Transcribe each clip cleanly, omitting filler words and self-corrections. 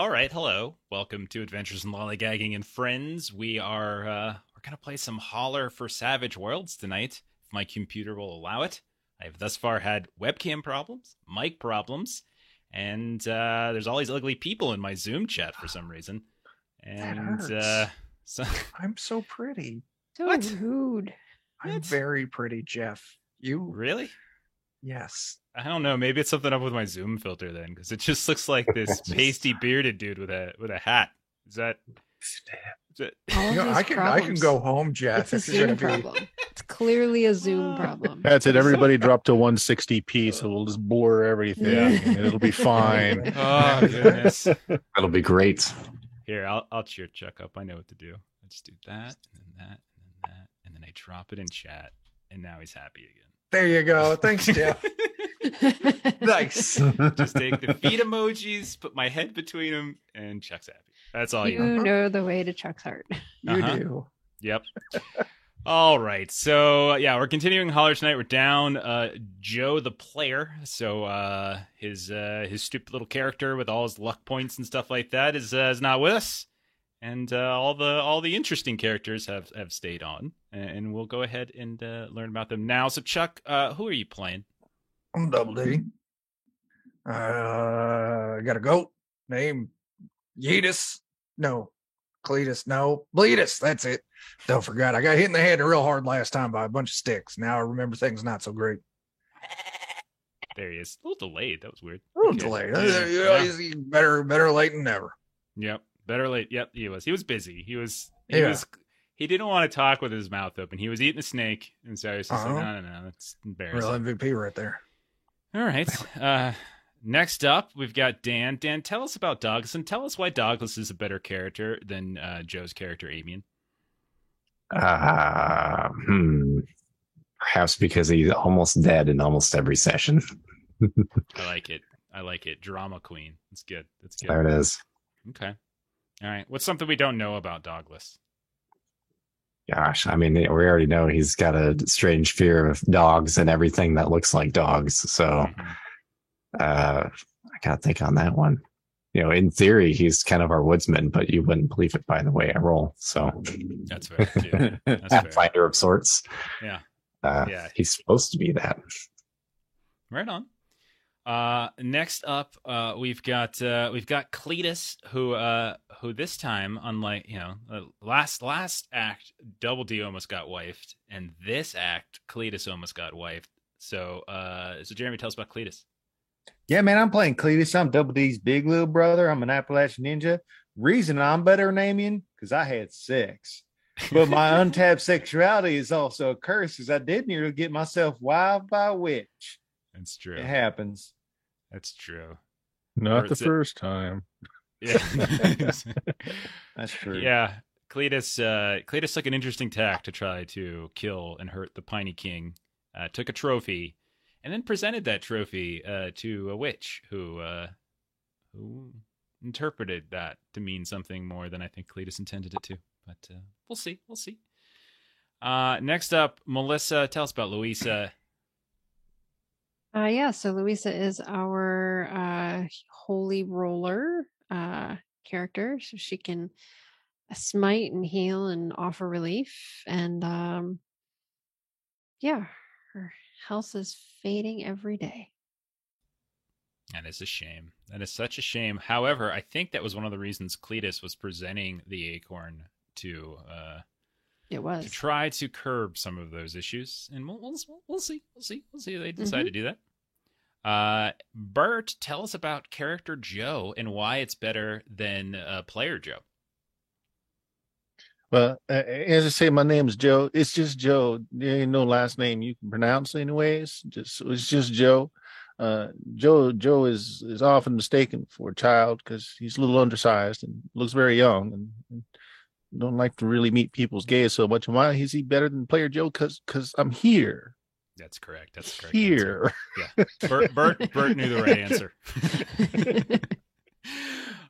All right, hello. Welcome to Adventures in Lollygagging and Friends. We're gonna play some Holler for Savage Worlds tonight, if my computer will allow it. I have thus far had webcam problems, mic problems, and there's all these ugly people in my Zoom chat for some reason. That And hurts. so I'm so pretty. So What? rude. I'm What? very pretty, Jeff. You? really, Yes. I don't know. Maybe it's something up with my Zoom filter then, because it just looks like this pasty bearded dude with a hat. Is that? All You of know, these I can problems. go home, Jeff. It's a if you're Zoom gonna be. problem. It's clearly a Zoom problem. That's it. Everybody drop to 160p, so we'll just blur everything, and it'll be fine. Oh goodness. That'll be great. Here, I'll cheer Chuck up. I know what to do. I just do that, and then that, and then that, and then I drop it in chat, and now he's happy again. There you go. Thanks, Jeff. Nice. Just take the feet emojis, put my head between them, and Chuck's happy. That's all you You need. know the way to Chuck's heart. You Uh-huh. do. Yep. All right. So yeah, we're continuing Holler tonight. We're down Joe the player. So his stupid little character with all his luck points and stuff like that is not with us. And all the interesting characters have stayed on, and we'll go ahead and learn about them now. So Chuck, who are you playing? I'm Double D. I got a goat named Yeetus. No. Cletus. No. Bleetus. That's it. Don't forget. I got hit in the head real hard last time by a bunch of sticks. Now I remember things not so great. There he is. A little delayed. That was weird. A little Okay. delayed. Yeah. He's better late than never. Yep. Better late. Yep. He was busy. He Yeah. didn't want to talk with his mouth open. He was eating a snake, and so he was just like, Uh-huh. no, that's Real embarrassing. MVP right there. All right. Next up, we've got Dan. Dan, tell us about Douglas, and tell us why Douglas is a better character than Joe's character, Amian. Perhaps because he's almost dead in almost every session. I like it. Drama queen. That's good. There it is. Okay. All right. What's something we don't know about Douglas? Gosh, I mean, we already know he's got a strange fear of dogs and everything that looks like dogs. So Mhm. I gotta think on that one. You know, in theory, he's kind of our woodsman, but you wouldn't believe it by the way I roll. So That's fair. Too. That's fair. finder of sorts. Yeah. Yeah. He's supposed to be that. Right on. Next up, we've got Cletus, who this time, unlike last act, Double D almost got wifed, and this act, Cletus almost got wifed. So Jeremy, tell us about Cletus. Yeah, man, I'm playing Cletus. I'm Double D's big little brother. I'm an Appalachian ninja. Reason I'm better than Amian, because I had sex. But my untapped sexuality is also a curse, because I did nearly get myself wived by a witch. That's true. It happens. That's true. Not Or the is it- first time. Yeah. That's true. Yeah. Cletus took an interesting tack to try to kill and hurt the Piney King. Took a trophy, and then presented that trophy to a witch who interpreted that to mean something more than I think Cletus intended it to. But we'll see. Next up, Melissa, tell us about Louisa. So Louisa is our holy roller character. So she can smite and heal and offer relief. And her health is fading every day. That is a shame. That is such a shame. However, I think that was one of the reasons Cletus was presenting the acorn to It was. to try to curb some of those issues, and we'll see. If they decide to do that. Bert, tell us about character Joe and why it's better than player Joe. Well, as I say, my name is Joe. It's just Joe. There ain't no last name you can pronounce anyways. It's just Joe. Joe is often mistaken for a child because he's a little undersized and looks very young and don't like to really meet people's gaze so much. And why is he better than player Joe? Because I'm here. That's correct. That's correct. Here. Answer. Yeah, Bert knew the right answer.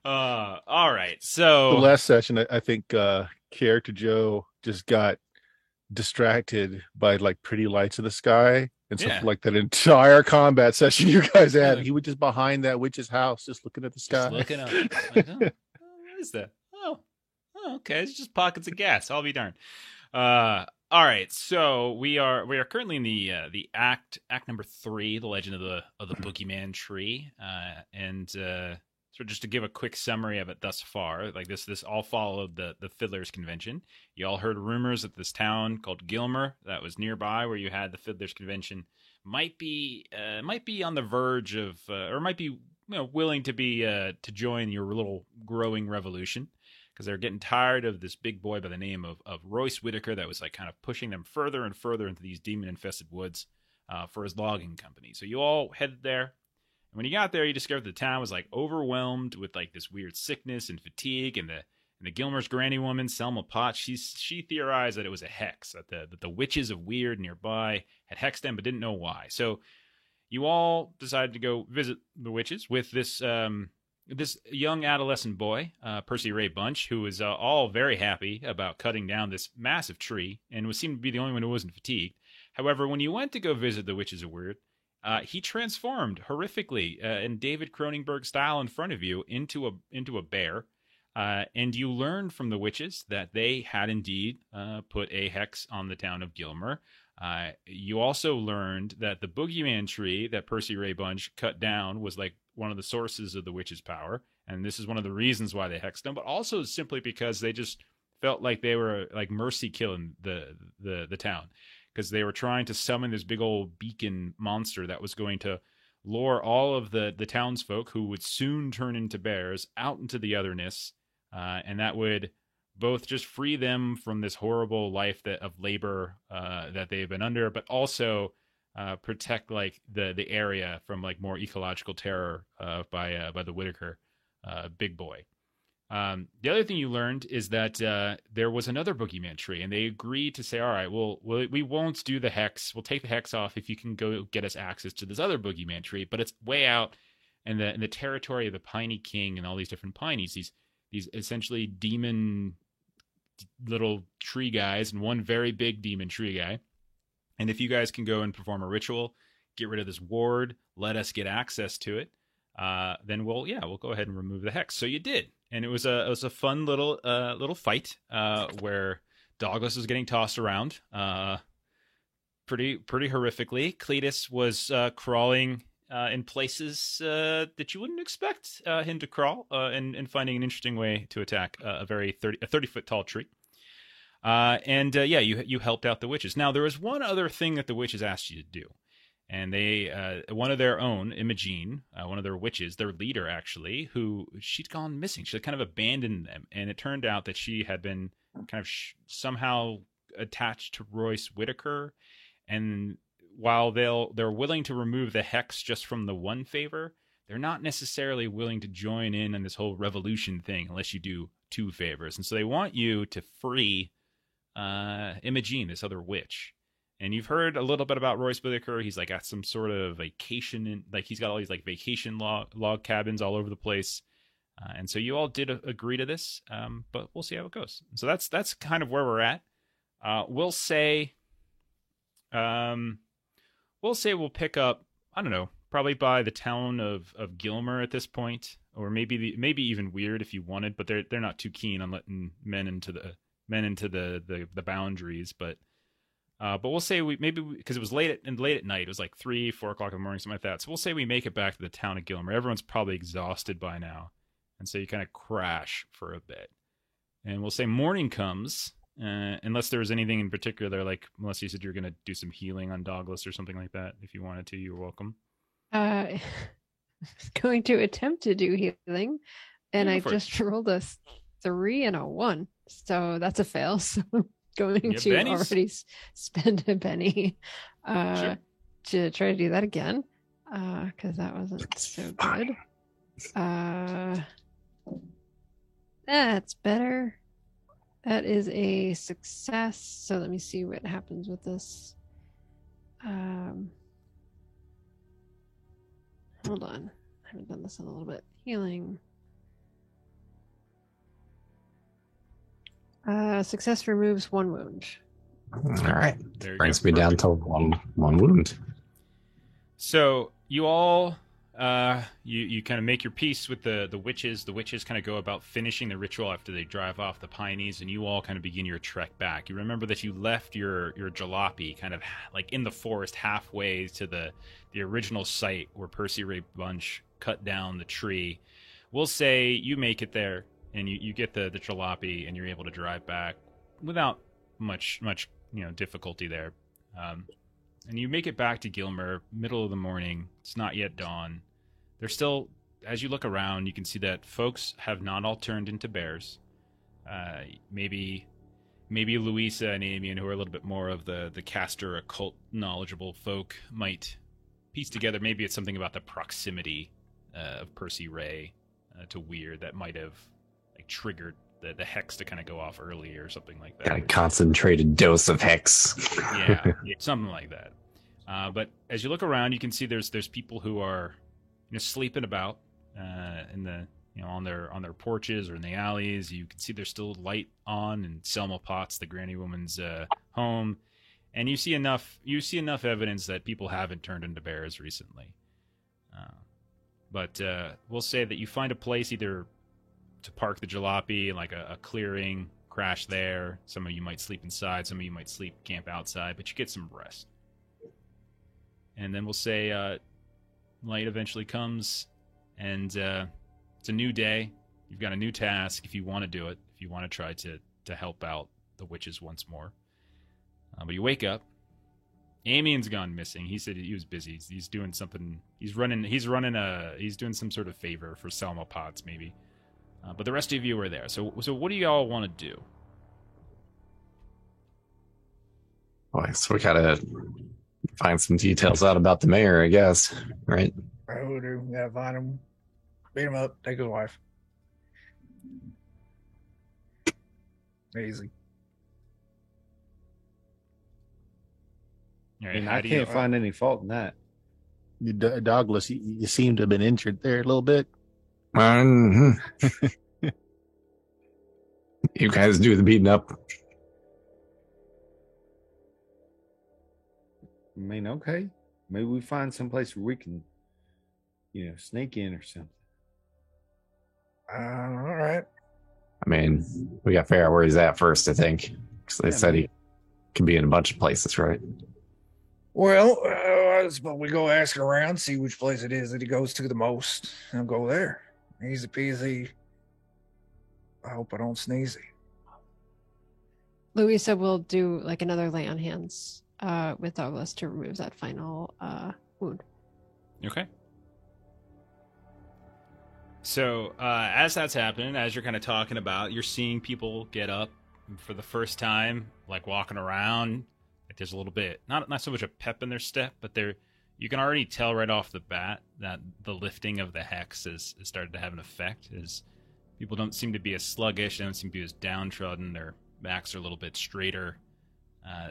All right. So The last session, I think character Joe just got distracted by like pretty lights in the sky. And so Yeah. for like that entire combat session you guys had, Yeah. he was just behind that witch's house, just looking at the sky. Just looking up. Like, what is that? Oh, okay. It's just pockets of gas. I'll be darned. All right. So we are currently in the act number 3, the legend of the Boogeyman Tree, and so just to give a quick summary of it thus far, like this all followed the Fiddlers Convention. You all heard rumors that this town called Gilmer, that was nearby where you had the Fiddlers Convention, might be on the verge of, or might be willing to be to join your little growing revolution, because they're getting tired of this big boy by the name of Royce Whitaker that was like kind of pushing them further and further into these demon infested woods for his logging company. So you all headed there. When you got there, you discovered the town was like overwhelmed with like this weird sickness and fatigue, and the Gilmer's granny woman, Selma Potts, she theorized that it was a hex, that the witches of Weird nearby had hexed them but didn't know why. So you all decided to go visit the witches with this this young adolescent boy, Percy Ray Bunch, who was all very happy about cutting down this massive tree and seemed to be the only one who wasn't fatigued. However, when you went to go visit the witches of Weird, he transformed horrifically in David Cronenberg style in front of you into a bear, and you learned from the witches that they had indeed put a hex on the town of Gilmer. You also learned that the Boogeyman Tree that Percy Ray Bunch cut down was like one of the sources of the witches' power, and this is one of the reasons why they hexed them, but also simply because they just felt like they were like mercy killing the town, because they were trying to summon this big old beacon monster that was going to lure all of the townsfolk, who would soon turn into bears, out into the otherness, and that would both just free them from this horrible life of labor that they've been under, but also protect like the area from like more ecological terror by the Whitaker big boy. The other thing you learned is that there was another Boogeyman Tree, and they agreed to say, all right, we won't do the hex. We'll take the hex off if you can go get us access to this other Boogeyman Tree, but it's way out in the territory of the Piney King and all these different Pineys, these essentially demon little tree guys and one very big demon tree guy. And if you guys can go and perform a ritual, get rid of this ward, let us get access to it, then we'll go ahead and remove the hex. So you did. And it was a fun little fight where Douglas was getting tossed around pretty horrifically. Cletus was crawling in places that you wouldn't expect him to crawl, and finding an interesting way to attack a 30-foot tall tree. You helped out the witches. Now there was one other thing that the witches asked you to do. And they, one of their own, Imogene, one of their witches, their leader actually, she'd gone missing. She had kind of abandoned them. And it turned out that she had been kind of somehow attached to Royce Whitaker. And while they're willing to remove the hex just from the one favor, they're not necessarily willing to join in this whole revolution thing unless you do 2 favors. And so they want you to free Imogene, this other witch. And you've heard a little bit about Royce Whitaker. He's like got some sort of vacation, like he's got all these like vacation log cabins all over the place. And so you all did agree to this, but we'll see how it goes. So that's kind of where we're at. We'll say we'll pick up, I don't know, probably by the town of Gilmer at this point, or maybe even Weird if you wanted, but they're not too keen on letting men into the boundaries, but we'll say because it was late at night, it was like 3-4 o'clock in the morning, something like that. So we'll say we make it back to the town of Gilmer. Everyone's probably exhausted by now, and so you kind of crash for a bit. And we'll say morning comes, unless there was anything in particular, like Melissa, you said you're going to do some healing on Douglas or something like that. If you wanted to, you're welcome. Going to attempt to do healing, and I just it. rolled a 3 and a 1, so that's a fail. So going to bennies. already spend a penny Sure. to try to do that again, because that wasn't so good. That's better. That is a success. So let me see what happens with this. Hold on. I haven't done this in a little bit. Healing. Success removes 1 wound. All right. There, Brings yeah, me down perfect. to one wound. So you all, you kind of make your peace with the witches. The witches kind of go about finishing the ritual after they drive off the Pineys, and you all kind of begin your trek back. You remember that you left your jalopy kind of like in the forest, halfway to the original site where Percy Ray Bunch cut down the tree. We'll say you make it there, and you get the jalopy, and you're able to drive back without much difficulty there. And you make it back to Gilmer, middle of the morning. It's not yet dawn. They're still, as you look around, you can see that folks have not all turned into bears. Maybe Louisa and Amian, who are a little bit more of the caster occult knowledgeable folk, might piece together. Maybe it's something about the proximity of Percy Ray to Weird that might have like triggered the hex to kind of go off early or something like that. Got a concentrated dose of hex. Yeah, something like that. But as you look around, you can see there's people who are sleeping about in the on their porches or in the alleys. You can see there's still light on in Selma Potts, the granny woman's home, and you see enough evidence that people haven't turned into bears recently. But we'll say that you find a place either to park the jalopy, like a clearing, crash there. Some of you might sleep inside, some of you might camp outside, but you get some rest. And then we'll say light eventually comes, and it's a new day. You've got a new task if you want to do it, if you want to try to help out the witches once more. But you wake up. Amian's gone missing. He said he was busy. He's doing something. He's doing some sort of favor for Selma Potts, maybe. But the rest of you are there. So what do y'all want to do? Boy, so we gotta find some details out about the mayor, I guess. Right? Right, we do. Gotta find him, beat him up, take his wife. Easy. All right, And how I do you- can't find any fault in that. Douglas, you seem to have been injured there a little bit. You guys do the beating up. I mean, okay. Maybe we find someplace where we can, sneak in or something. All right. I mean, we got to figure out where he's at first, I think. Because they said he can be in a bunch of places, right? Well, but we go ask around, see which place it is that he goes to the most, and I'll go there. Easy peasy. I hope I don't sneeze. Louisa will do like another lay on hands with Douglas to remove that final wound. Okay. So as that's happening, as you're kind of talking about, you're seeing people get up for the first time, like walking around. Like there's a little bit, not so much a pep in their step, but you can already tell right off the bat that the lifting of the hex has started to have an effect. As people don't seem to be as sluggish, they don't seem to be as downtrodden. Their backs are a little bit straighter.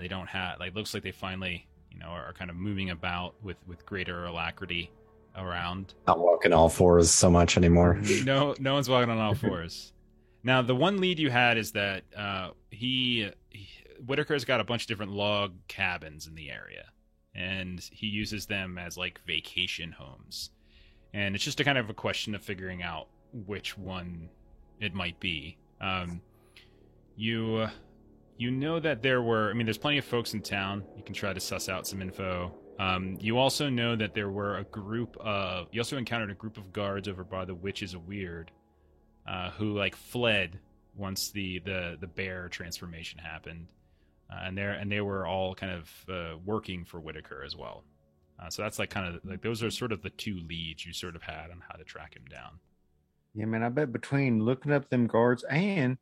They don't have looks like they finally are kind of moving about with greater alacrity around. Not walking all fours so much anymore. No one's walking on all fours. Now, the one lead you had is that Whitaker's got a bunch of different log cabins in the area, and he uses them as like vacation homes. And it's just a kind of a question of figuring out which one it might be. You know that there's plenty of folks in town. You can try to suss out some info. You also know that there were you also encountered a group of guards over by the Witches of Weird, who fled once the bear transformation happened. And they were all kind of working for Whitaker as well. So that's those are sort of the two leads you sort of had on how to track him down. Yeah, man, I bet between looking up them guards and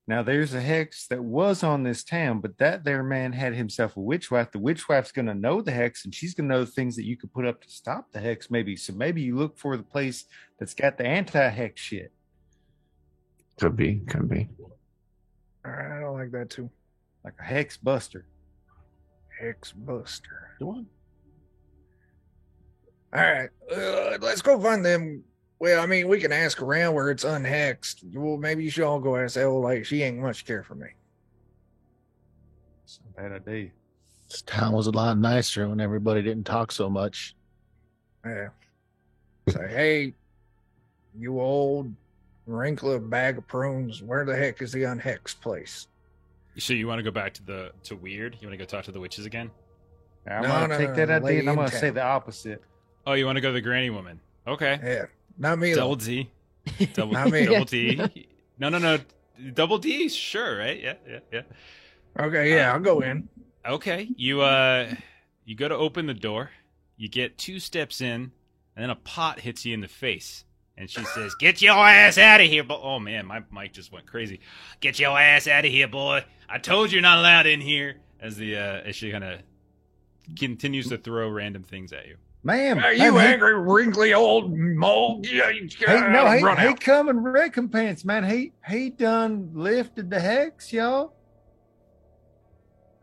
now there's a hex that was on this town, but that there man had himself a witch wife. The witch wife's going to know the hex, and she's going to know the things that you could put up to stop the hex, maybe. So maybe you look for the place that's got the anti-hex shit. Could be. All right, I don't like that too. Like a hex buster. Hex buster. The one. All right, let's go find them. Well, I mean, we can ask around where it's unhexed. Well, maybe you should all go ask the old lady. She ain't much care for me. It's a bad idea. This town was a lot nicer when everybody didn't talk so much. Yeah. Say, hey, you old wrinkly bag of prunes, where the heck is the unhexed place? So you want to go back to Weird? You want to go talk to the witches again? I'm No, gonna no, take no, that the idea lady and I'm in gonna say town. the opposite. Oh, you want to go to the granny woman? Okay. Yeah. Not me, Double though. D. Double, Not me. double D. No. Double D, sure, right? Yeah. Okay, yeah, I'll go in. Okay. You go to open the door. You get 2 steps in, and then a pot hits you in the face. And she says, "Get your ass out of here, boy." Oh man, my mic just went crazy. "Get your ass out of here, boy. I told you you're not allowed in here." As she kind of continues to throw random things at you. Ma'am, Are you ma'am, angry, wrinkly old mole? He Run out. come in recompense, man. He done lifted the hex, y'all.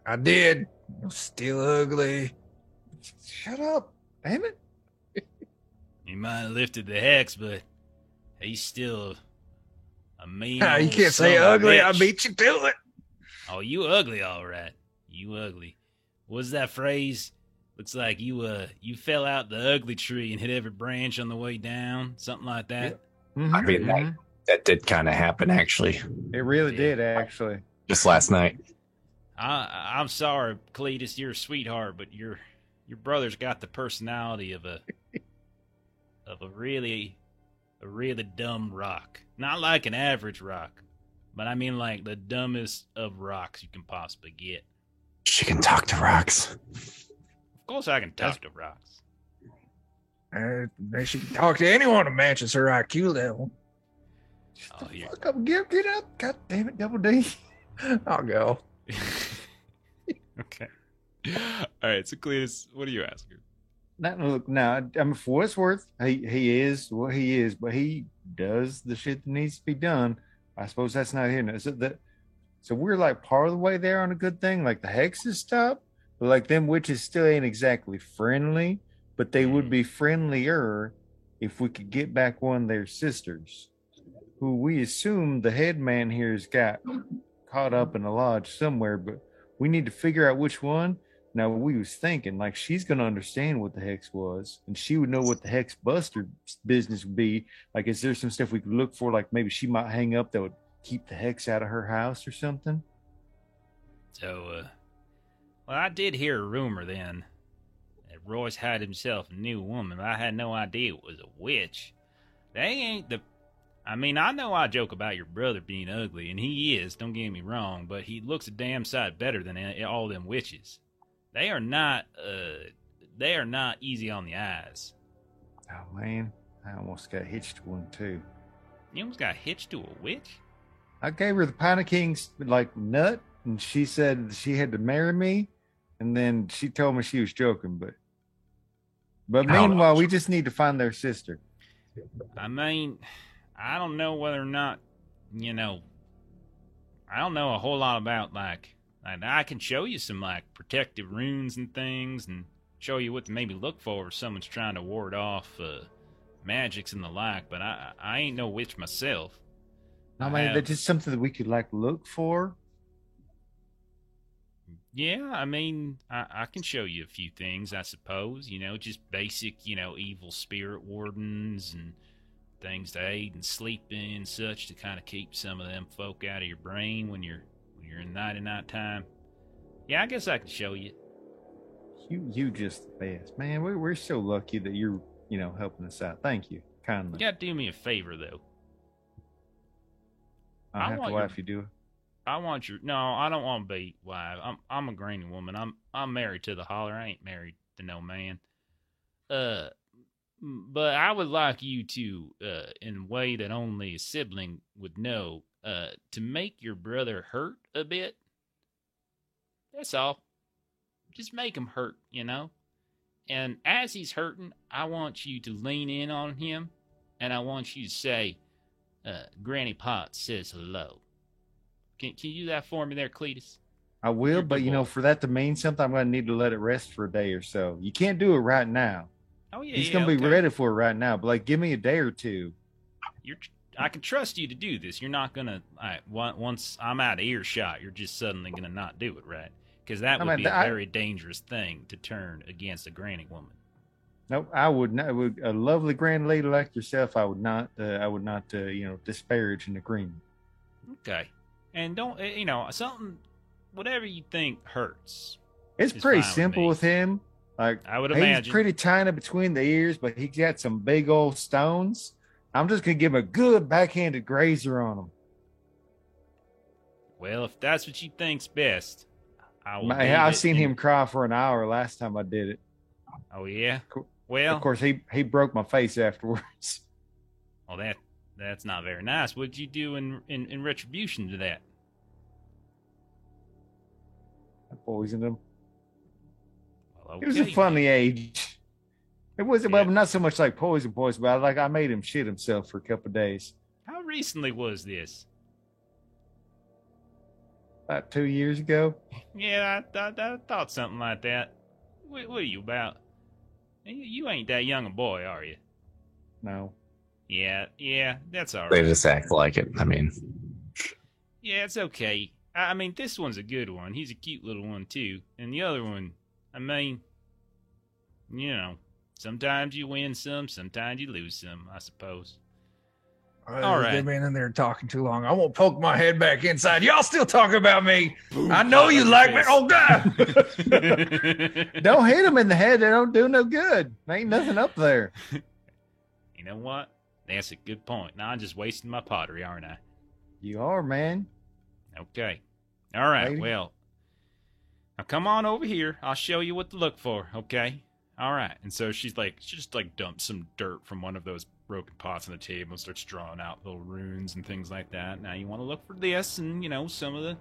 I did. Still ugly. Shut up, damn it. He might have lifted the hex, but he's still a mean. You old can't say son of a ugly. I bitch. beat you to it. Oh, you ugly, all right. You ugly. What's that phrase? Looks like you fell out the ugly tree and hit every branch on the way down. Something like that. Mhm, I mean, mhm. that did kind of happen, actually, It really Yeah. did, actually. just last night. I'm sorry, Cletus. You're a sweetheart, but your brother's got the personality of a really dumb rock. Not like an average rock, but I mean like the dumbest of rocks you can possibly get. She can talk to rocks. Of course, I can talk to rocks. They should talk to anyone who matches her IQ level. Oh, here. Fuck up, get up. God damn it, Double D. I'll go. Okay. All right. So, Cletus, what do you ask her? Look, now, I mean, for what it's worth, he is what he is, but he does the shit that needs to be done. I suppose that's not here now. So we're like part of the way there on a good thing. Like the hexes stop, but like them witches still ain't exactly friendly, but they would be friendlier if we could get back one of their sisters, who we assume the head man here's got caught up in a lodge somewhere, but we need to figure out which one. Now we was thinking like she's gonna understand what the hex was, and she would know what the hex buster business would be. Like, is there some stuff we could look for? Like maybe she might hang up that would keep the hex out of her house or something. So, well, I did hear a rumor then that Royce had himself a new woman, but I had no idea it was a witch. They ain't the. I mean, I know I joke about your brother being ugly, and he is, don't get me wrong, but he looks a damn sight better than all them witches. They are not easy on the eyes. Oh man, I almost got hitched to one too. You almost got hitched to a witch? I gave her the Pine of Kings like nut, and she said she had to marry me, and then she told me she was joking. But meanwhile, we just need to find their sister. I mean, I don't know whether or not, I don't know a whole lot about, like I can show you some, like, protective runes and things and show you what to maybe look for if someone's trying to ward off magics and the like, but I ain't no witch myself. I mean, that's just something that we could, like, look for. Yeah, I mean, I can show you a few things, I suppose, just basic, evil spirit wardens and things to aid and sleep in and such to kind of keep some of them folk out of your brain when you're in night time. Yeah, I guess I can show you. You just the best, man. We're so lucky that you're helping us out. Thank you kindly. You gotta do me a favor though. I have to laugh if you do it. I want your no. I don't want to be wife. I'm a granny woman. I'm married to the holler. I ain't married to no man. But I would like you to, in a way that only a sibling would know, to make your brother hurt a bit. That's all. Just make him hurt, And as he's hurting, I want you to lean in on him, and I want you to say, Granny Potts says hello. Can you do that for me there, Cletus? I will, but for that to mean something, I'm going to need to let it rest for a day or so. You can't do it right now. Oh yeah, he's going to be ready for it right now, but like, give me a day or two. I can trust you to do this. You're not gonna once I'm out of earshot, you're just suddenly gonna not do it, right? Because that I would mean, be a I- very dangerous thing to turn against a granny woman. Nope, I would not. A lovely grand lady like yourself, I would not. Disparage an agreement. Okay. And don't, something, whatever you think hurts. It's It's pretty fine with simple me. with him. Like I would he's imagine. pretty tiny between the ears, but he got some big old stones. I'm just gonna give him a good backhanded grazer on him. Well, if that's what you think's best, I will. I seen him cry for an hour last time I did it. Oh yeah. Cool. Well, Of course, he broke my face afterwards. well that's not very nice. What'd you do in retribution to that? I poisoned him. Well, It was a funny age. It wasn't Yeah. well, not so much like poison, but I made him shit himself for a couple of days. How recently was this? About 2 years ago. Yeah, I thought something like that. What are you about? You ain't that young a boy, are you? No. Yeah, that's all They right. just act like it. I mean, Yeah, it's okay. I mean, this one's a good one. He's a cute little one, too. And the other one, I mean, sometimes you win some, sometimes you lose some, I suppose. All right. They've been in there talking too long. I won't poke my head back inside. Y'all still talking about me. I know you like me. Oh, God. Don't hit him in the head. They don't do no good. There ain't nothing up there. You know what? That's a good point. Now I'm just wasting my pottery, aren't I? You are, man. Okay. All right, Lady? well. Now come on over here. I'll show you what to look for, okay? All right. And so she just dumps some dirt from one of those broken pots on the table and starts drawing out little runes and things like that. Now you want to look for this and, some of the,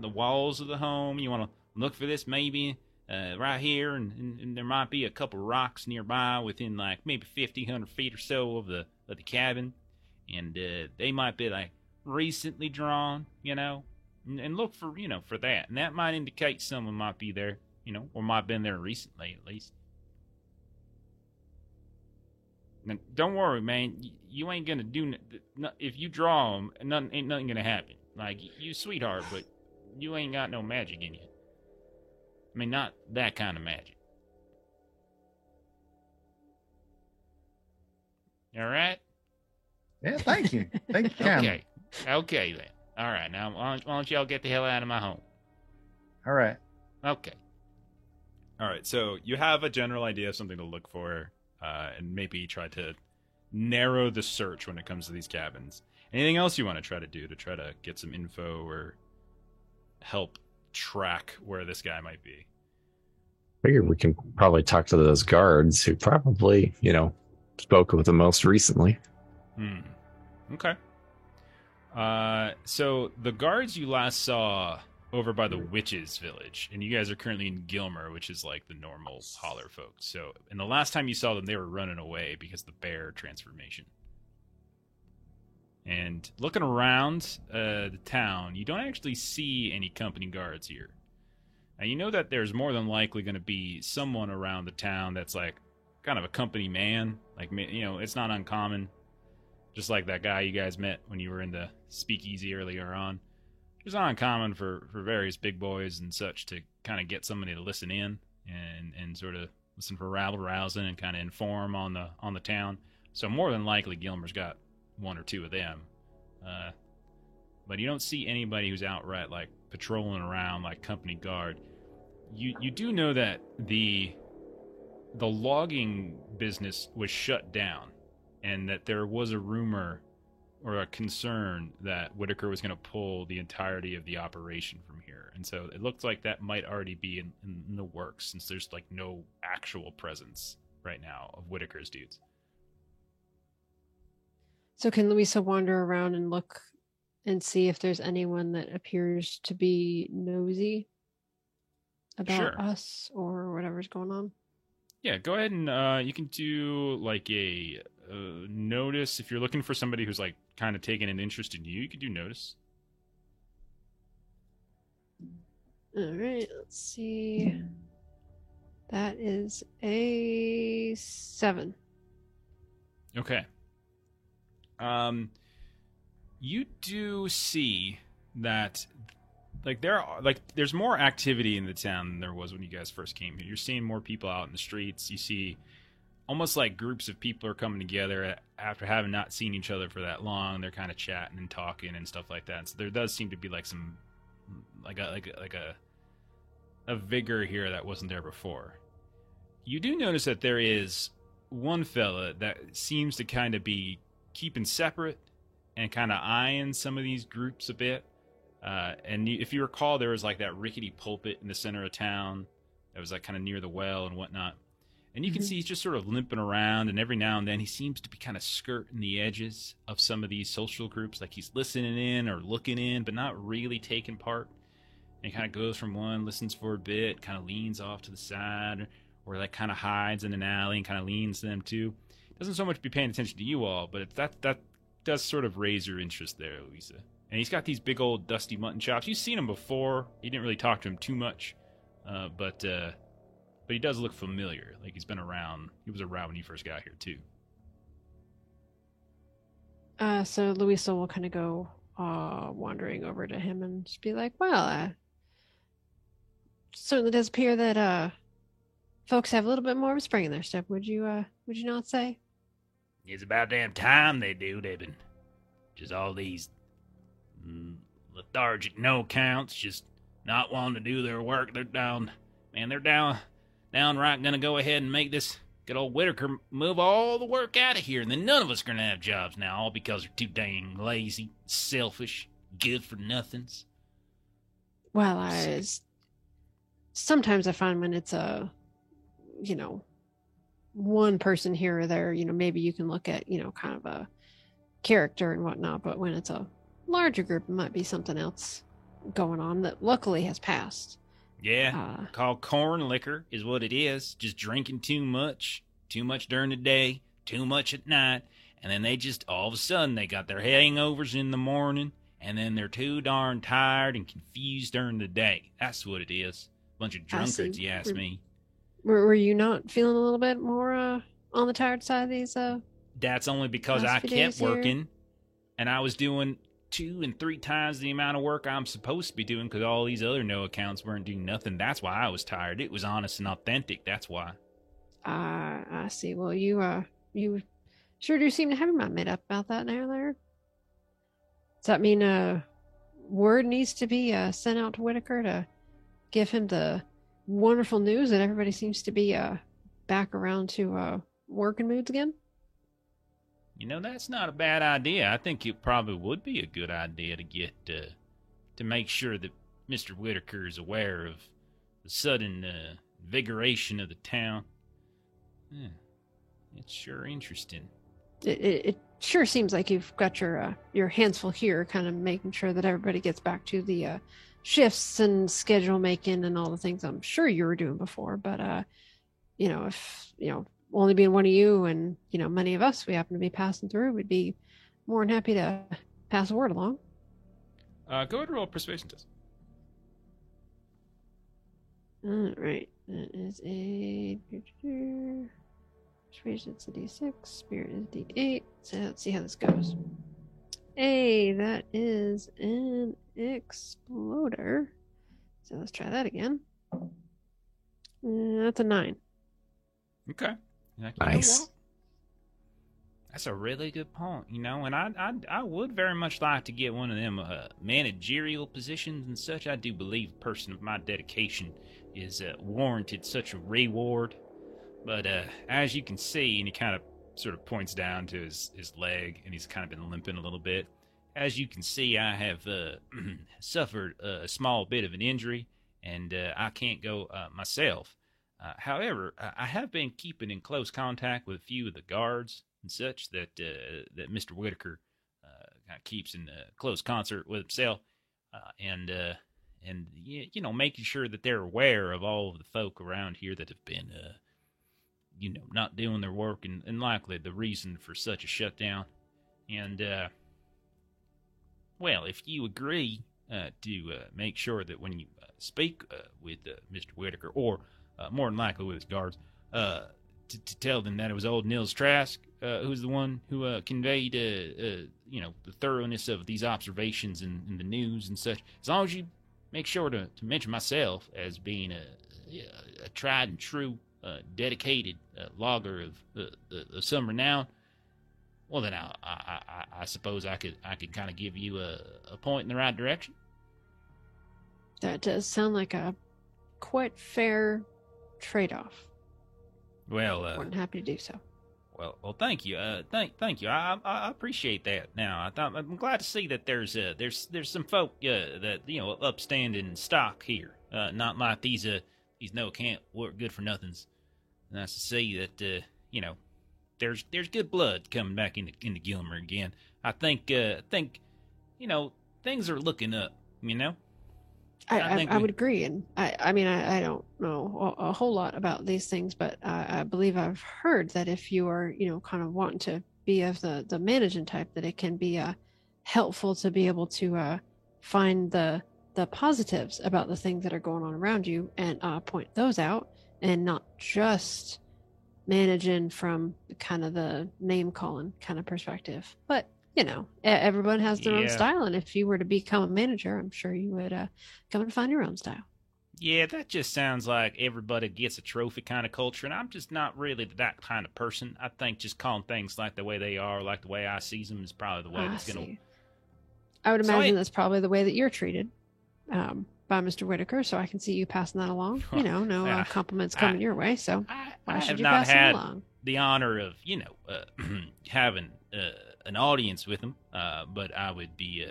the walls of the home. You want to look for this maybe right here, and there might be a couple rocks nearby within like maybe 50, 100 feet or so of the cabin. And they might be like recently drawn, and look for, for that. And that might indicate someone might be there, or might have been there recently at least. Now, don't worry, man. You ain't gonna do if you draw them. Ain't nothing gonna happen. Like you, sweetheart, but you ain't got no magic in you. I mean, not that kind of magic. All right. Yeah, thank you. Thank you, kindly. Okay then. All right. Now, why don't y'all get the hell out of my home? All right. Okay. All right, so you have a general idea of something to look for, and maybe try to narrow the search when it comes to these cabins. Anything else you want to try to do to try to get some info or help track where this guy might be? figure we can probably talk to those guards who probably, spoke with the most recently. Okay. So the guards you last saw over by the witches' village, and you guys are currently in Gilmer, which is like the normal holler folks. So, and the last time you saw them, they were running away because of the bear transformation. And looking around the town, you don't actually see any company guards here. Now, you know that there's more than likely going to be someone around the town that's like kind of a company man. Like, it's not uncommon. Just like that guy you guys met when you were in the speakeasy earlier on. It's not uncommon for various big boys and such to kind of get somebody to listen in and sort of listen for rabble-rousing and kind of inform on the town. So more than likely Gilmer's got one or two of them. But you don't see anybody who's outright like patrolling around like company guard. You do know that the logging business was shut down, and that there was a rumor or a concern that Whitaker was going to pull the entirety of the operation from here. And so it looks like that might already be in the works, since there's like no actual presence right now of Whitaker's dudes. So can Louisa wander around and look and see if there's anyone that appears to be nosy about Sure. us or whatever's going on? Yeah, go ahead and you can do like a notice. If you're looking for somebody who's like kind of taking an interest in you, you could do notice. All right, let's see. That is a 7. Okay. You do see that like there's more activity in the town than there was when you guys first came here. You're seeing more people out in the streets. You see almost like groups of people are coming together after having not seen each other for that long. They're kind of chatting and talking and stuff like that. So there does seem to be like some like a vigor here that wasn't there before. You do notice that there is one fella that seems to kind of be keeping separate and kind of eyeing some of these groups a bit. And if you recall, there was like that rickety pulpit in the center of town that was like kind of near the well and whatnot. And you can see he's just sort of limping around, and every now and then he seems to be kind of skirting the edges of some of these social groups, like he's listening in or looking in, but not really taking part. And he kind of goes from one, listens for a bit, kind of leans off to the side, or like kind of hides in an alley and kind of leans to them too. Doesn't so much be paying attention to you all, but that does sort of raise your interest there, Louisa. And he's got these big old dusty mutton chops. You've seen him before. You didn't really talk to him too much, but he does look familiar. Like he's been around. He was around when you first got here too. So Louisa will kind of go wandering over to him and just be like, well, certainly does appear that folks have a little bit more of a spring in their step. Would you not say? It's about damn time they do. They've been just all these lethargic no-counts, just not wanting to do their work. They're downright gonna go ahead and make this good old Whitaker move all the work out of here, and then none of us are gonna have jobs now, all because they're too dang lazy, selfish, good for nothings. Well, sometimes I find when it's one person here or there, maybe you can look at, kind of a character and whatnot, but when it's a larger group, it might be something else going on that luckily has passed. Yeah, called corn liquor is what it is. Just drinking too much during the day, too much at night, and then they just, all of a sudden, they got their hangovers in the morning, and then they're too darn tired and confused during the day. That's what it is. Bunch of drunkards, you ask me. Were you not feeling a little bit more on the tired side of these? That's only because I kept working, and I was doing 2 and 3 times the amount of work I'm supposed to be doing because all these other no accounts weren't doing nothing. That's why I was tired. It was honest and authentic. That's why. I see. Well, you sure do seem to have your mind made up about that now there. Does that mean word needs to be sent out to Whitaker to give him the wonderful news that everybody seems to be back around to working moods again? That's not a bad idea. I think it probably would be a good idea to get to make sure that Mr. Whitaker is aware of the sudden invigoration of the town. Yeah, it's sure interesting. It sure seems like you've got your hands full here, kind of making sure that everybody gets back to the shifts and schedule making and all the things I'm sure you were doing before. But if only being one of you and many of us we happen to be passing through, we'd be more than happy to pass a word along. Go ahead and roll a persuasion test. All right, that is a persuasion. It's a D6. Spirit is D8. So let's see how this goes. Hey, that is an exploder. So let's try that again. That's a 9. Okay. Nice. That's a really good point, and I would very much like to get one of them managerial positions and such. I do believe a person of my dedication is warranted such a reward. But as you can see, and he kind of sort of points down to his leg, and he's kind of been limping a little bit. As you can see, I have suffered a small bit of an injury, and I can't go myself. However, I have been keeping in close contact with a few of the guards and such that Mr. Whitaker kind of keeps in close concert with himself, and making sure that they're aware of all of the folk around here that have been, not doing their work and likely the reason for such a shutdown. And, well, if you agree to make sure that when you speak with Mr. Whitaker, or more than likely with his guards, to tell them that it was old Nils Trask who's the one who conveyed, the thoroughness of these observations in the news and such. As long as you make sure to mention myself as being a tried and true, dedicated logger of some renown, well, then I suppose I could kind of give you a point in the right direction. That does sound like a quite fair trade-off. Well, More than happy to do so. Well, thank you. Thank you. I appreciate that. Now, I'm glad to see that there's some folk that upstanding stock here. Not like these no can't work good for nothings. Nice to see that there's good blood coming back into Gilmer again. I think things are looking up. I would agree, and I don't know a whole lot about these things, but I believe I've heard that if you are kind of wanting to be of the managing type, that it can be helpful to be able to find the positives about the things that are going on around you and point those out, and not just managing from kind of the name calling kind of perspective, but everyone has their own style, and if you were to become a manager, I'm sure you would come and find your own style. Yeah, that just sounds like everybody gets a trophy kind of culture, and I'm just not really that kind of person. I think just calling things like the way they are, like the way I see them, is probably the way that's going to... I would imagine that's probably the way that you're treated by Mr. Whitaker, so I can see you passing that along. No compliments coming your way, so why should you pass them along? The honor of, having... an audience with him, but I would be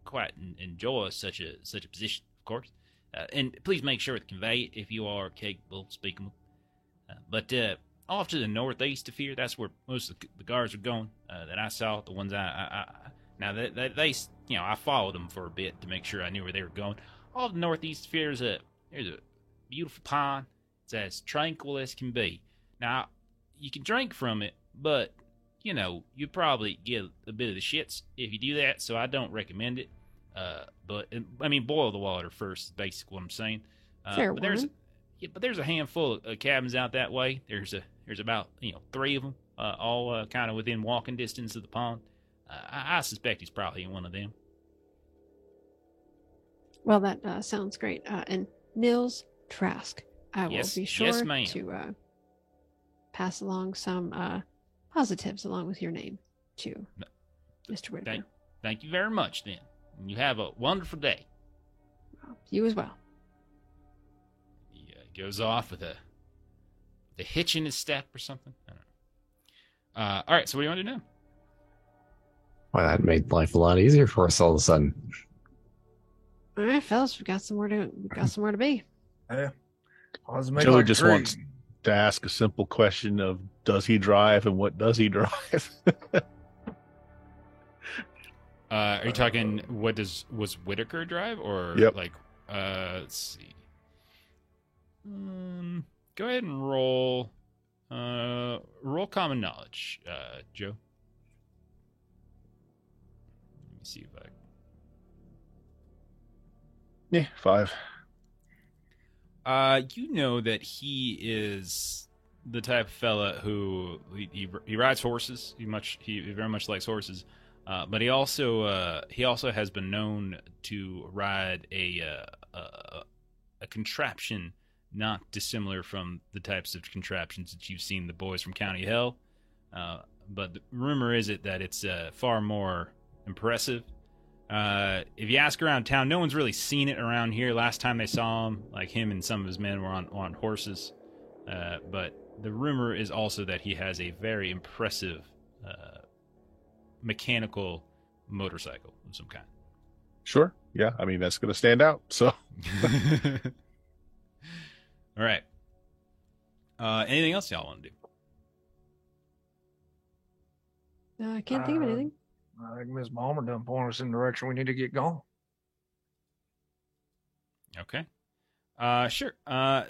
quite enjoy such a position, of course. And please make sure to convey it if you are capable of speaking. But off to the northeast of here, that's where most of the guards are going that I saw. The ones now they I followed them for a bit to make sure I knew where they were going. Off the northeast of here, there's a beautiful pond. It's as tranquil as can be. Now you can drink from it, but you probably get a bit of the shits if you do that, so I don't recommend it. But boil the water first is basically what I'm saying. But there's a handful of cabins out that way. There's about 3 of them, all kind of within walking distance of the pond. I suspect he's probably in one of them. Well, that sounds great. And Nils Trask, I will be sure to pass along some positives along with your name to Mr. Whitaker. Thank you very much, then. You have a wonderful day. You as well. He goes off with a hitch in his step or something. I don't know. All right, so what do you want to do now? Well, that made life a lot easier for us all of a sudden. All right, fellas, we got somewhere to be. Yeah. Joe just wants to ask a simple question of, does he drive and what does he drive? Are you talking was Whitaker drive or yep. Let's see. Go ahead and roll common knowledge, Joe. Let me see if I... Yeah, 5. You know that he is the type of fella who he rides horses. He very much likes horses, but he also has been known to ride a contraption not dissimilar from the types of contraptions that you've seen the boys from County Hell. But the rumor is that it's far more impressive. If you ask around town, no one's really seen it around here. Last time they saw him, him and some of his men were on horses. But the rumor is also that he has a very impressive mechanical motorcycle of some kind. Sure. Yeah. That's going to stand out. So. All right. Anything else y'all want to do? I can't think of anything. I think Miss Balmer done point us in the direction we need to get going. Okay. Sure.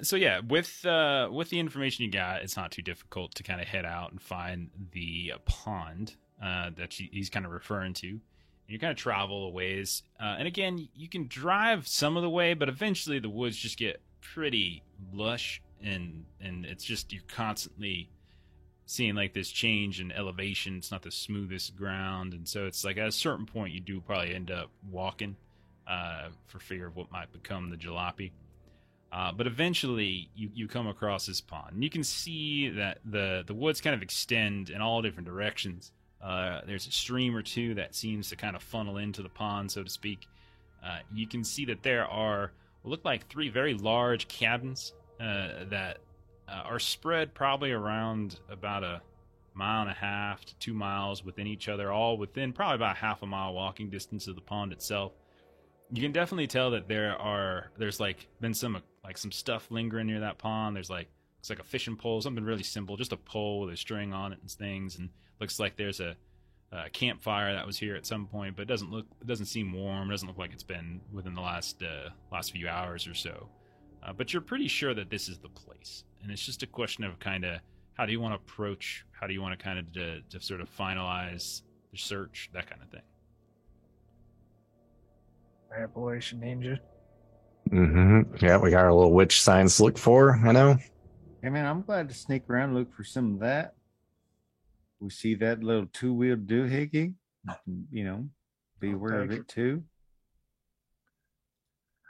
So yeah, with the information you got, it's not too difficult to kind of head out and find the pond that he's kind of referring to. And you kind of travel a ways, and again, you can drive some of the way, but eventually the woods just get pretty lush, and it's just you're constantly seeing this change in elevation. It's not the smoothest ground, and so it's at a certain point you do probably end up walking. for fear of what might become the jalopy. But eventually, you come across this pond, and you can see that the woods kind of extend in all different directions. There's a stream or two that seems to kind of funnel into the pond, so to speak. You can see that there are what look like 3 very large cabins that are spread probably around about a 1.5 to 2 miles within each other, all within probably about half a mile walking distance of the pond itself. You can definitely tell that there's like been some stuff lingering near that pond. There's looks like a fishing pole, something really simple, just a pole with a string on it and things, and looks like there's a campfire that was here at some point, but it doesn't seem warm. It doesn't look like it's been within the last few hours or so. But you're pretty sure that this is the place, and it's just a question of kind of how do you want to approach, how do you want to kind of to sort of finalize the search, that kind of thing. Appalachian Ninja. Yeah, we got our little witch signs to look for. I know. Hey man, I'm glad to sneak around and look for some of that. We see that little 2-wheeled doohickey, be aware of it too.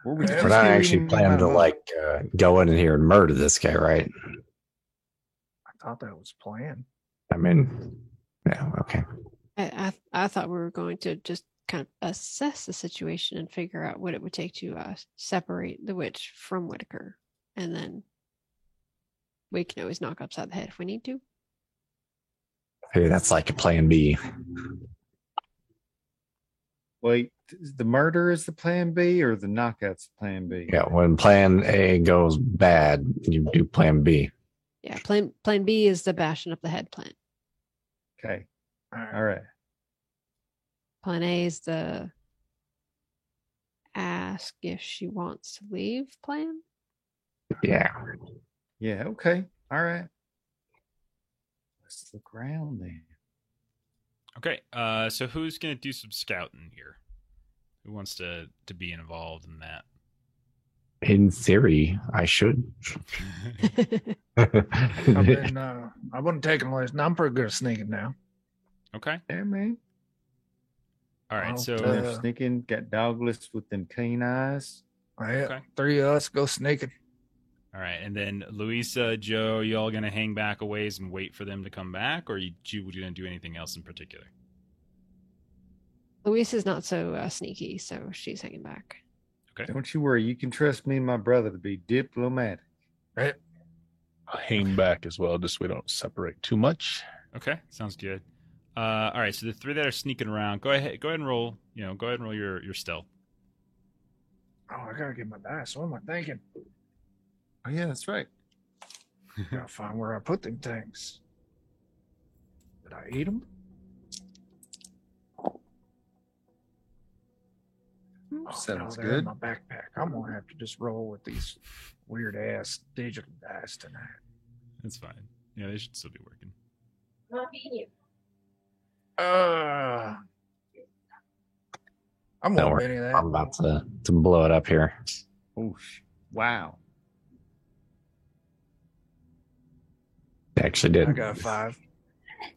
We're not actually planning to go in here and murder this guy, right? I thought that was planned. I mean, yeah, okay. I thought we were going to just kind of assess the situation and figure out what it would take to separate the witch from Whitaker, and then we can always knock upside the head if we need to. Hey, that's like a plan B. Wait, the murder is the plan B or the knockout's plan B? Yeah, when plan A goes bad, you do plan B. Yeah, plan B is the bashing up the head plan. Okay. All right. Plan A is the ask if she wants to leave plan. Yeah. Yeah, okay. All right. Let's look around then. Okay, so who's going to do some scouting here? Who wants to be involved in that? In theory, I should. I wouldn't take him last. I'm pretty good at sneaking now. Okay. Yeah, man. All right, so they're sneaking, got Douglas with them keen eyes. Yeah, okay. 3 of us go sneaking. All right, and then Louisa, Joe, you all gonna hang back a ways and wait for them to come back, or you gonna do anything else in particular? Louisa's not so sneaky, so she's hanging back. Okay. Don't you worry. You can trust me and my brother to be diplomatic. Right. I'll hang back as well, just so we don't separate too much. Okay, sounds good. All right, so the 3 that are sneaking around, go ahead and roll. Go ahead and roll your stealth. Oh, I gotta get my dice. What am I thinking? Oh yeah, that's right. Gotta find where I put them things. Did I eat them? Sounds they're in good. my backpack. I'm gonna have to just roll with these weird ass digital dice tonight. That's fine. Yeah, they should still be working. I'm Don't gonna worry, any of that. I'm about to blow it up here. Oh, wow. I actually did. I got 5.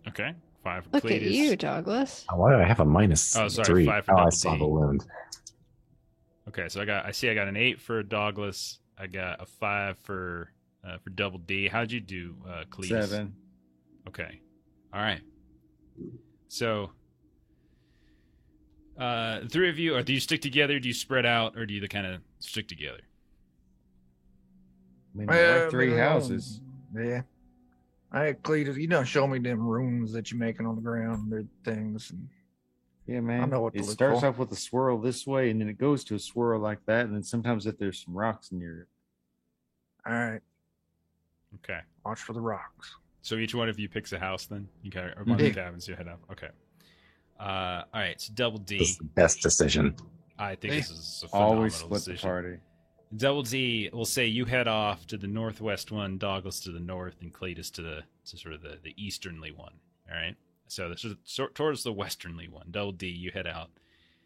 Okay, 5 for Look at Cletus. you, Douglas. Oh, why do I have a minus Oh, sorry, 3? 5 for I double saw D. the wound. Okay, so I got an 8 for Douglas. I got a 5 for Double D. How'd you do, Cletus? 7. Okay, all right. So, the 3 of you, do you stick together? Do you spread out, or do you kind of stick together? I mean, there are 3 houses. Yeah. Hey, Cletus, you done show me them rooms that you're making on the ground or things. And Yeah, man. I know what to it look starts for. off with a swirl this way, and then it goes to a swirl like that, and then sometimes if there's some rocks near it. all right, Okay. watch for the rocks. So each one of you picks a house, then you kind of, or one of the cabins you head up. Okay. All right. So Double D. This is the best decision. I think this is a phenomenal Always split decision. the party. Double D will say you head off to the northwest one, Douglas to the north, and Cletus to sort of the easternly one. All right. So this is towards the westernly one. Double D, you head out,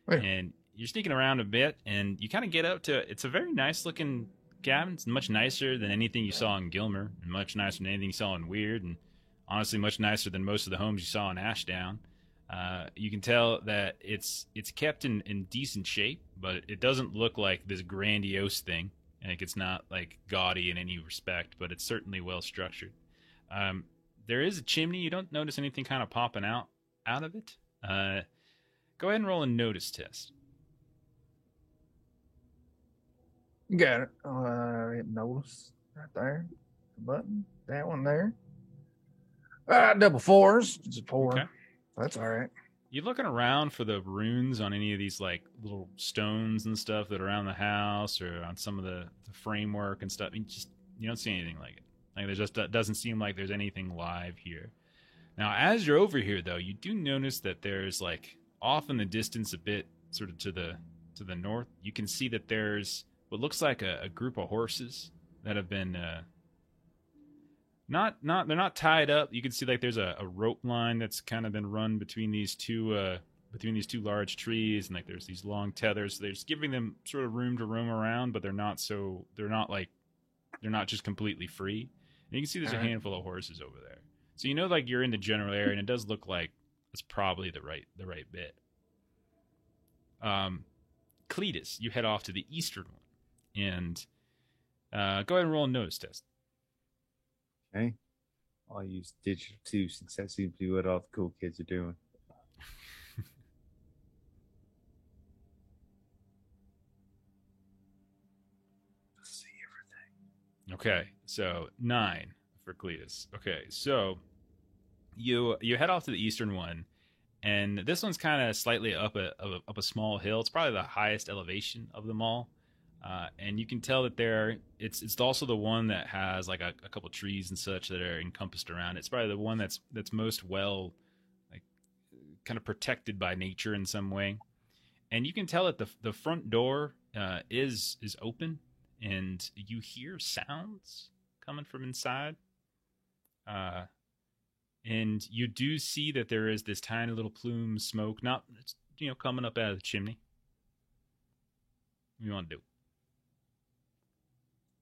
Wait. and you're sneaking around a bit, and you kind of get up to. It's a very nice looking cabin. It's much nicer than anything you saw in Gilmer, and much nicer than anything you saw in Weird, and honestly much nicer than most of the homes you saw in Ashdown. You can tell that it's kept in decent shape, but it doesn't look like this grandiose thing. Like it's not like gaudy in any respect, but it's certainly well structured. There is a chimney. You don't notice anything kind of popping out of it. Go ahead and roll a notice test. You got it. Notice right there. The button. That one there. Double fours. It's a 4. Okay. That's all right. You're looking around for the runes on any of these like little stones and stuff that are around the house or on some of the framework and stuff. You don't see anything like it. Like there just doesn't seem like there's anything live here. Now, as you're over here, though, you do notice that there's like off in the distance a bit, sort of to the north. You can see that there's what looks like a group of horses that have been they're not tied up. You can see like there's a rope line that's kind of been run between these two large trees, and like there's these long tethers. So they're just giving them sort of room to roam around, but they're not just completely free. And you can see there's a handful of horses over there. So you know like you're in the general area, and it does look like it's probably the right bit. Cletus, you head off to the eastern one, and go ahead and roll a notice test. Okay. I'll use digital too, since that seems to be what all the cool kids are doing. See everything. Okay, so 9 for Cletus. Okay, so you head off to the eastern one, and this one's kind of slightly up a small hill. It's probably the highest elevation of them all. And you can tell that it's also the one that has like a couple trees and such that are encompassed around. It's probably the one that's most well, like, kind of protected by nature in some way. And you can tell that the front door is open, and you hear sounds coming from inside. And you do see that there is this tiny little plume of smoke, coming up out of the chimney. What do you want to do?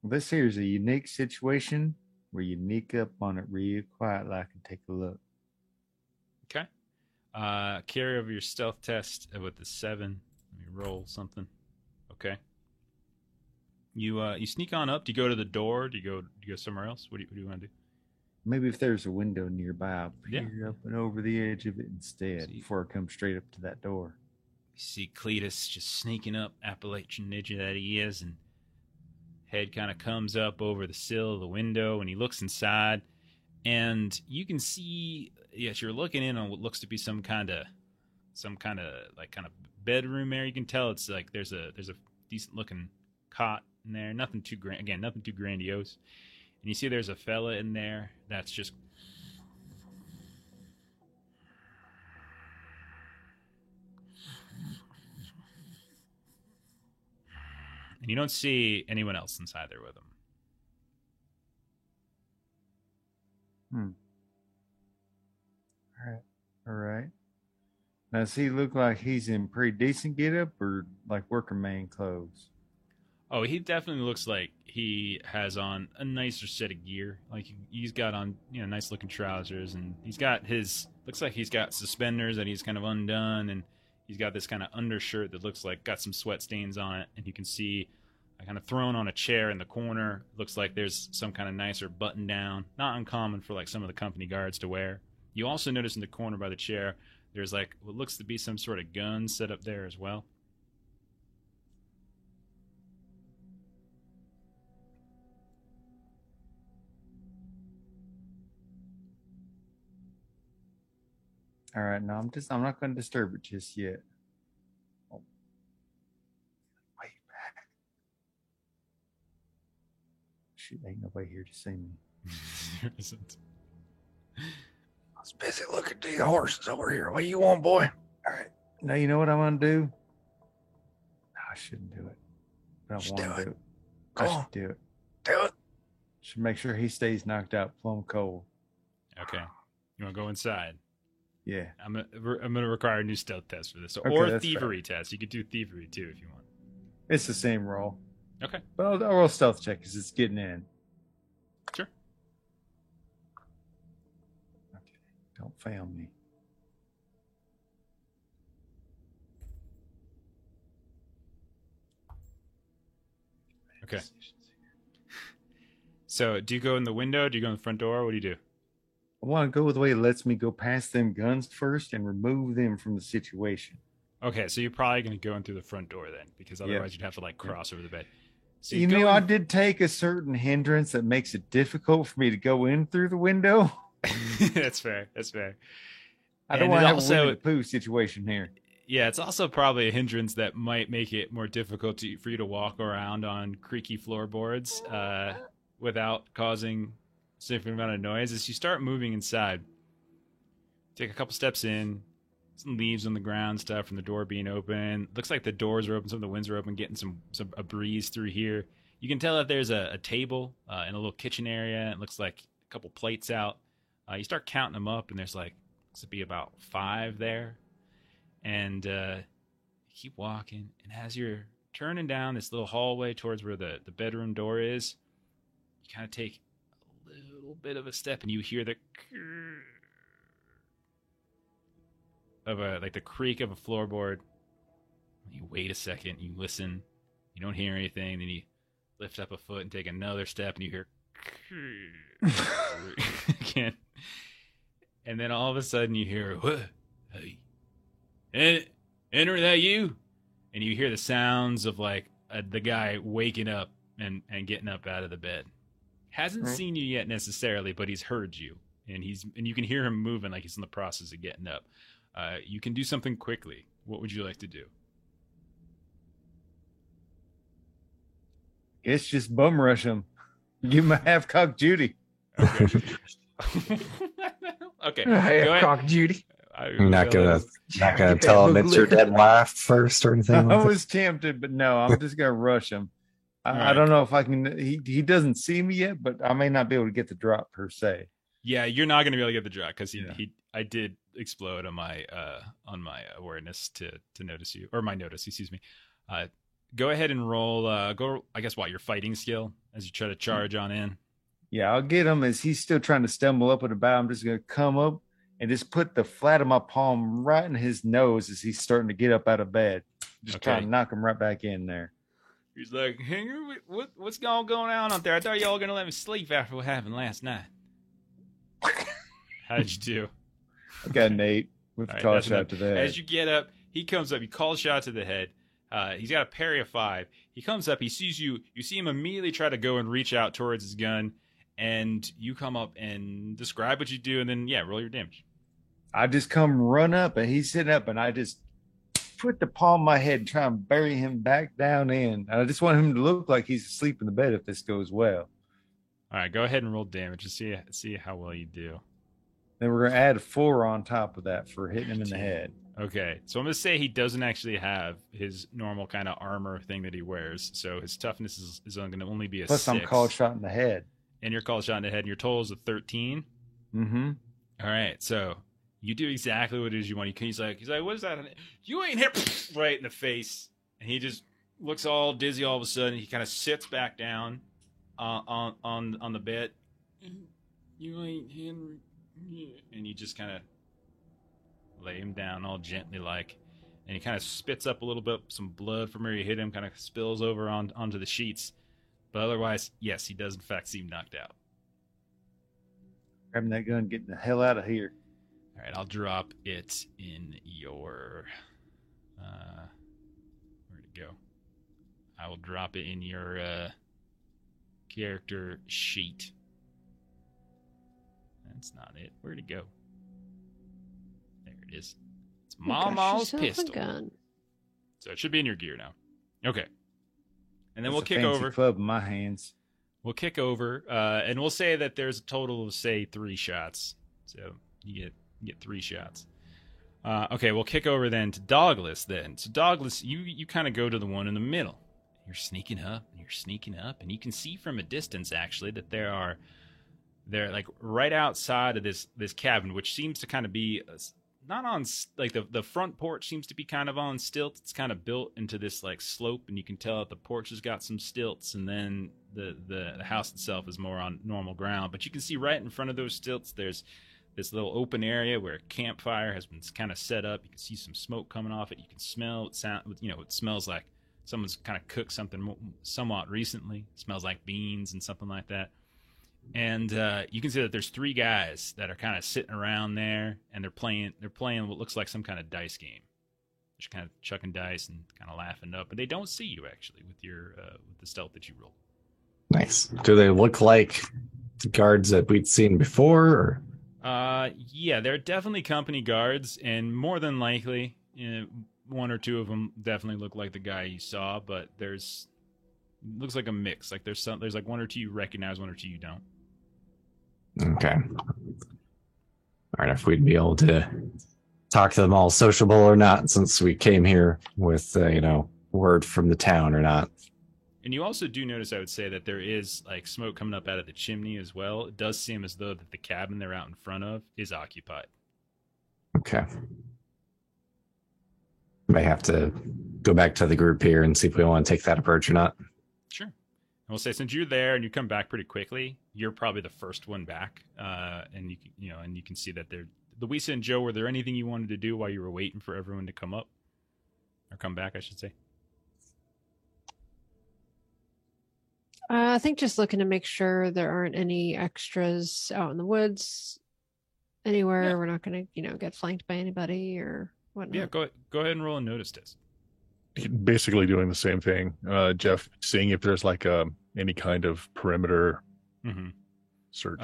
This here is a unique situation where you sneak up on it real quiet like and take a look. Okay. Carry over your stealth test with the 7. Let me roll something. Okay. You sneak on up. Do you go to the door? Do you go somewhere else? What do you want to do? Maybe if there's a window nearby, I'll peer Yeah. up and over the edge of it instead before I come straight up to that door. You see Cletus just sneaking up, Appalachian ninja that he is, and head kind of comes up over the sill of the window, and he looks inside, and you can see, yes, you're looking in on what looks to be some kind of bedroom area. You can tell it's like there's a decent looking cot in there, nothing too grandiose. And you see there's a fella in there that's just and you don't see anyone else inside there with him. All right. Now, does he look like he's in pretty decent getup or like working man clothes? Oh, he definitely looks like he has on a nicer set of gear. Like he's got on, nice looking trousers, and looks like he's got suspenders that he's kind of undone, and he's got this kind of undershirt that looks like got some sweat stains on it, and you can see kind of thrown on a chair in the corner. Looks like there's some kind of nicer button down, not uncommon for like some of the company guards to wear. You also notice in the corner by the chair, there's like what looks to be some sort of gun set up there as well. All right, no, I'm not going to disturb it just yet. Oh. Way back. Shoot, ain't nobody here to see me. There isn't. I was busy looking at these horses over here. What do you want, boy? All right. Now you know what I'm going to do? No, I shouldn't do it. I don't Just want to do do it. it. Go I on. should do it. Do it. Should make sure he stays knocked out plumb cold. Okay, you want to go inside? Yeah. I'm gonna require a new stealth test for this, Okay, or that's thievery test. You could do thievery too if you want. It's the same roll. Okay, But I'll roll stealth check because it's getting in. sure. Okay. Don't fail me. Okay. So, do you go in the window? Do you go in the front door? What do you do? I want to go the way it lets me go past them guns first and remove them from the situation. Okay, so you're probably going to go in through the front door then, because otherwise you'd have to like cross over the bed. So You know, I did take a certain hindrance that makes it difficult for me to go in through the window. That's fair. That's fair. I don't And want it to have also- a Winnie the Pooh situation here. Yeah, it's also probably a hindrance that might make it more difficult for you to walk around on creaky floorboards without causing a significant amount of noise. As you start moving inside, take a couple steps in, some leaves on the ground, stuff from the door being open. Looks like the doors are open, some of the windows are open, getting a breeze through here. You can tell that there's a table in a little kitchen area. It looks like a couple plates out. You start counting them up, and there's like looks to be about 5 there. And you keep walking, and as you're turning down this little hallway towards where the bedroom door is, you kind of take a little bit of a step, and you hear the the creak of a floorboard. You wait a second, you listen, you don't hear anything, then you lift up a foot and take another step, and you hear again, and then all of a sudden you hear, "Hey, enter, that you?" And you hear the sounds of like the guy waking up and getting up out of the bed. Hasn't seen you yet necessarily, but he's heard you, and you can hear him moving like he's in the process of getting up. You can do something quickly. What would you like to do? It's just bum rush him. Give him a half-cocked Judy. Okay. Okay. Go Half ahead. cock Judy. You're not gonna Get tell him that it's your liquor. dead wife first or anything I like that? was tempted, but no, I'm just gonna rush him. I Alright. don't know if I can. He doesn't see me yet, but I may not be able to get the drop per se. Yeah, you're not going to be able to get the drop because Yeah. I did explode on my awareness to notice you, or my notice, excuse me. Go ahead and roll. I guess your fighting skill as you try to charge on in. Yeah, I'll get him as he's still trying to stumble up and about. I'm just gonna come up and just put the flat of my palm right in his nose as he's starting to get up out of bed. Just try Okay. to knock him right back in there. He's like, "Hanger, what's going on out there? I thought y'all were gonna let me sleep after what happened last night." How did you do? I got an 8 with All the right, call that's shot enough. to that. As you get up, he comes up. You call a shot to the head. He's got a parry of 5. He comes up. He sees you. You see him immediately try to go and reach out towards his gun. And you come up and describe what you do. And then, roll your damage. I just come run up and he's sitting up and I just put the palm of my head and try and bury him back down in. And I just want him to look like he's asleep in the bed if this goes well. All right, go ahead and roll damage to see how well you do. Then we're going to add 4 on top of that for hitting him in the 15. head. Okay, so I'm going to say he doesn't actually have his normal kind of armor thing that he wears. So his toughness is going to only be a Plus, 6. I'm called shot in the head. And your call shot in the head, and your total is a 13. Mm-hmm. All right, so you do exactly what it is you want. He's like, what is that? You ain't hit right in the face. And he just looks all dizzy all of a sudden. He kind of sits back down on the bed. You ain't Henry. And you just kind of lay him down all gently like. And he kind of spits up a little bit. Some blood from where you hit him kind of spills over onto the sheets. But otherwise, yes, he does in fact seem knocked out. Grabbing that gun, getting the hell out of here. All right, I'll drop it in your. Where'd it go? I will drop it in your character sheet. That's not it. Where'd it go? There it is. It's You got Mama's yourself a pistol. gun. So it should be in your gear now. Okay. And then It's we'll a kick fancy over. club in my hands. We'll kick over, and we'll say that there's a total of, say, 3 shots. So you get 3 shots. Okay, we'll kick over then to Dogless then. So Dogless, you kind of go to the one in the middle. You're sneaking up, and you can see from a distance, actually, that they're like right outside of this cabin, which seems to kind of be not on, like the front porch seems to be kind of on stilts. It's kind of built into this like slope, and you can tell that the porch has got some stilts, and then the house itself is more on normal ground. But you can see right in front of those stilts, there's this little open area where a campfire has been kind of set up. You can see some smoke coming off it. You can smell it. It smells like someone's kind of cooked something somewhat recently. Smells like beans and something like that. And you can see that there's 3 guys that are kind of sitting around there, and they're playing what looks like some kind of dice game. Just kind of chucking dice and kind of laughing up, but they don't see you actually with your with the stealth that you rolled. Nice. Do they look like guards that we'd seen before? Or? Yeah, they're definitely company guards, and more than likely, 1 or 2 of them definitely look like the guy you saw. But looks like a mix. Like there's like 1 or 2 you recognize, 1 or 2 you don't. Okay. All right, if we'd be able to talk to them all sociable or not, since we came here with word from the town or not. And you also do notice, I would say, that there is like smoke coming up out of the chimney as well. It does seem as though that the cabin they're out in front of is occupied. Okay. May have to go back to the group here and see if we want to take that approach or not. Sure. And we'll say, since you're there and you come back pretty quickly, you're probably the first one back. And you can see that Louisa and Joe, were there anything you wanted to do while you were waiting for everyone to come up? Or come back, I should say. I think just looking to make sure there aren't any extras out in the woods anywhere. Yeah. We're not going to, get flanked by anybody or whatnot. Yeah, go ahead and roll a notice test. Basically doing the same thing. Jeff, seeing if there's like any kind of perimeter search.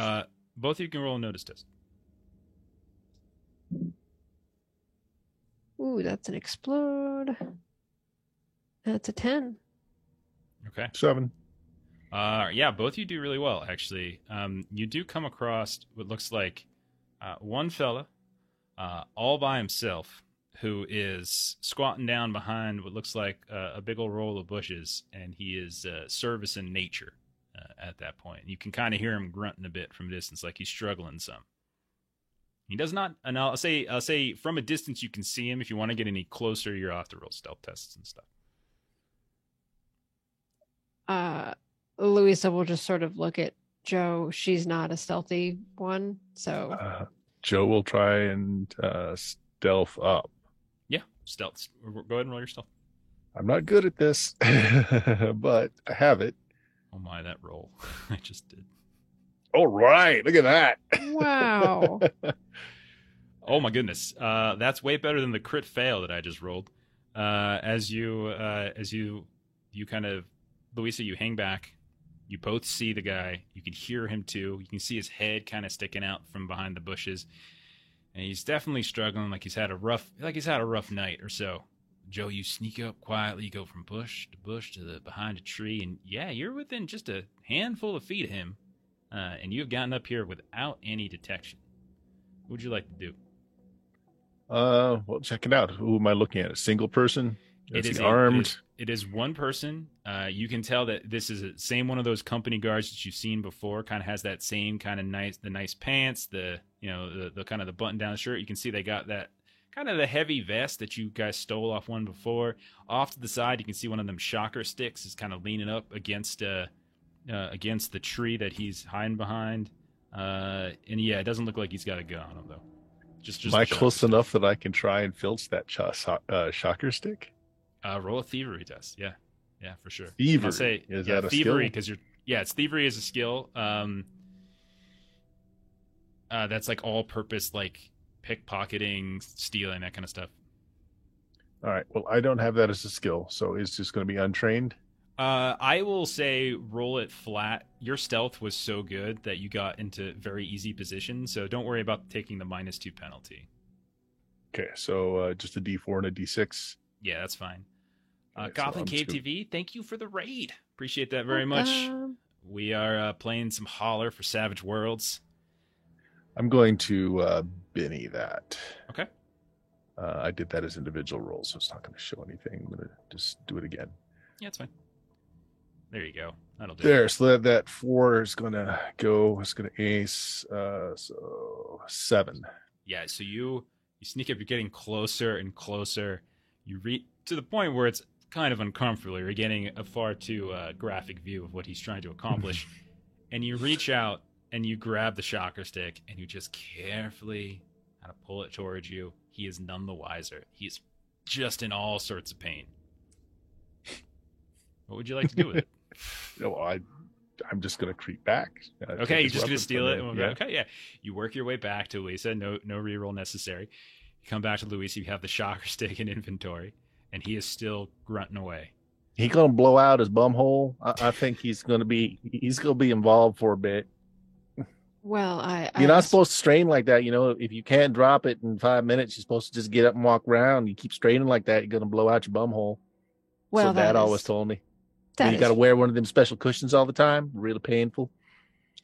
Both of you can roll a notice test. Ooh, that's an explode. That's a 10. Okay. 7. Yeah, both of you do really well, actually. You do come across what looks like one fella all by himself who is squatting down behind what looks like a big old roll of bushes, and he is servicing nature at that point. You can kind of hear him grunting a bit from a distance, like he's struggling some. He does not, and I'll say from a distance you can see him. If you want to get any closer, you'll have to roll stealth tests and stuff. Louisa will just sort of look at Joe. She's not a stealthy one, so Joe will try and stealth up. Yeah, stealth. Go ahead and roll your stealth. I'm not good at this, but I have it. Oh my, that roll. I just did. All right, look at that. wow. Oh my goodness. That's way better than the crit fail that I just rolled. As you kind of, Louisa, you hang back. You both see the guy. You can hear him too. You can see his head kind of sticking out from behind the bushes. And he's definitely struggling, like he's had a rough night or so. Joe, you sneak up quietly, you go from bush to behind a tree, and yeah, you're within just a handful of feet of him. And you've gotten up here without any detection. What would you like to do? Well, check it out. Who am I looking at? A single person? It is armed. It is one person. You can tell that this is the same one of those company guards that you've seen before. Kind of has that same kind of nice pants, the kind of the button down shirt. You can see they got that kind of the heavy vest that you guys stole off one before. Off to the side, you can see one of them shocker sticks is kind of leaning up against the tree that he's hiding behind. And yeah, it doesn't look like he's got a gun on him though. Just am I close enough that I can try and filch that shocker stick? Roll a thievery test. Yeah, for sure. Thievery. Is that a thievery skill? because it's thievery is a skill. That's like all-purpose, like pickpocketing, stealing, that kind of stuff. All right. Well, I don't have that as a skill, so it's just going to be untrained. I will say roll it flat. Your stealth was so good that you got into very easy position, so don't worry about taking the -2 penalty. Okay, so just a D4 and a D6. Yeah, that's fine. Okay, so Goblin I'm Cave just TV, thank you for the raid. Appreciate that very much. We are playing some Holler for Savage Worlds. I'm going to Benny that. Okay. I did that as individual rolls, so it's not going to show anything. I'm going to just do it again. Yeah, it's fine. There you go. That'll do. There, so that 4 is going to go. It's going to ace. So 7. Yeah, so you sneak up. You're getting closer and closer. You reach to the point where it's kind of uncomfortable. You're getting a far too graphic view of what he's trying to accomplish. And you reach out and you grab the shocker stick and you just carefully kind of pull it towards you. He is none the wiser. He's just in all sorts of pain. What would you like to do with it? No, I'm just gonna creep back. Okay, you're just gonna steal it. And Okay, yeah. You work your way back to Lisa. No reroll necessary. You come back to Luis. You have the shocker stick in inventory, and he is still grunting away. He gonna blow out his bum hole. I think he's gonna be involved for a bit. Well, You're not supposed to strain like that. You know, if you can't drop it in 5 minutes, you're supposed to just get up and walk around. You keep straining like that, you're gonna blow out your bum hole. Well, so Dad always told me. And you got to wear one of them special cushions all the time. Really painful.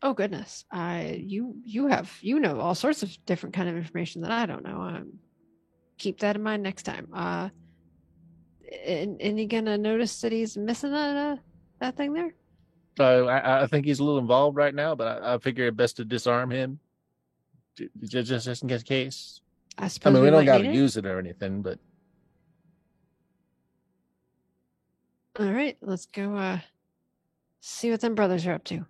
Oh goodness, you know all sorts of different kind of information that I don't know. Keep that in mind next time. And you gonna notice that he's missing that thing there? I think he's a little involved right now, but I figure it best to disarm him, just in case. I suppose. We don't got to use it or anything, but. All right, let's go see what them brothers are up to.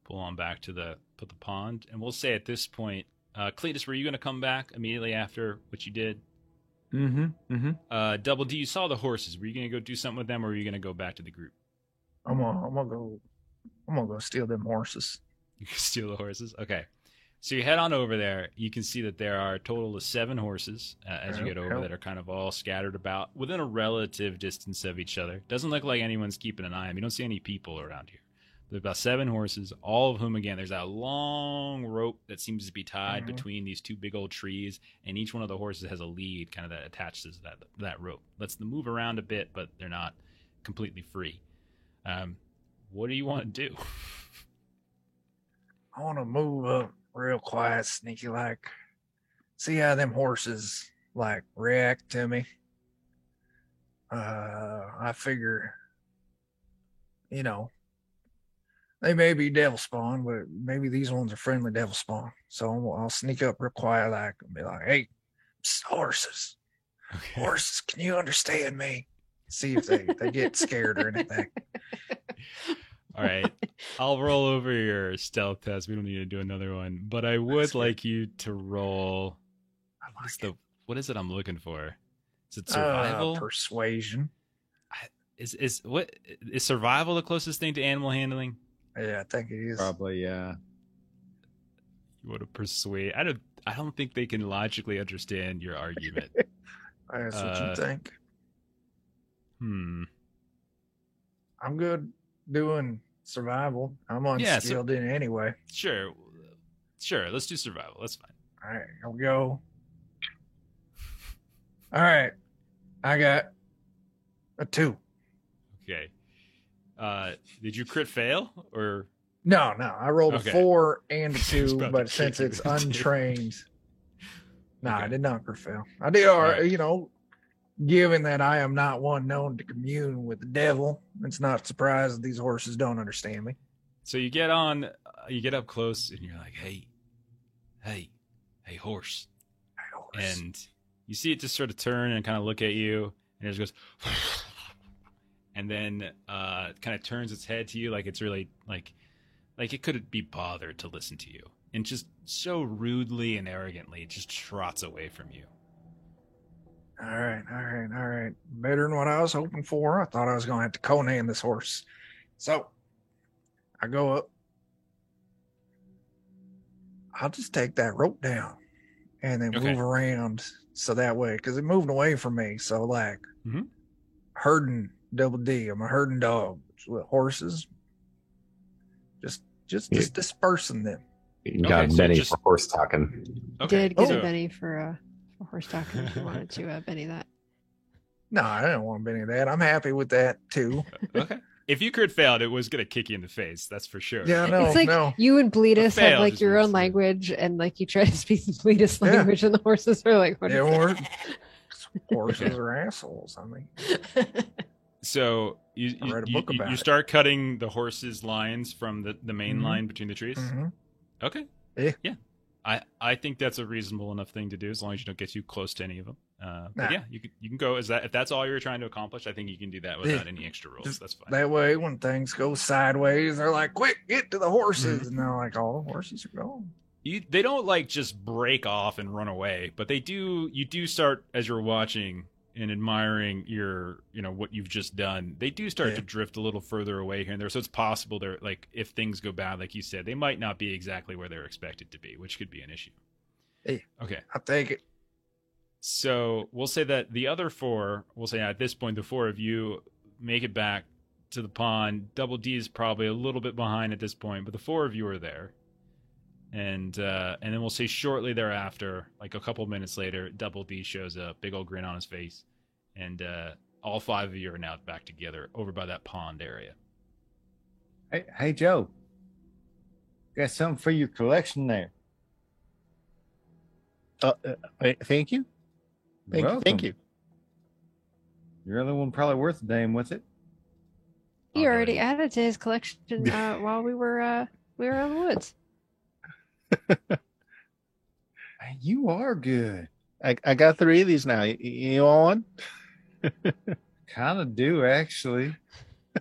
Pull on back to the pond, and we'll say at this point, Cletus, were you going to come back immediately after what you did? Double D, you saw the horses. Were you going to go do something with them, or were you going to go back to the group? I'm gonna go steal them horses. You can steal the horses. Okay. So you head on over there. You can see that there are a total of 7 horses as you get over that are kind of all scattered about within a relative distance of each other. Doesn't look like anyone's keeping an eye on them. You don't see any people around here. There's about 7 horses, all of whom, again, there's that long rope that seems to be tied between these 2 big old trees, and each one of the horses has a lead kind of that attaches that rope. Lets them move around a bit, but they're not completely free. What do you want to do? I want to move up real quiet, sneaky like. See how them horses like react to me. I figure, you know, they may be devil spawn, but maybe these ones are friendly devil spawn. So I'll sneak up real quiet like and be like, "Hey, horses, horses, can you understand me?" See if they get scared or anything. All right. I'll roll over your stealth test. We don't need to do another one, but I would like you to roll. What is it I'm looking for? Is it survival? Persuasion. Is survival the closest thing to animal handling? Yeah, I think it is. Probably, yeah. You want to persuade? I don't think they can logically understand your argument. That's what you think. I'm good doing survival. I'm unskilled in it anyway. Sure. Let's do survival. That's fine. All right, I'll go. All right, I got a 2. Okay. Did you crit fail or? No. I rolled a 4 and a 2, but since it's untrained, I did not crit fail. I did, you know. Given that I am not one known to commune with the devil, it's not surprised these horses don't understand me. So you get up close, and you're like, hey, horse. Hey, horse. And you see it just sort of turn and kind of look at you, and it just goes, and then kind of turns its head to you like it's really, like it couldn't be bothered to listen to you. And just so rudely and arrogantly, it just trots away from you. All right. Better than what I was hoping for. I thought I was going to have to Conan this horse. So I go up. I'll just take that rope down and then move around so that way, because it moved away from me. So like herding Double D. I'm a herding dog with horses. Just dispersing them. You got Benny for horse talking. Did get a Benny for horse talking if you wanted to Benny that. No, I didn't want Benny that. I'm happy with that too. Okay. If you crit failed, it was gonna kick you in the face. That's for sure. Yeah, no, it's like you and Bleedus have like your own language, and like you try to speak Bleedus language, and the horses are like, "What is that?" Horses are assholes. I mean, so you start cutting the horses' lines from the main line between the trees. Okay. Yeah. I think that's a reasonable enough thing to do as long as you don't get too close to any of them. But yeah, you can go. If that's all you're trying to accomplish, I think you can do that without any extra rules. That's fine. That way, when things go sideways, they're like, "Quick, get to the horses!" And they're like, "All the horses are gone." They don't like just break off and run away, but they do. You do start as you're watching. and admiring your, what you've just done, they do start Yeah. to drift a little further away here and there. So it's possible they're like, if things go bad, like you said, they might not be exactly where they're expected to be, which could be an issue. Hey. Okay. I'll take it. So we'll say that the other four, we'll say at this point, the four of you make it back to the pond. Double D is probably a little bit behind at this point, but the four of you are there. And then we'll say shortly thereafter, like a couple minutes later, Double D shows up, big old grin on his face, and all five of you are now back together over by that pond area. Hey, Joe. Got something for your collection there. Thank you. Thank Welcome. you. You're the only one probably worth a damn with it. He Oh, already buddy. added to his collection while we were in the woods. Hey, you are good. I got 3 of these now. You want one? Kind of do, actually.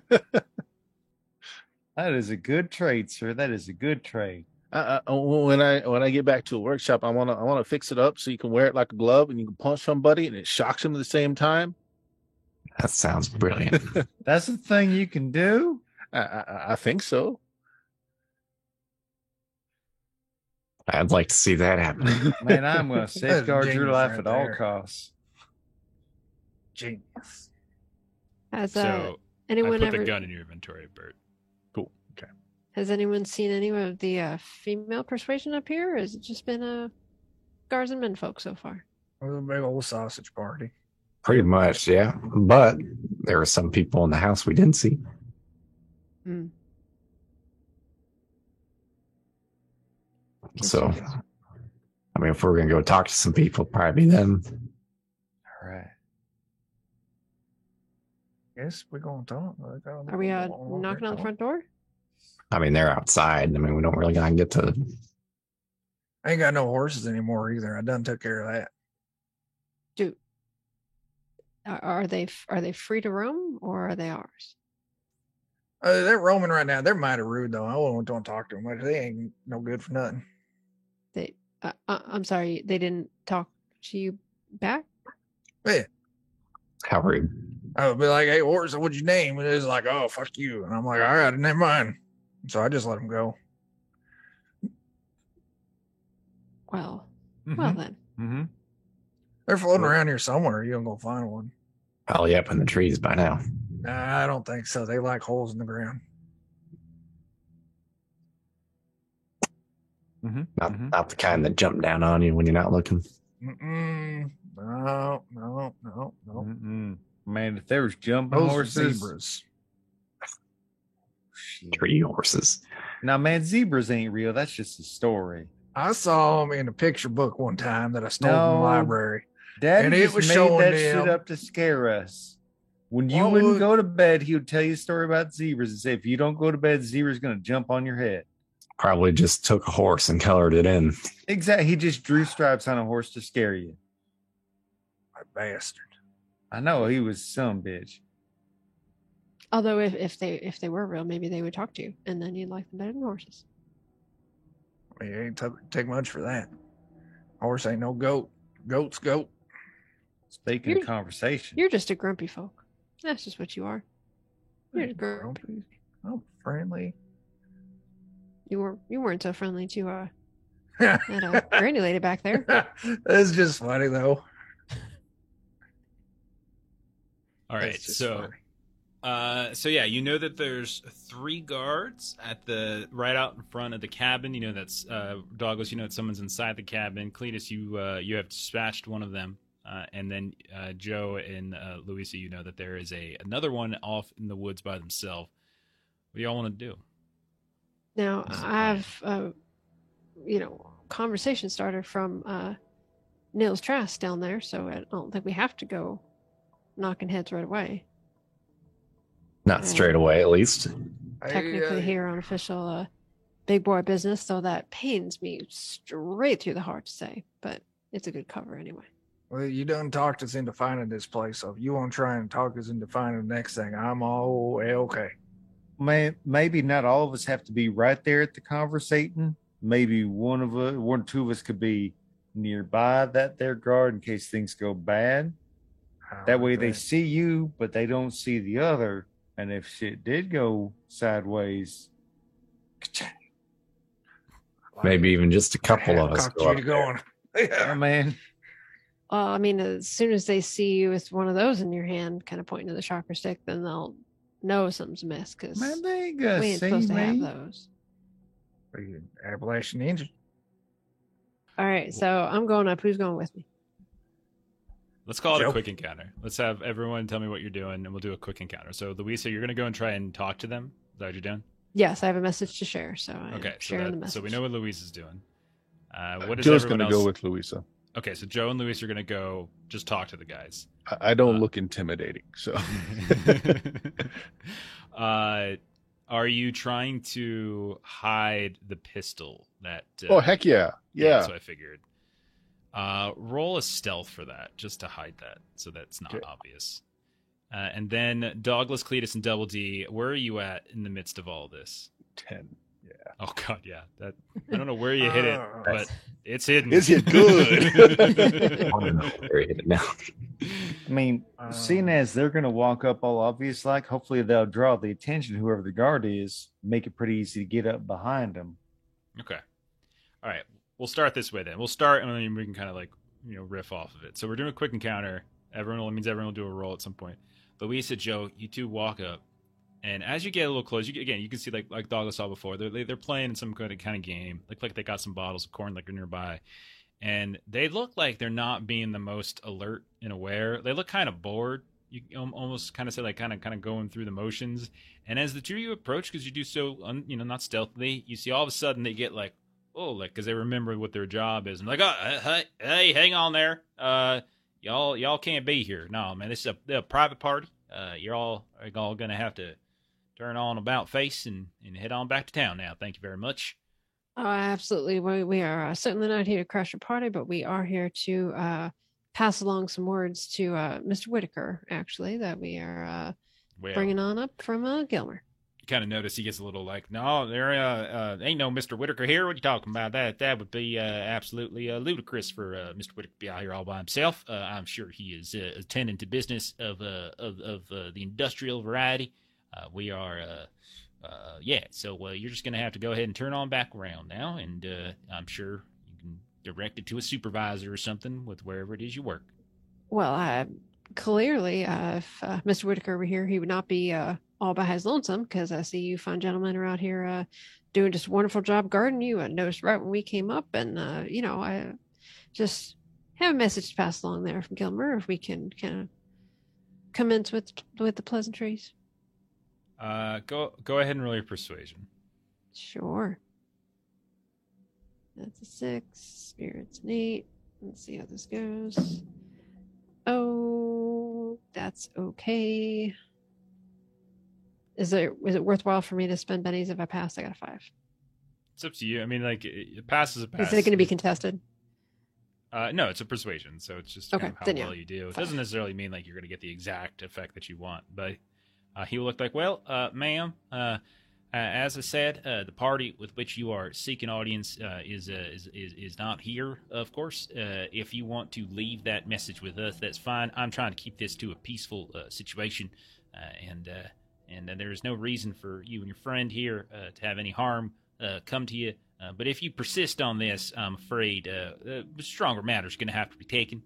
That is a good trade, sir. That is a good trade. When I get back to a workshop, I wanna fix it up so you can wear it like a glove and you can punch somebody and it shocks them at the same time. That sounds brilliant. That's the thing you can do. I think so. I'd like to see that happen. Man, I'm going to safeguard your genius life right at all there. costs. Genius. Has So I anyone put ever the gun in your inventory, Bert. Cool. Okay. has anyone seen any of the female persuasion up here, or has it just been guards and men folk so far? It was a big old sausage party. Pretty much, yeah. But there are some people in the house we didn't see. Hmm. So, I mean, if we're going to go talk to some people, probably be them. All right. Guess we're gonna talk. Are we knocking on the front door? I mean, they're outside. I mean, we don't really going to get to. I ain't got no horses anymore either. I done took care of that. Do are they free to roam, or are they ours? They're roaming right now. They're mighty rude though. I don't talk to them much. They ain't no good for nothing. They I'm sorry, they didn't talk to you back? Yeah. How rude. I would be like, "Hey, horse, what's your name?" And it's like, "Oh, fuck you." And I'm like, "All right, never mind." So I just let them go. Well, Mm-hmm. well then. Mm-hmm. They're floating around here somewhere. You don't go find one. Probably up in the trees by now. Nah, I don't think so. They like holes in the ground. Mm-hmm. Not the kind that jump down on you when you're not looking. Mm-mm. No. Mm-mm. Man, if there was jumping Those are horses. zebras. Shit. Tree horses. Now, man, zebras ain't real. That's just a story. I saw them in a picture book one time that I stole from No. the library. Daddy And it just was made showing that them- shit up to scare us. When you What wouldn't would- go to bed, he would tell you a story about zebras and say, if you don't go to bed, zebra's going to jump on your head. Probably just took a horse and colored it in. Exactly. He just drew stripes on a horse to scare you. My bastard. I know he was some bitch. Although if they were real, maybe they would talk to you, and then you'd like them better than horses. I mean, it ain't take much for that. Horse ain't no goat. Goat's goat. Speaking You're- of conversation, You're just a grumpy folk. That's just what you are. You're Ain't grumpy. grumpy. I'm friendly. You weren't so friendly to that granulated back there. It's just funny though. All right, It's just so funny. so yeah, you know that there's 3 guards at the right out in front of the cabin. You know that's Douglas. You know that someone's inside the cabin. Cletus, you have dispatched one of them, and then Joe and Louisa, you know that there is another one off in the woods by themselves. What do y'all want to do? Now What's the I've conversation starter from Nils Trask down there, so I don't think we have to go knocking heads right away. Not straight away, at least. Technically here on official big boy business, though that pains me straight through the heart to say, but it's a good cover anyway. Well, you done talked us into finding this place, so if you want to try and talk us into finding the next thing, I'm all okay. man, maybe not all of us have to be right there at the conversating. Maybe one or two of us could be nearby that there guard in case things go bad. That way they see you, but they don't see the other. And if shit did go sideways, Maybe even just a couple of us go up there. going. yeah, man. I mean, as soon as they see you with one of those in your hand, kind of pointing to the shocker stick, then they'll know something's amiss because Man, they ain't we gonna ain't see supposed to have me. those. Appalachian Ninja. All right, so I'm going up. Who's going with me? Let's call it Joe. a quick encounter. Let's have everyone tell me what you're doing, and we'll do a quick encounter. So, Louisa, you're going to go and try and talk to them. Is that what you're doing? Yes, I have a message to share, so I'm Okay, sharing the so, message. so we know what Louisa's doing. What is Joe's everyone going to else? go with Louisa. Okay, so Joe and Luis are going to go just talk to the guys. I don't look intimidating, so Are you trying to hide the pistol that? oh heck yeah, That's what I figured. Roll a stealth for that, just to hide that, so that's not Okay. obvious. And then Douglas, Cletus, and Double D, where are you at in the midst of all this? 10. Oh God, yeah. That I don't know where you hit it, but it's hidden. Is it good? I want to know where you hit it now. I mean, seeing as they're going to walk up all obvious, like, hopefully they'll draw the attention, whoever the guard is, make it pretty easy to get up behind them. Okay. All right. We'll start this way then. We'll start and then we can kind of like, riff off of it. So we're doing a quick encounter. Everyone will do a roll at some point. Louisa, Joe, you two walk up. And as you get a little close, you can see like Douglas saw before, they're playing some kind of game. Look like they got some bottles of corn liquor nearby, and they look like they're not being the most alert and aware. They look kind of bored. You almost kind of say like kind of going through the motions. And as the two of you approach, because you do so not stealthily, you see all of a sudden they get like because they remember what their job is, and like hey, hang on there, y'all can't be here. No man, this is a private party. You're all gonna have to turn on about face and head on back to town now. Thank you very much. Oh, absolutely. We are certainly not here to crash your party, but we are here to pass along some words to Mr. Whitaker, actually, that we are bringing on up from Gilmer. You kind of notice he gets a little like, no, there ain't no Mr. Whitaker here. What are you talking about? That would be absolutely ludicrous for Mr. Whitaker to be out here all by himself. I'm sure he is attending to business of the industrial variety. We are, so you're just going to have to go ahead and turn on back around now, and I'm sure you can direct it to a supervisor or something with wherever it is you work. Well, clearly, if Mr. Whitaker were here, he would not be all by his lonesome, because I see you fine gentlemen are out here doing just a wonderful job guarding you. I noticed right when we came up, and, I just have a message to pass along there from Gilmer, if we can kind of commence with the pleasantries. Go ahead and roll your persuasion. Sure. That's a 6. Spirit's an 8. Let's see how this goes. Oh, that's okay. Is it worthwhile for me to spend bennies if I pass? I got a 5. It's up to you. I mean, like, it passes a pass. Is it going to be contested? No, it's a persuasion, so it's just Okay, kind of how then well yeah. you do. It 5. doesn't necessarily mean like you're going to get the exact effect that you want, but he will look like, well, ma'am, as I said, the party with which you are seeking audience is not here, of course. If you want to leave that message with us, that's fine. I'm trying to keep this to a peaceful situation, and there is no reason for you and your friend here to have any harm come to you. But if you persist on this, I'm afraid stronger matters going to have to be taken.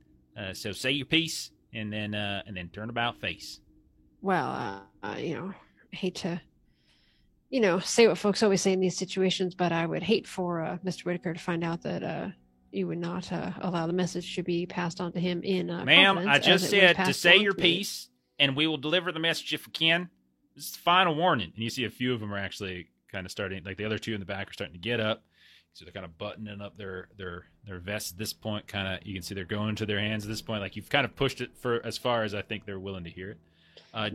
So say your piece, and then turn about face. Well, I hate to, say what folks always say in these situations, but I would hate for Mr. Whitaker to find out that you would not allow the message to be passed on to him in Ma'am, confidence, I as just it was said to passed say along your to me. piece, and we will deliver the message if we can. This is the final warning. And you see a few of them are actually kind of starting, like the other two in the back are starting to get up. So they're kind of buttoning up their vests at this point. Kind of, you can see they're going to their hands at this point. Like you've kind of pushed it for as far as I think they're willing to hear it.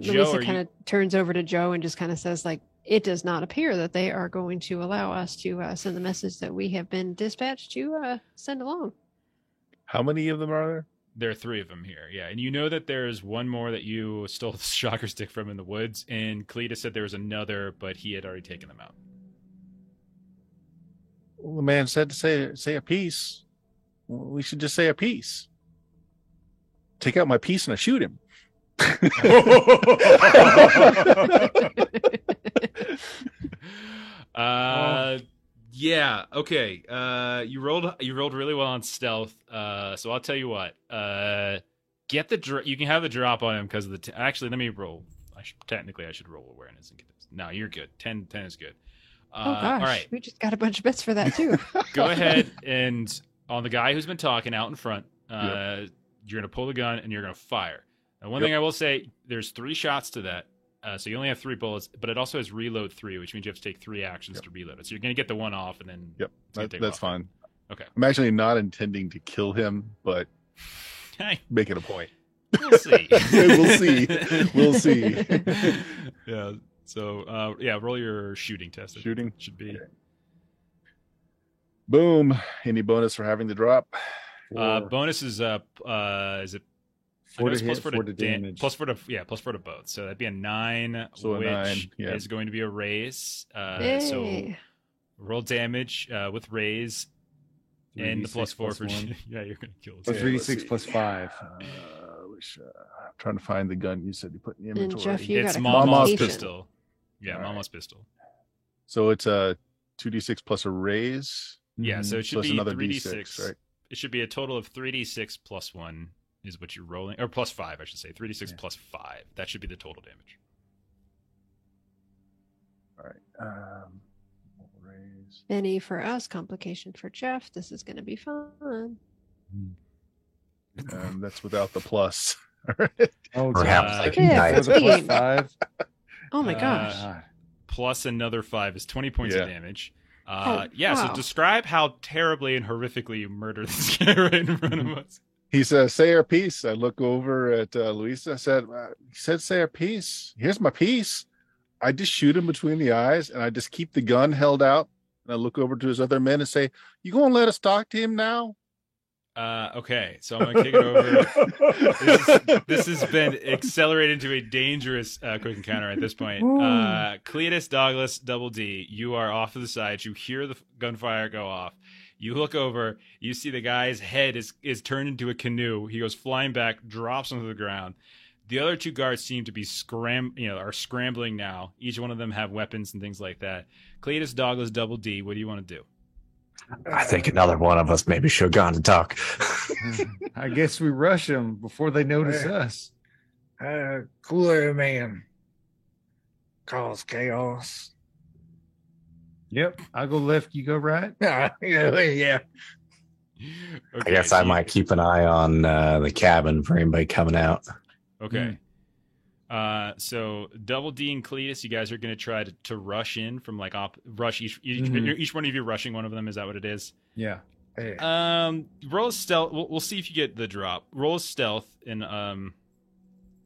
Joe, Louisa kind of turns over to Joe and just kind of says, like, it does not appear that they are going to allow us to send the message that we have been dispatched to send along. How many of them are there? There are 3 of them here, yeah. And you know that there's one more that you stole the shocker stick from in the woods, and Cletus said there was another, but he had already taken them out. Well, the man said to say a piece. We should just say a piece. Take out my piece and I shoot him. Yeah. Okay. You rolled really well on stealth. So I'll tell you what. Get the you can have the drop on him because of the actually. Let me roll. I should roll awareness and get this. No, you're good. 10 is good. Oh gosh, all right. we just got a bunch of bits for that too. Go ahead and on the guy who's been talking out in front. You're gonna pull the gun and you're gonna fire. Now, one thing I will say, there's 3 shots to that. So you only have 3 bullets, but it also has reload 3, which means you have to take 3 actions to reload it. So you're going to get the one off, and then that's fine. Okay. I'm actually not intending to kill him, but make it a point. We'll see. We'll see. Yeah. So roll your shooting test. Shooting should be. Okay. Boom. Any bonus for having the drop? Bonus is is it? 4 to plus hit, 4 4 to damage. Plus 4 to both. So that'd be a 9, so which 9, is going to be a raise. Yay. So roll damage with raise and the plus 4 for one. yeah, you're gonna kill us. So 3d6 plus 5. I'm trying to find the gun you said you put in the inventory. And Jeff, you It's got a Mama's complication. pistol. Yeah, All Mama's pistol. So it's a 2d6 plus a raise. Yeah, so it should plus be another 3d6. D6, right? It should be a total of 3d6 plus 1 is what you're rolling, or plus 5, I should say. 3d6 plus 5. That should be the total damage. All right. Raise. Any for us, complication for Jeff. This is going to be fun. That's without the plus. Oh, Perhaps God. I can Yeah, die. Was it plus 15. 5? Oh my gosh. Plus another 5 is 20 points of damage. So wow. describe how terribly and horrifically you murdered this guy right in front of us. He says, "Say our piece." I look over at Luisa. I said, "He said, say our piece. Here's my piece." I just shoot him between the eyes, and I just keep the gun held out. And I look over to his other men and say, "You gonna let us talk to him now?" Okay, so I'm gonna kick it over. This has been accelerated to a dangerous quick encounter at this point. Cletus, Douglas, Double D, you are off to the side. You hear the gunfire go off. You look over. You see the guy's head is turned into a canoe. He goes flying back, drops onto the ground. The other 2 guards seem to be are scrambling now. Each one of them have weapons and things like that. Cletus, Douglas, Double D, what do you want to do? I think another one of us maybe should have gone to talk. I guess we rush them before they notice us. Cooler man cause chaos. Yep. I'll go left, you go right. Yeah. Okay, I guess I might keep an eye on the cabin for anybody coming out. Okay. So Double D and Cletus, you guys are going to try to rush in from rush each one of you rushing one of them. Is that what it is? Yeah. Roll a stealth. We'll see if you get the drop. Roll a stealth, and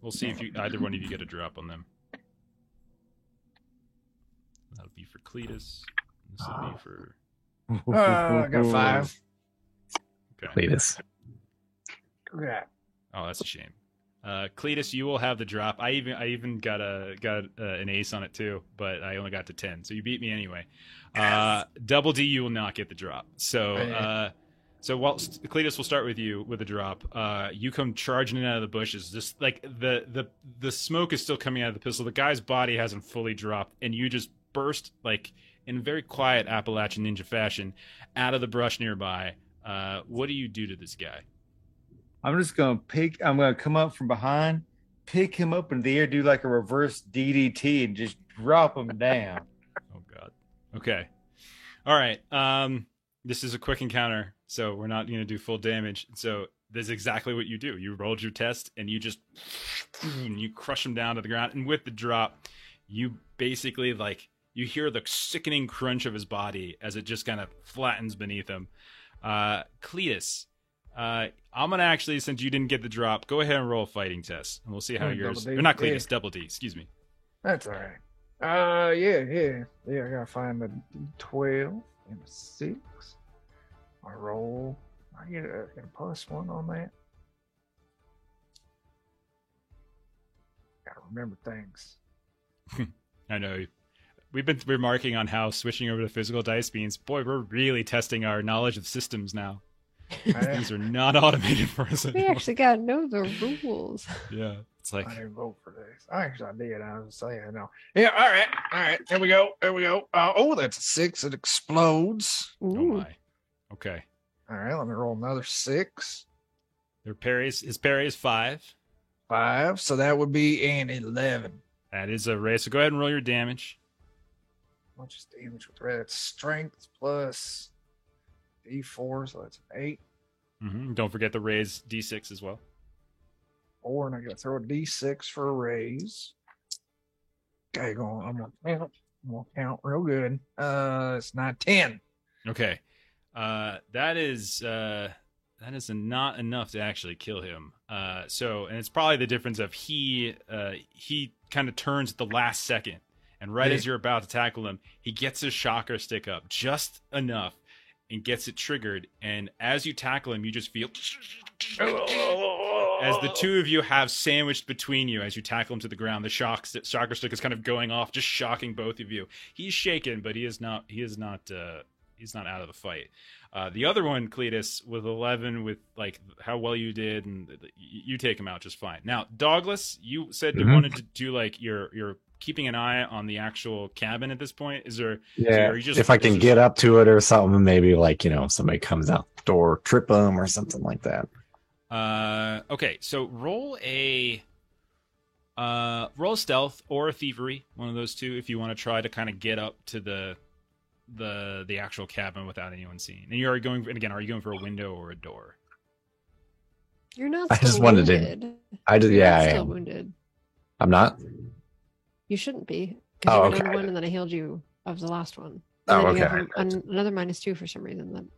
we'll see if either one of you get a drop on them. That'll be for Cletus. This will be for. I got 5. Okay. Cletus. Yeah. Oh, that's a shame. Cletus, you will have the drop. I even got an ace on it too, but I only got to 10, so you beat me anyway. Double D, you will not get the drop. So Cletus, will start with you with a drop. You come charging in out of the bushes. Just like the smoke is still coming out of the pistol. The guy's body hasn't fully dropped, and you just burst like in very quiet Appalachian ninja fashion out of the brush nearby. What do you do to this guy? I'm gonna come up from behind, pick him up in the air, do like a reverse DDT, and just drop him down. Oh God. Okay. All right. This is a quick encounter, so we're not going to do full damage. So this is exactly what you do. You rolled your test, and you crush him down to the ground. And with the drop, you basically you hear the sickening crunch of his body as it just kind of flattens beneath him. Cletus, I'm gonna actually, since you didn't get the drop, go ahead and roll a fighting test, and we'll see how yours. Or not Cletus, Double D. Excuse me. That's all right. Yeah. I gotta find the 12 and a 6. I roll. I get a +1 on that. Gotta remember things. I know. We've been remarking on how switching over to physical dice means, boy, we're really testing our knowledge of systems now. These are not automated for us We anymore. actually got to know the rules. Yeah. It's like, I didn't vote for this. Actually, I did. I was saying no. Yeah. All right. There we go. Oh, that's a 6. It explodes. oh Ooh. my. Okay. All right. Let me roll another 6. His parry is 5. 5. So that would be an 11. That is a raise. So go ahead and roll your damage. How much is damage with red? Strength plus D4, so that's an 8. Don't forget the raise D6 as well. 4, and I got to throw a D6 for a raise. Okay, I'm gonna count real good. It's not 10. Okay. That is not enough to actually kill him. And it's probably the difference of he kind of turns at the last second, and right as you're about to tackle him, he gets his shocker stick up just enough and gets it triggered. And as you tackle him, you just feel as the two of you have sandwiched between you as you tackle him to the ground. The shocker stick is kind of going off, just shocking both of you. He's shaken, but he is not out of the fight. The other one, Cletus, with 11, with like how well you did, and you take him out just fine. Now, Douglas, you said you wanted to do like you're keeping an eye on the actual cabin at this point. Is there? Yeah. If I can get up to it or something, maybe like somebody comes out the door, trip them or something like that. Okay. So roll a stealth or a thievery, one of those two, if you want to try to kind of get up to the actual cabin without anyone seeing. And are you going for a window or a door? You're not. I just wanted to. I am wounded. I'm not. You shouldn't be. Because you were down okay. 1, and then I healed you of the last one. Oh, and then okay. You have another -2 for some reason.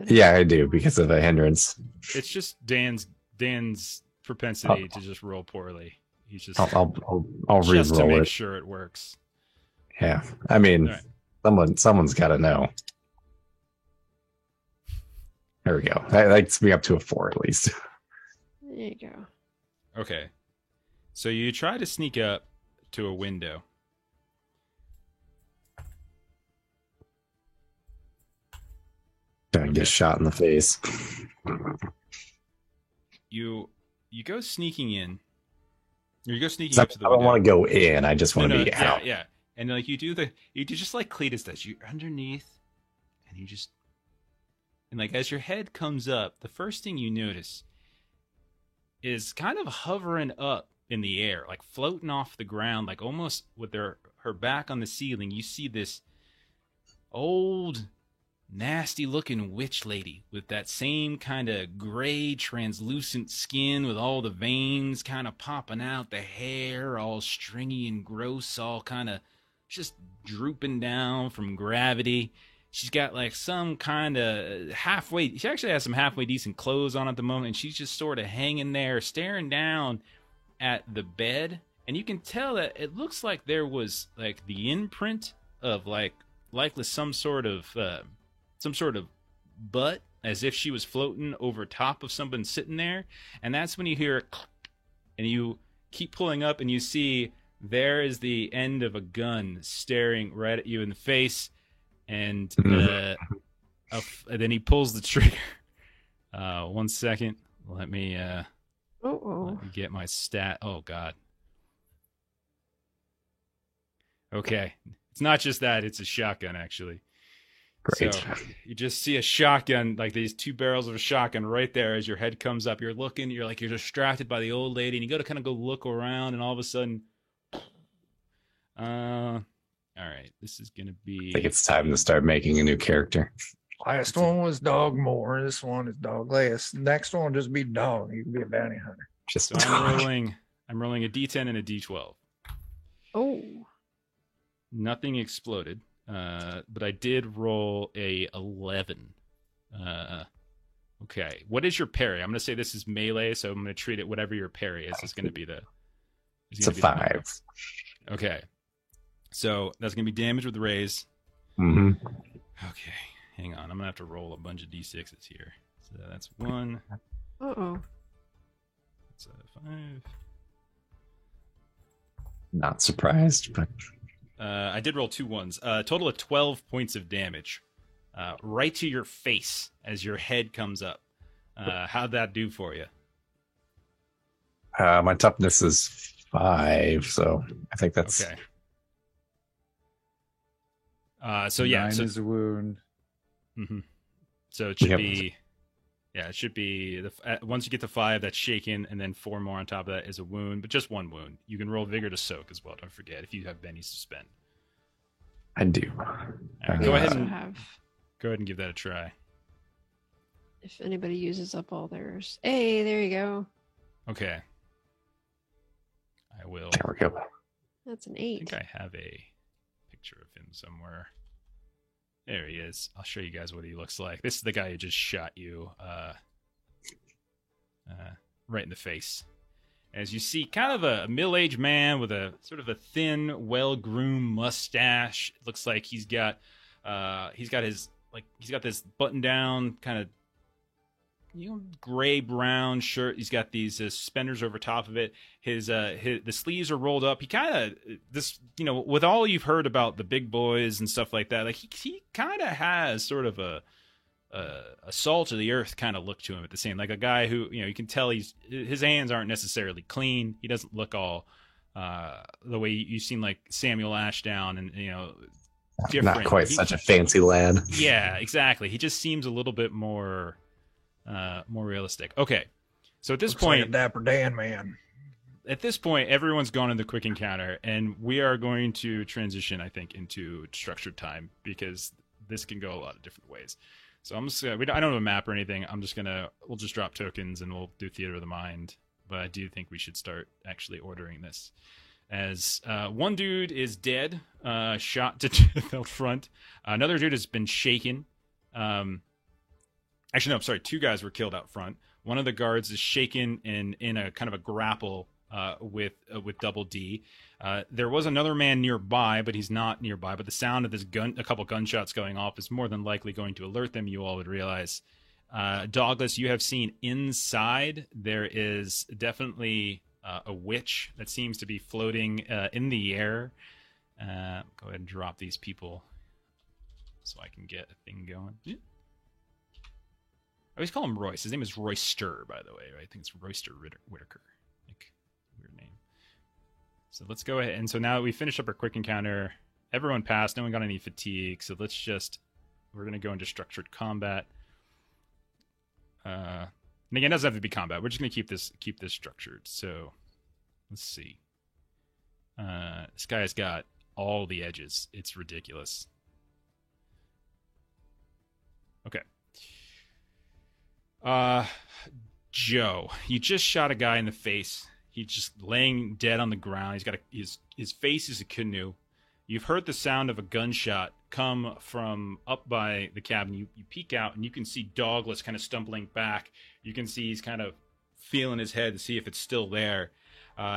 Yeah, I do because of a hindrance. It's just Dan's propensity to just roll poorly. He's just I'll just to re-roll make it. sure it works. Yeah, I mean, Right. someone's got to know. There we go. That gets me up to a 4 at least. There you go. Okay. So you try to sneak up to a window. Don't get shot in the face. You go sneaking in. Or you go sneaking So up to the I don't window. want to go in. I just want to be out. Yeah. And like you do just like Cletus does. You're underneath, and you just, and like as your head comes up, the first thing you notice is kind of hovering up in the air, like floating off the ground, like almost with her back on the ceiling. You see this old, nasty looking witch lady with that same kind of gray translucent skin with all the veins kind of popping out, the hair all stringy and gross, all kind of just drooping down from gravity. She's got like some kind of she actually has some halfway decent clothes on at the moment, and she's just sort of hanging there staring down at the bed, and you can tell that it looks like there was like the imprint of likely some sort of butt, as if she was floating over top of someone sitting there. And that's when you hear it, and you keep pulling up, and you see there is the end of a gun staring right at you in the face, and then he pulls the trigger. 1 second, let me get my stat. Oh God. Okay, it's not just that; it's a shotgun actually. Great. So you just see a shotgun, like these 2 barrels of a shotgun right there as your head comes up. You're looking, you're distracted by the old lady, and you go to kind of go look around, and all of a sudden, all right, this is going to be... I think it's time to start making a new character. Last one was Dogmore. This one is Dogless. Next one will just be Dog. You can be a bounty hunter. Just So I'm rolling a D10 and a D12. Oh. Nothing exploded. But I did roll a 11. Okay. What is your parry? I'm going to say this is melee, so I'm going to treat it whatever your parry is. It's going to be it's a 5. Okay. So that's going to be damage with raise. Mm-hmm. Okay. Hang on. I'm going to have to roll a bunch of D6s here. So that's 1. Uh-oh. That's a 5. Not surprised, but... I did roll 2 ones. Total of 12 points of damage. Right to your face as your head comes up. How'd that do for you? My toughness is 5, so I think that's Okay. So yeah, 9 so is a wound. so it should Yep. be, yeah, it should be once you get to 5, that's shaken, and then 4 more on top of that is a wound, but just 1 wound. You can roll vigor to soak as well. Don't forget if you have bennies to spend. I do. All right, We go ahead also and have, give that a try. if anybody uses up all theirs. Hey, there you go. Okay. I will. There we go. That's an I 8. think I have a picture of him somewhere. There he is. I'll show you guys what he looks like. This is the guy who just shot you right in the face. As you see, kind of a middle-aged man with a sort of a thin, well-groomed mustache. It looks like he's got this button-down kind of gray-brown shirt. He's got these suspenders over top of it. The sleeves are rolled up. He kind of with all you've heard about the big boys and stuff like that, like he kind of has sort of a salt of the earth kind of look to him at the same, like a guy who you can tell his hands aren't necessarily clean. He doesn't look all the way you've seen like Samuel Ashdown and different. Not quite such a fancy lad. Yeah, exactly. He just seems a little bit more realistic. Okay, so at this Looks point, like a Dapper Dan man. at this point, everyone's gone in the quick encounter, and we are going to transition, I think, into structured time because this can go a lot of different ways. So I'm just I don't have a map or anything. We'll just drop tokens and we'll do theater of the mind. But I do think we should start actually ordering this. As one dude is dead, shot to the front. Another dude has been shaken. Actually, no, I'm sorry. 2 guys were killed out front. One of the guards is shaken in a kind of a grapple with Double D. There was another man nearby, but he's not nearby. But the sound of a couple gunshots going off is more than likely going to alert them. You all would realize. Douglas, you have seen inside. There is definitely a witch that seems to be floating in the air. Go ahead and drop these people so I can get a thing going. I always call him Royce. His name is Royster, by the way. Right? I think it's Royster Whitaker. Like, weird name. So let's go ahead. And so now that we finished up our quick encounter, everyone passed. No one got any fatigue. So we're going to go into structured combat. And again, it doesn't have to be combat. We're just going to keep this structured. So let's see. This guy's got all the edges. It's ridiculous. Okay. Joe, you just shot a guy in the face. He's just laying dead on the ground. He's got his face is a canoe. You've heard the sound of a gunshot come from up by the cabin. You peek out and you can see Douglas kind of stumbling back. You can see he's kind of feeling his head to see if it's still there.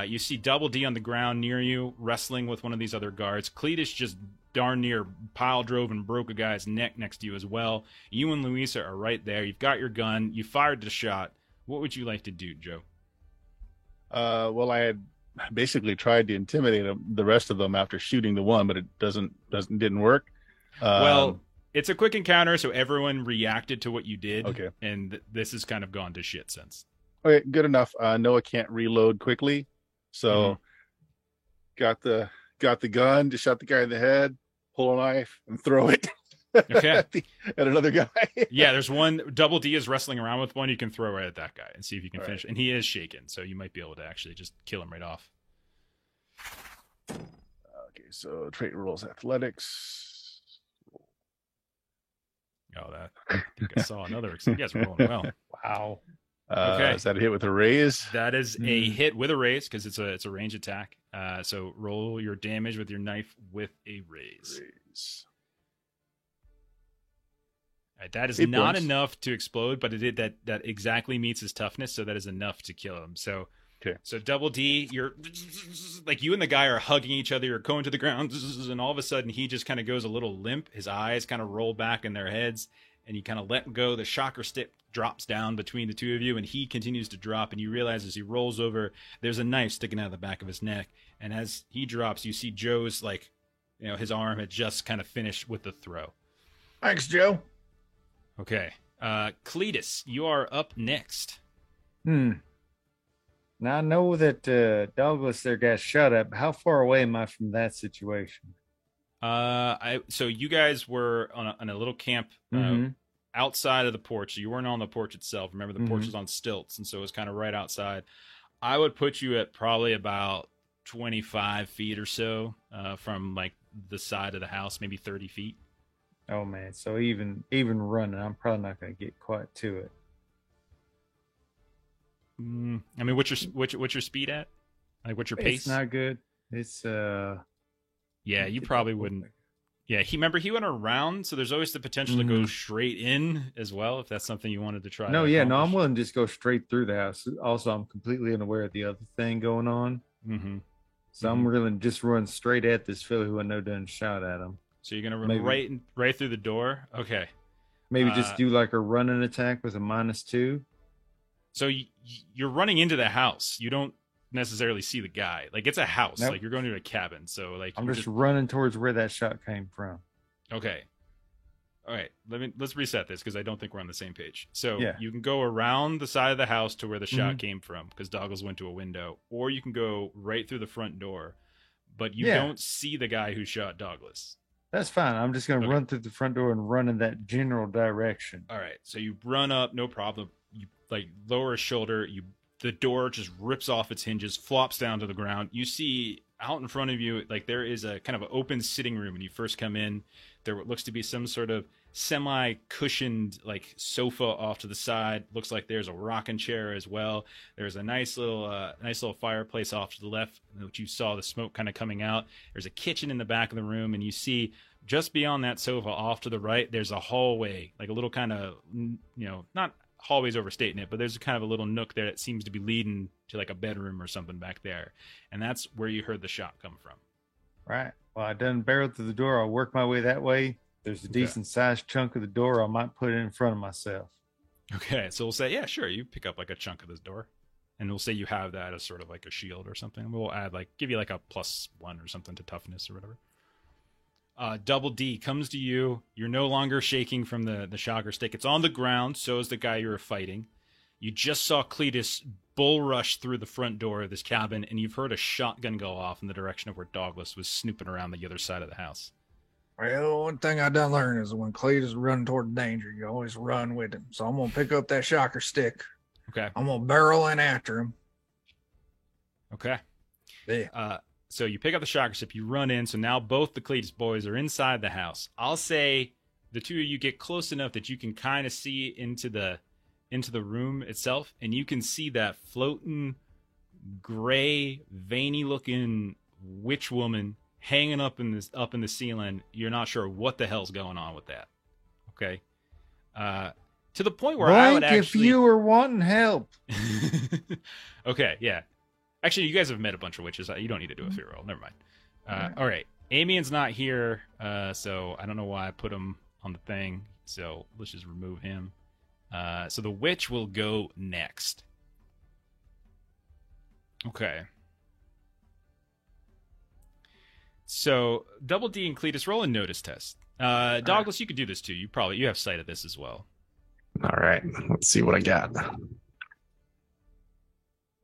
You see Double D on the ground near you, wrestling with one of these other guards. Cletus just darn near pile drove and broke a guy's neck next to you as well. You and Louisa are right there. You've got your gun. You fired the shot. What would you like to do, Joe? Well, I had basically tried to intimidate the rest of them after shooting the one, but it didn't work. Well, it's a quick encounter, so everyone reacted to what you did. Okay. And this has kind of gone to shit since. Okay, good enough. Noah can't reload quickly, so got the gun, just shot the guy in the head, pull a knife, and throw it. Okay. at another guy. Yeah, there's one. Double D is wrestling around with one. You can throw right at that guy and see if you can All finish. right. And he is shaken, so you might be able to actually just kill him right off. Okay, so trait rolls athletics. Oh, that. I think I saw another. You guys are rolling well. Wow. Okay. Is that a hit with a raise? That is a hit with a raise because it's a range attack. So roll your damage with your knife with a raise. All right, that is 8 not points. enough to explode, but it did that exactly meets his toughness, so that is enough to kill him. So, Okay. So Double D, you're like you and the guy are hugging each other, you're going to the ground, and all of a sudden he just kind of goes a little limp. His eyes kind of roll back in their heads, and you kind of let go. The shocker stick drops down between the two of you, and he continues to drop. And you realize as he rolls over, there's a knife sticking out of the back of his neck. And as he drops, you see Joe's his arm had just kind of finished with the throw. Thanks, Joe. Okay. Cletus, you are up next. Well, Now I know that Douglas there got shot at, but how far away am I from that situation? So you guys were on a little camp Mm-hmm. outside of the porch. So you weren't on the porch itself. Remember, the porch Mhm. was on stilts, and so it was kind of right outside. I would put you at probably about 25 feet or so from like the side of the house, maybe 30 feet. Oh man, so even running, I'm probably not going to get quite to it. I mean, what's your speed at? Like, what's your pace? It's not good. It's Yeah, you probably wouldn't. Yeah, he went around, so there's always the potential to go straight in as well, if that's something you wanted to try. No, to yeah, no, I'm accomplish. willing to just go straight through the house. Also, I'm completely unaware of the other thing going on, Mm-hmm. so I'm really just run straight at this fella who I know done shot at him. So you're gonna run Maybe. right through the door. Okay. Maybe just do like a running attack with a -2. So you're running into the house. You don't necessarily see the guy. Like, it's a house. Nope. Like, you're going to a cabin. So like I'm you're just running towards where that shot came from. okay. All right. Let's reset this because I don't think we're on the same page. So Yeah. you can go around the side of the house to where the shot came from because Doggles went to a window, or you can go right through the front door, but you Yeah. don't see the guy who shot Douglas. That's fine. I'm just going to Okay. run through the front door and run in that general direction. All right. So you run up, no problem. You like lower a shoulder. The door just rips off its hinges, flops down to the ground. You see out in front of you, like there is a kind of an open sitting room when you first come in. There looks to be some sort of semi-cushioned like sofa off to the side. Looks like there's a rocking chair as well. There's a nice little fireplace off to the left, which you saw the smoke kind of coming out. There's a kitchen in the back of the room, and you see just beyond that sofa off to the right, there's a hallway, like a little kind of, not hallway's overstating it, but there's a kind of a little nook there that seems to be leading to like a bedroom or something back there. And that's where you heard the shot come from. Right. Well, I done barreled through the door. I'll work my way that way. There's a decent sized chunk of the door. I might put it in front of myself. Okay, so we'll say, yeah, sure, you pick up like a chunk of this door. And we'll say you have that as sort of like a shield or something. We'll add give you like a +1 or something to toughness or whatever. Double D comes to you. You're no longer shaking from the shocker stick. It's on the ground. So is the guy you were fighting. You just saw Cletus bull rush through the front door of this cabin, and you've heard a shotgun go off in the direction of where Douglas was snooping around the other side of the house. Well, one thing I done learn is when Cletus is running toward danger, you always run with him. So I'm gonna pick up that shocker stick. Okay. I'm gonna barrel in after him. Okay. Yeah. So you pick up the shocker stick, you run in. So now both the Cletus boys are inside the house. I'll say the two of you get close enough that you can kind of see into the room itself, and you can see that floating gray, veiny-looking witch woman hanging up in the ceiling. You're not sure what the hell's going on with that. Okay. To the point where I would if actually. you were wanting help. Okay, yeah. Actually, you guys have met a bunch of witches. You don't need to do a fear roll. Never mind. All right. Amien's not here, so I don't know why I put him on the thing. So let's just remove him. So the witch will go next. Okay. So Double D and Cletus, roll a notice test. Douglas, you could do this too. You have sight of this as well. All right, let's see what I got.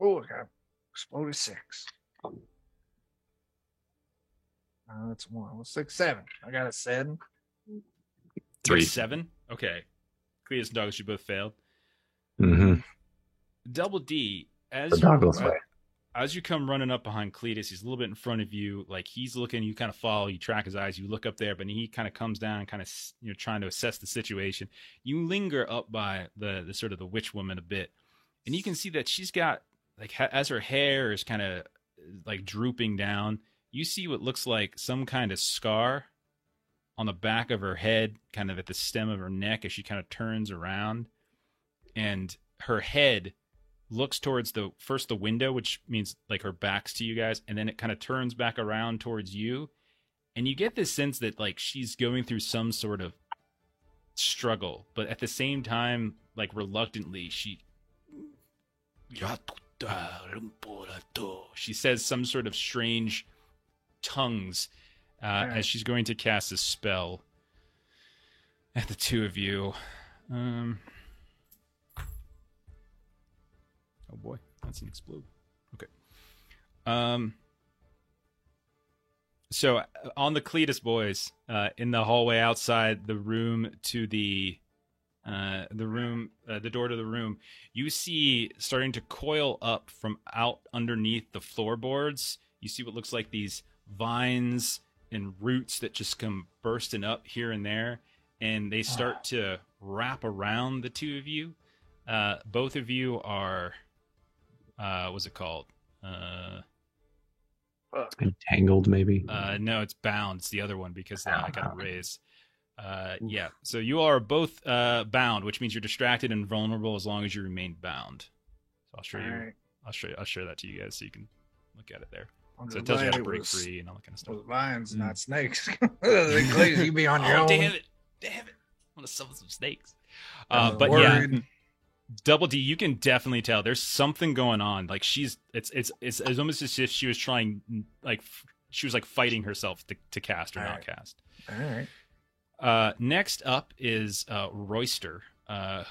Oh, I got exploded 6. That's 1. 6, 7. I got a 7. 3. 7. Okay. Cletus and Douglas, you both failed. Mm-hmm. Double D, The Douglas way. as you come running up behind Cletus, he's a little bit in front of you. Like, he's looking, you kind of follow, you track his eyes, you look up there, but he kind of comes down and kind of, trying to assess the situation. You linger up by the sort of the witch woman a bit, and you can see that she's got, like, as her hair is kind of like drooping down, you see what looks like some kind of scar on the back of her head, kind of at the stem of her neck as she kind of turns around, and her head looks towards the window, which means like her back's to you guys, and then it kind of turns back around towards you, and you get this sense that like she's going through some sort of struggle, but at the same time, like reluctantly, she says some sort of strange tongues as she's going to cast a spell at the two of you. Oh boy, that's an explode. So on the Cletus boys, in the hallway outside the room to the door to the room, you see starting to coil up from out underneath the floorboards. You see what looks like these vines and roots that just come bursting up here and there, and they start to wrap around the two of you. Both of you are, what's it called? Entangled, maybe. No, it's bound. It's the other one because I got a raise. Yeah. So you are both bound, which means you're distracted and vulnerable as long as you remain bound. So I'll show you. Alright. I'll share that to you guys so you can look at it there. I'm So it just tells you how glad to it break was- free and all that kind of stuff. was vines, not snakes. Cletus, you be on your Oh, own. damn it! I want to summon some snakes. But yeah, Double D, you can definitely tell there's something going on. Like it's almost as if she was trying, she was fighting herself to cast or not Alright. cast. All right. Next up is Royster,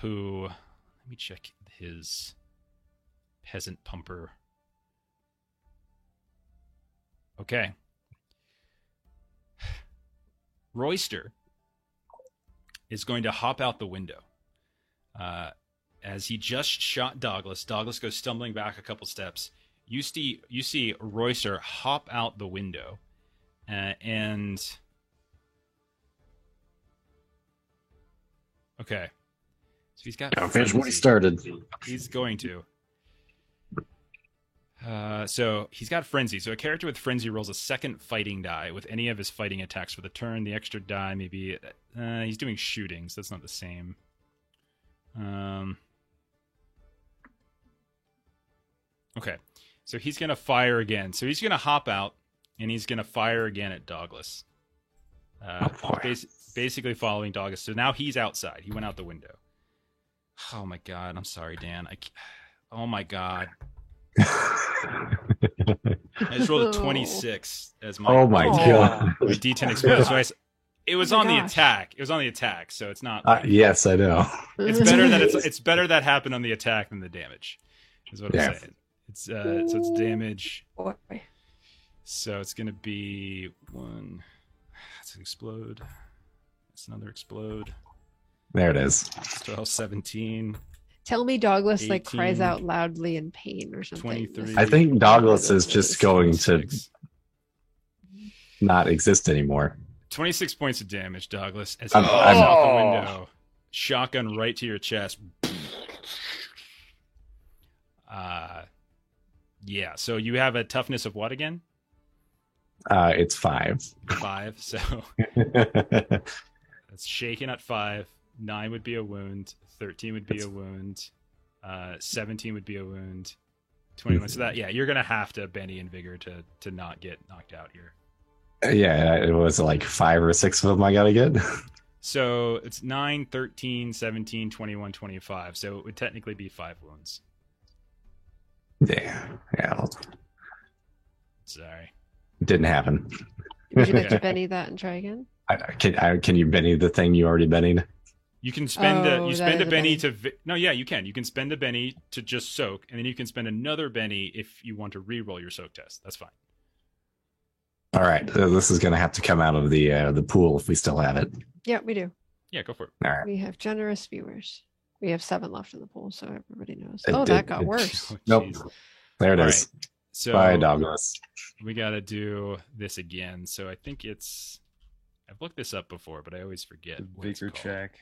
who, let me check his peasant pumper. Okay. Royster is going to hop out the window. As he just shot Douglas, Douglas goes stumbling back a couple steps. You see Royster hop out the window, and okay, so he's got. I'll finish what he frenzy. started. He's going to. So he's got frenzy. So a character with frenzy rolls a second fighting die with any of his fighting attacks for the turn. The extra die maybe he's doing shooting, so that's not the same. Okay, so he's gonna fire again. So he's gonna hop out and he's gonna fire again at Douglas. Boy. Basically following Douglas. So now he's outside. He went out the window. Oh my god! I'm sorry, Dan. Oh my god! I just rolled a 26 as my. Oh my god. My D10 exploded. So it was Oh my on the gosh. attack. It was on the attack. So it's not. Yes, I know. It's better that it's better that happened on the attack than the damage. Is what I'm Yeah. saying. It's so it's damage. Boy. So it's gonna be one. That's an explode. That's another explode. There it is. 12, 17. Tell me Douglas cries 18, out loudly in pain or something. 23. I think Douglas is just going to 26. not exist anymore. 26 points of damage, Douglas. As he I'm- hops I'm- out the window, shotgun right to your chest. Yeah. So you have a toughness of what again? It's 5. 5. So that's shaken at 5. 9 would be a wound. 13 would be a wound. 17 would be a wound. 21. So that you're gonna have to Benny and Vigor to not get knocked out here. Yeah, it was like 5 or 6 of them I gotta get. So it's 9, 13, 17, 21, 25. So it would technically be 5 wounds. Yeah. Sorry. Didn't happen. Would you like to Benny that and try again? Can you Benny the thing you already Bennied? You can spend Oh, you that spend is a a Benny Benny. to no, yeah, you can. You can spend a Benny to just soak, and then you can spend another Benny if you want to re-roll your soak test. That's fine. All right. So this is gonna have to come out of the pool if we still have it. Yeah, we do. Yeah, go for it. All right. We have generous viewers. We have 7 left in the pool, so everybody knows. It Oh, did- that got it- worse. Oh, Nope. jeez. There it All is. So Bye, Douglas. we got to do this again. So I think I've looked this up before, but I always forget. The what it's vigor called. check.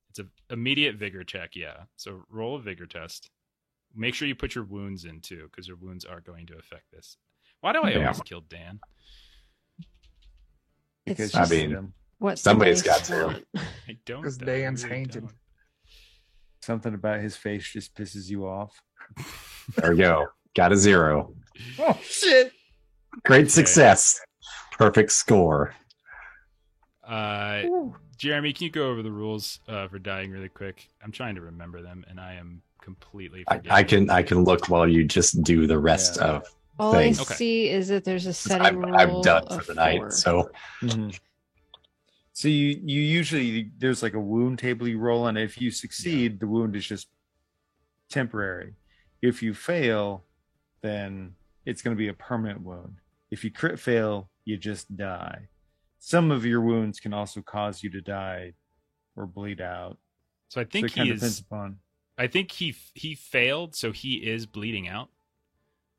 It's a immediate vigor check. Yeah. So roll a vigor test. Make sure you put your wounds in too, because your wounds are going to affect this. Why do I Yeah. always kill Dan? Because It's I you just see mean, them. what somebody's somebody got to. want. I don't. 'Cause though. I Dan's really hated. don't. Something about his face just pisses you off. There we go. Got a 0. Oh shit! Great success. Perfect score. Ooh. Jeremy, can you go over the rules for dying really quick? I'm trying to remember them, and I am completely I forgetting. can look while you just do the rest Yeah. of. All Thing. I Okay. see is that there's a setting rule I'm done for of the night. 4. So So you usually there's like a wound table you roll on. If you succeed, the wound is just temporary. If you fail, then it's going to be a permanent wound. If you crit fail, you just die. Some of your wounds can also cause you to die or bleed out. So I think it kind of depends upon. I think he failed, so he is bleeding out.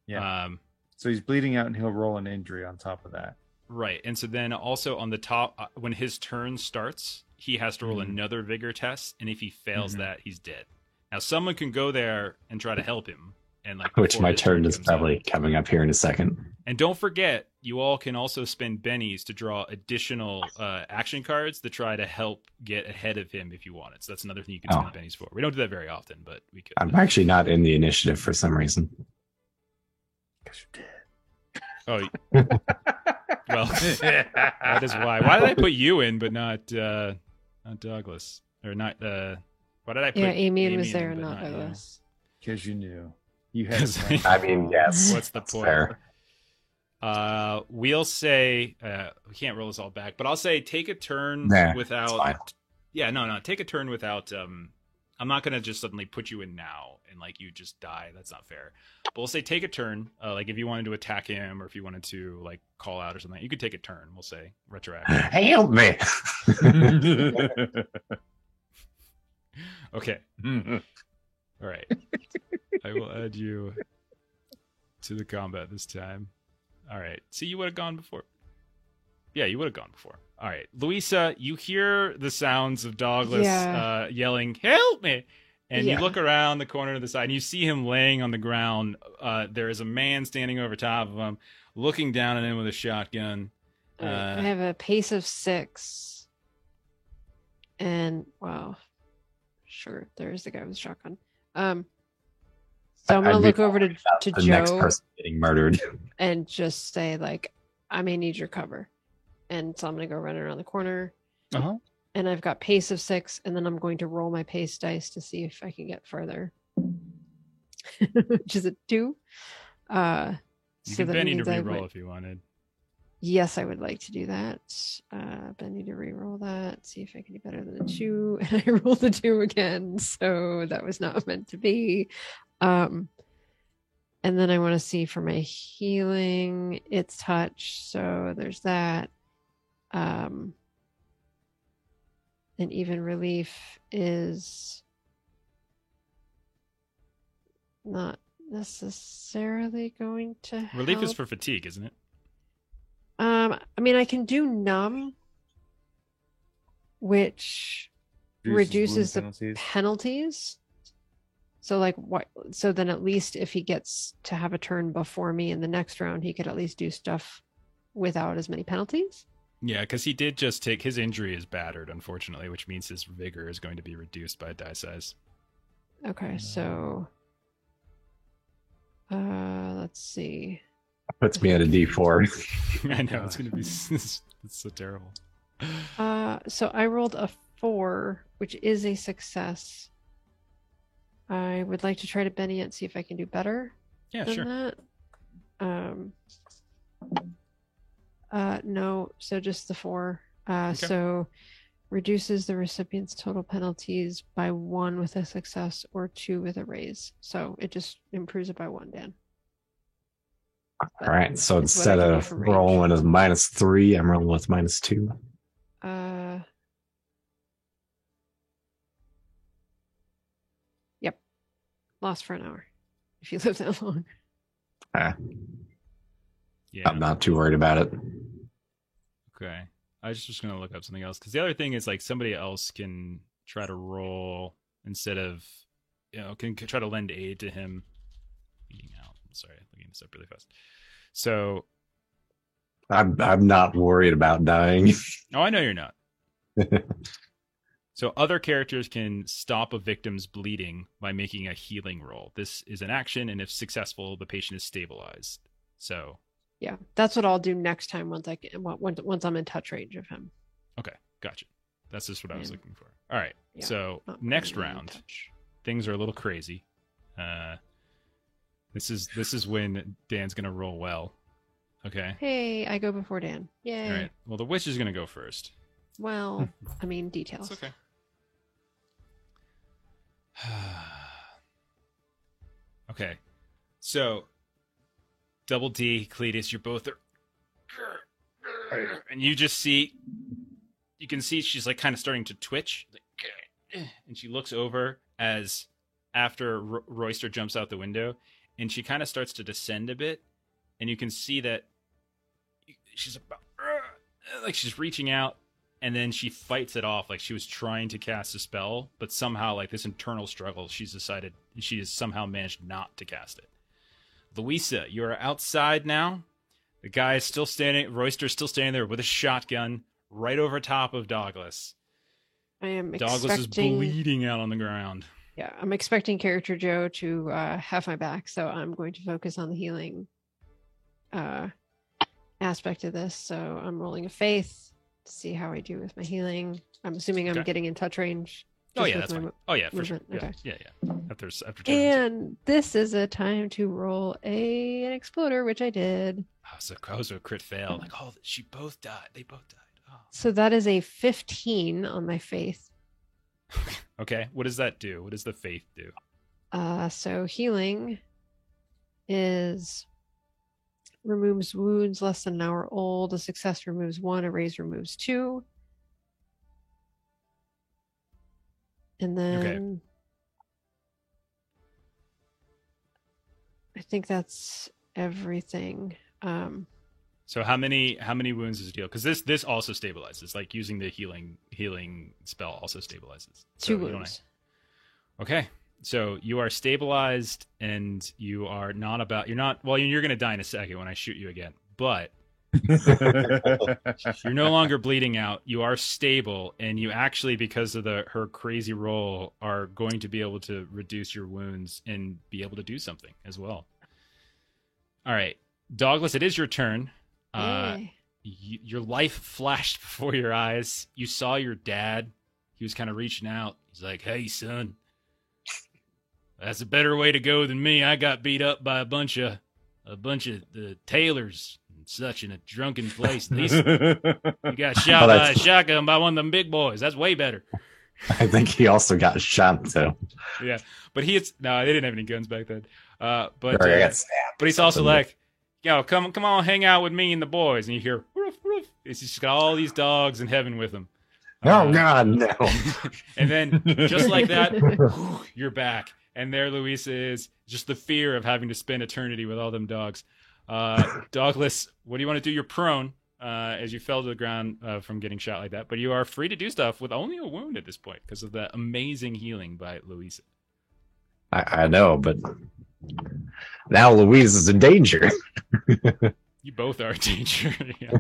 Yeah. So he's bleeding out, and he'll roll an injury on top of that. Right, and so then also on the top, when his turn starts, he has to roll another vigor test, and if he fails that, he's dead. Now, someone can go there and try to help him, and which my turn is probably coming up here in a second. And don't forget, you all can also spend bennies to draw additional action cards to try to help get ahead of him if you want it. So that's another thing you can spend bennies for. We don't do that very often, but we could. I'm actually not in the initiative for some reason. Because you're dead. Oh, well, that is why. Why did I put you in, but not Douglas, or not? Why did I put? Yeah, Amy was there, and not Douglas. Because you knew you had. I mean, yes. What's the point? Fair. We'll say we can't roll this all back, but I'll say take a turn without. Yeah, no, take a turn without. I'm not gonna just suddenly put you in now and like you just die. That's not fair. But we'll say take a turn. Like if you wanted to attack him or if you wanted to like call out or something, you could take a turn. We'll say retroactive. Help me. Okay. All right. I will add you to the combat this time. All right. See, you would have gone before. Yeah, you would have gone before. All right. Louisa, you hear the sounds of Douglas yelling, "Help me!" And you look around the corner to the side, and you see him laying on the ground. There is a man standing over top of him, looking down at him with a shotgun. I have a pace of 6. And, wow. Sure, there's the guy with the shotgun. So I'm going to look over to the Joe. Next person getting murdered. And just say, like, I may need your cover. And so I'm going to go running around the corner. And I've got pace of 6, and then I'm going to roll my pace dice to see if I can get further. Which is a 2. You can Benny to reroll if you wanted. Yes, I would like to do that. Benny to reroll that. See if I can do better than a 2. And I rolled a 2 again, so that was not meant to be. And then I want to see for my healing, it's touch. So there's that. And even relief is not necessarily going to help. Relief is for fatigue, isn't it? I mean, I can do numb, which reduces the penalties. So like what? So then at least if he gets to have a turn before me in the next round, he could at least do stuff without as many penalties. Yeah, because he did just take his injury is battered, unfortunately, which means his vigor is going to be reduced by die size. Okay, so let's see. Puts me at a D4. I know it's going to be it's so terrible. So I rolled a 4, which is a success. I would like to try to Benny it, see if I can do better. Yeah, than sure. That. No, so just the 4. Okay. So reduces the recipient's total penalties by 1 with a success or 2 with a raise. So it just improves it by 1, Dan. All right, so instead of rolling as -3, I'm rolling with -2. Yep. Lost for an hour. If you live that long. Yeah. I'm not too worried about it. Okay. I was just going to look up something else. Because the other thing is, like, somebody else can try to roll instead of, can try to lend aid to him. Sorry, looking this up really fast. So I'm not worried about dying. Oh, I know you're not. So other characters can stop a victim's bleeding by making a healing roll. This is an action, and if successful, the patient is stabilized. So yeah, that's what I'll do next time once I'm in touch range of him. Okay, gotcha. That's just what I was looking for. All right, yeah, so next round, things are a little crazy. This is when Dan's gonna roll well. Okay. Hey, I go before Dan. Yay. All right. Well, the witch is gonna go first. Well, I mean details. It's okay. Okay. So Double D, Cletus, you're both there. And you can see she's like kind of starting to twitch. And she looks over as after Royster jumps out the window, and she kind of starts to descend a bit. And you can see that she's about, like she's reaching out, and then she fights it off like she was trying to cast a spell, but somehow like this internal struggle, she has somehow managed not to cast it. Louisa, you are outside now. The guy is still standing, Royster's still standing there with a shotgun right over top of Douglas. I am Douglas is bleeding out on the ground. Yeah, I'm expecting character Joe to have my back, so I'm going to focus on the healing aspect of this. So I'm rolling a faith to see how I do with my healing. I'm assuming I'm getting in touch range. Oh yeah, that's fine. Oh yeah, for sure. Okay. Yeah. After and this is a time to roll an exploder, which I did. Oh, so a crit fail. Like, oh, she both died. They both died. Oh. So that is a 15 on my faith. Okay, what does that do? What does the faith do? So healing is removes wounds less than an hour old. A success removes 1. A raise removes 2. And then I think that's everything. So how many wounds does it heal? Because this also stabilizes. Like using the healing spell also stabilizes. 2 wounds. Okay, so you are stabilized, and you are not about. You're not. Well, you're going to die in a second when I shoot you again, but you're no longer bleeding out. You are stable, and you actually, because of her crazy roll, are going to be able to reduce your wounds and be able to do something as well. All right, Douglas, it is your turn. Your life flashed before your eyes. You saw your dad. He was kind of reaching out. He's like, "Hey, son, that's a better way to go than me. I got beat up by a bunch of the tailors and such in a drunken place. At least you got shot by a shotgun by one of them big boys. That's way better." I think he also got shot too. Yeah, but they didn't have any guns back then. But he's also something. like, "Yo, come on, hang out with me and the boys." And you hear, "Woof, woof." It's just got all these dogs in heaven with him. Oh God, no! And then just like that, you're back. And there Louisa is, just the fear of having to spend eternity with all them dogs. Douglas, what do you want to do? You're prone as you fell to the ground from getting shot like that. But you are free to do stuff with only a wound at this point because of the amazing healing by Louisa. I know, but now Louise is in danger. You both are in danger. Yeah.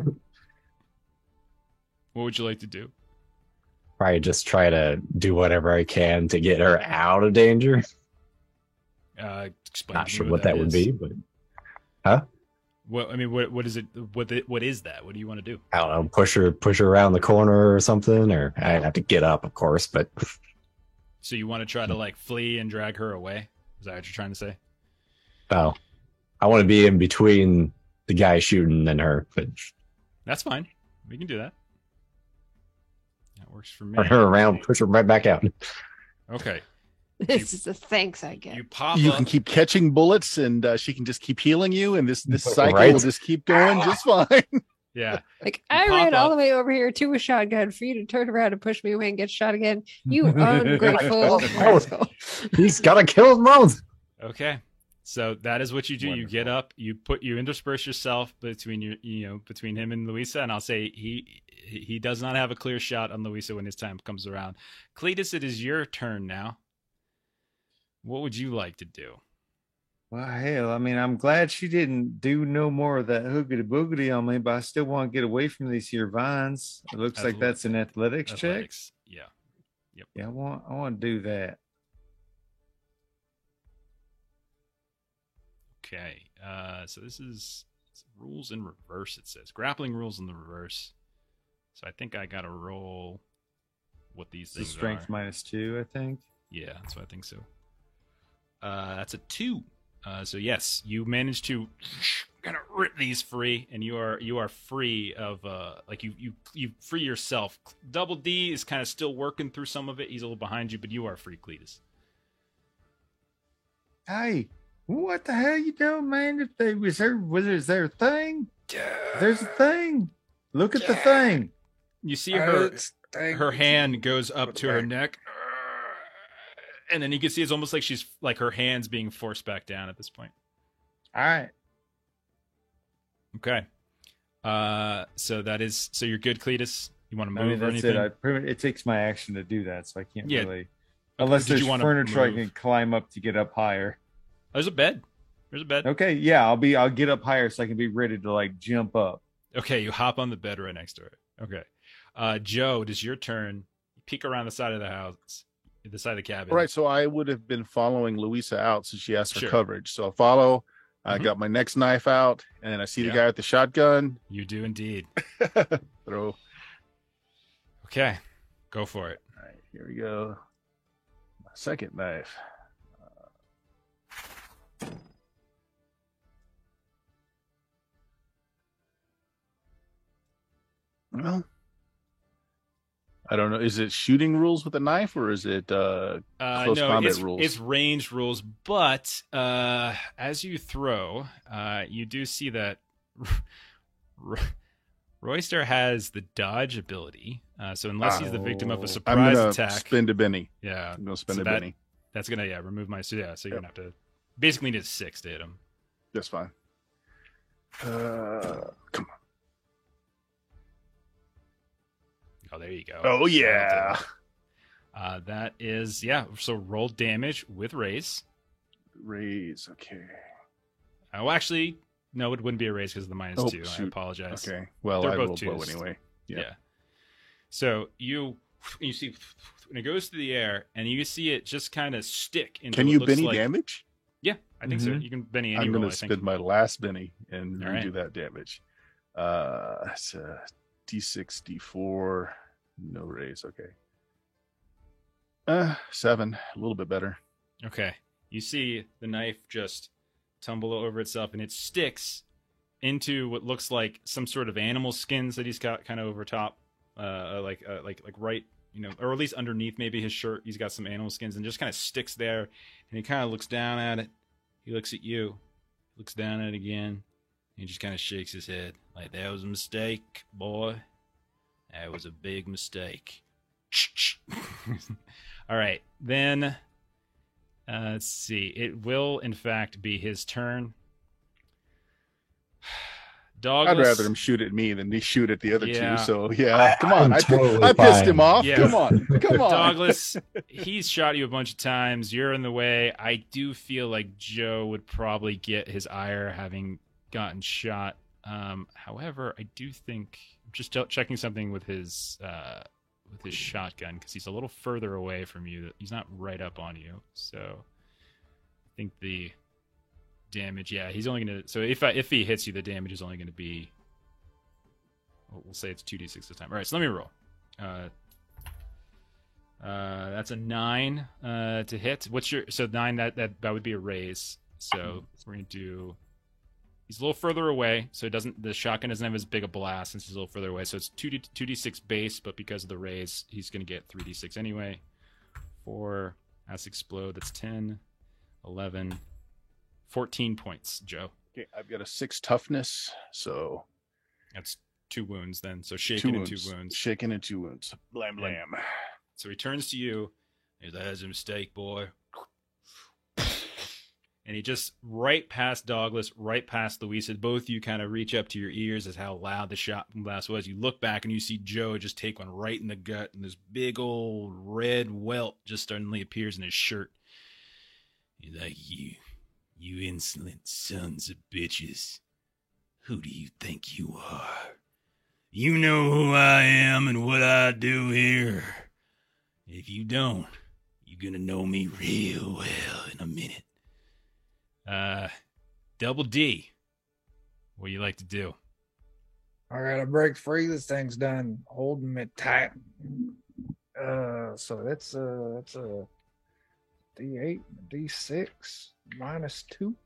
What would you like to do? Probably just try to do whatever I can to get her out of danger. Explain. Not sure what that would be, but What I mean, what is it? What is that? What do you want to do? I don't know. Push her around the corner or something, or I'd have to get up, of course. But So you want to try to like flee and drag her away? Is that what you're trying to say? no, I want to be in between the guy shooting and her. But That's fine. We can do that. That works for me. turn her around, push her right back out. Okay. This is the thanks I get. You pop You up. can keep catching bullets, and she can just keep healing you, and this cycle Right. will just keep going just fine. Yeah. Like, I pop ran all up. the way over here to a shotgun for you to turn around and push me away and get shot again. You ungrateful rascal. He's got to kill him both. Okay. So that is what you do. You get up, you intersperse yourself between between him and Louisa, and I'll say he does not have a clear shot on Louisa when his time comes around. Cletus, it is your turn now. What would you like to do? Well, hell, I mean, I'm glad she didn't do no more of that hoogity boogity on me, but I still want to get away from these here vines. It looks like that's an athletics check. Athletics. Yeah. Yep. Yeah, I want to do that. Okay. So this is rules in reverse. It says grappling rules in the reverse. So I think I got to roll what these The things strength are. -2, I think. Yeah, that's what I think so. That's a 2. So yes, you managed to kind of rip these free, and you are free of like you free yourself. Double D is kind of still working through some of it. He's a little behind you, but you are free, Cletus. Hey, What the hell you doing, man? If they was there a thing? There's a thing. Look at the thing. You see her hand goes up to her neck, and then you can see it's almost like she's like her hands being forced back down at this point. All right. Okay. So you're good, Cletus. You want to move I mean, or that's anything? it takes my action to do that, so I can't Yeah. really. Unless Did there's you wanna furniture I move? can climb up to get up higher. There's a bed. There's a bed. Okay, yeah, I'll get up higher so I can be ready to like jump up. Okay, you hop on the bed right next to her. Okay. Joe, it is your turn. Peek around the side of the house, the side of the cabin. All right, so I would have been following Louisa out since she asked for Sure. coverage. So I'll follow. I Mhm. got my next knife out, and I see the Yeah. guy with the shotgun. You do indeed. Throw. All Okay, go for it. right, here we go. My second knife. Well, I don't know. Is it shooting rules with a knife, or is it close combat rules? It's range rules, but as you throw, you do see that Royster has the dodge ability. So unless he's the victim of a I'm surprise gonna attack, spend a Benny. yeah, I'm gonna spend so a that- Benny. that's gonna remove my. So you're Yep. gonna have to basically need a 6 to hit him. That's fine. Come on. Oh, there you go. Oh yeah. That is So roll damage with raise. Raise. Okay. Oh, actually, no, it wouldn't be a raise because of the -2. I shoot. apologize. Okay. Well, They're I both rolled low twos. anyway. Yeah. Yeah. So you see when it goes through the air, and you see it just kind of stick into. Can what you looks Benny like, damage? Yeah, I think so. Mhm. You can Benny any I'm roll. going I to think. spend my last Benny and All redo right. that damage. It's a D6, D4, no raise. Okay. 7, a little bit better. Okay. You see the knife just tumble over itself, and it sticks into what looks like some sort of animal skins that he's got kind of over top, like right, or at least underneath maybe his shirt. He's got some animal skins, and just kind of sticks there. And he kind of looks down at it. He looks at you, looks down at it again, and he just kind of shakes his head like, "That was a mistake, boy. That was a big mistake." All right, then. Let's see. It will, in fact, be his turn. Douglas, I'd rather him shoot at me than he shoot at the other Yeah. two. So yeah, come on. I'm totally I pissed fine. him off. Yeah. Come on. Come on. Douglas, he's shot you a bunch of times. You're in the way. I do feel like Joe would probably get his ire having gotten shot. However, I do think I'm just checking something with his shotgun because he's a little further away from you. He's not right up on you, so I think the damage. Yeah, he's only gonna. So if he hits you, the damage is only gonna be. We'll say it's 2d6 this time. All right, so let me roll. That's a 9 to hit. What's your 9? That would be a raise. So we're gonna do. He's a little further away, so the shotgun doesn't have as big a blast since he's a little further away. So it's 2d6 base, but because of the raise, he's gonna get 3d6 anyway. 4 as explode. That's 10, 11, 14 points. Joe. Okay, I've got a 6 toughness, so That's 2 wounds then. So shaken and 2 wounds. Shaken and 2 wounds. Blam blam. So he turns to you. He says, "That was a mistake, boy." And he just right past Douglas, right past Louisa. Both of you kind of reach up to your ears as how loud the shot blast was. You look back and you see Joe just take one right in the gut, and this big old red welt just suddenly appears in his shirt. He's like, you insolent sons of bitches. Who do you think you are? You know who I am and what I do here. If you don't, you're gonna know me real well in a minute. Double D, what do you like to do? I gotta break free. This thing's done holding me tight. So that's a D8, D6 -2.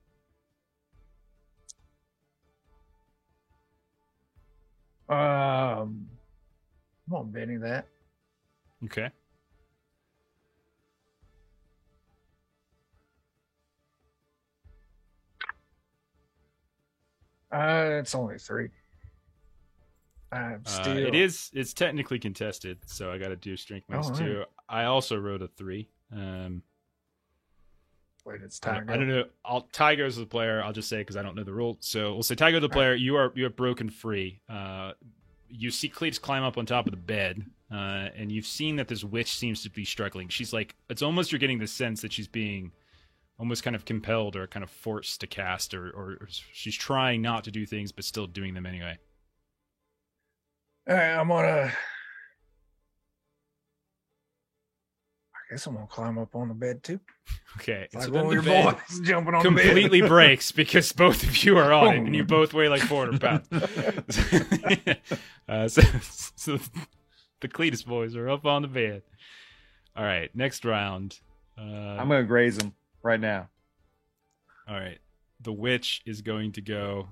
I'm gonna Benny that. Okay. It's only 3. I'm still. It's technically contested, so I got to do strength minus All 2. right. I also wrote a 3. Wait, it's I time. don't know. Ty goes to the player. I'll just say because I don't know the rule. So we'll say Ty goes to the player. You have broken free. You see Cletus climb up on top of the bed, and you've seen that this witch seems to be struggling. She's like, it's almost you're getting the sense that she's being almost kind of compelled or kind of forced to cast, or she's trying not to do things but still doing them anyway. All right, I'm gonna. I guess I'm gonna climb up on the bed too. Okay, Like so one then of the your bed boys jumping on the bed. completely breaks because both of you are on it, and you both weigh like 400 pounds. So the Cletus boys are up on the bed. All right, next round. I'm gonna graze him right now. All right, the witch is going to go.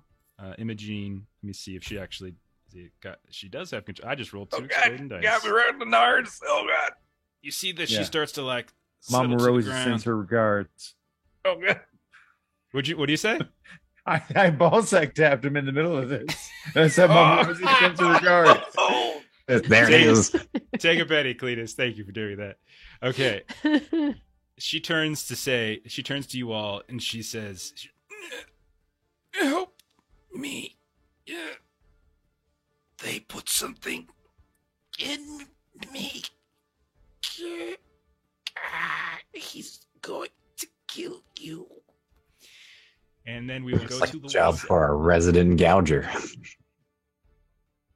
Imogene, let me see if she actually she does have control. I just rolled 2 exploding dice. Got me right in the nards. Oh god. You see that Yeah. she starts to like. Mama settle to the Rosa ground. sends her regards. Oh god. What do you say? I ball sack tapped him in the middle of this. And I said, Mama Rosa sends her regards. Oh. There it is. Take a Betty, Cletus. Thank you for doing that. Okay. She turns to you all and she says, help me. Yeah. They put something in me. He's going to kill you. And then we will go It's like to a job Louisa. for a resident gouger.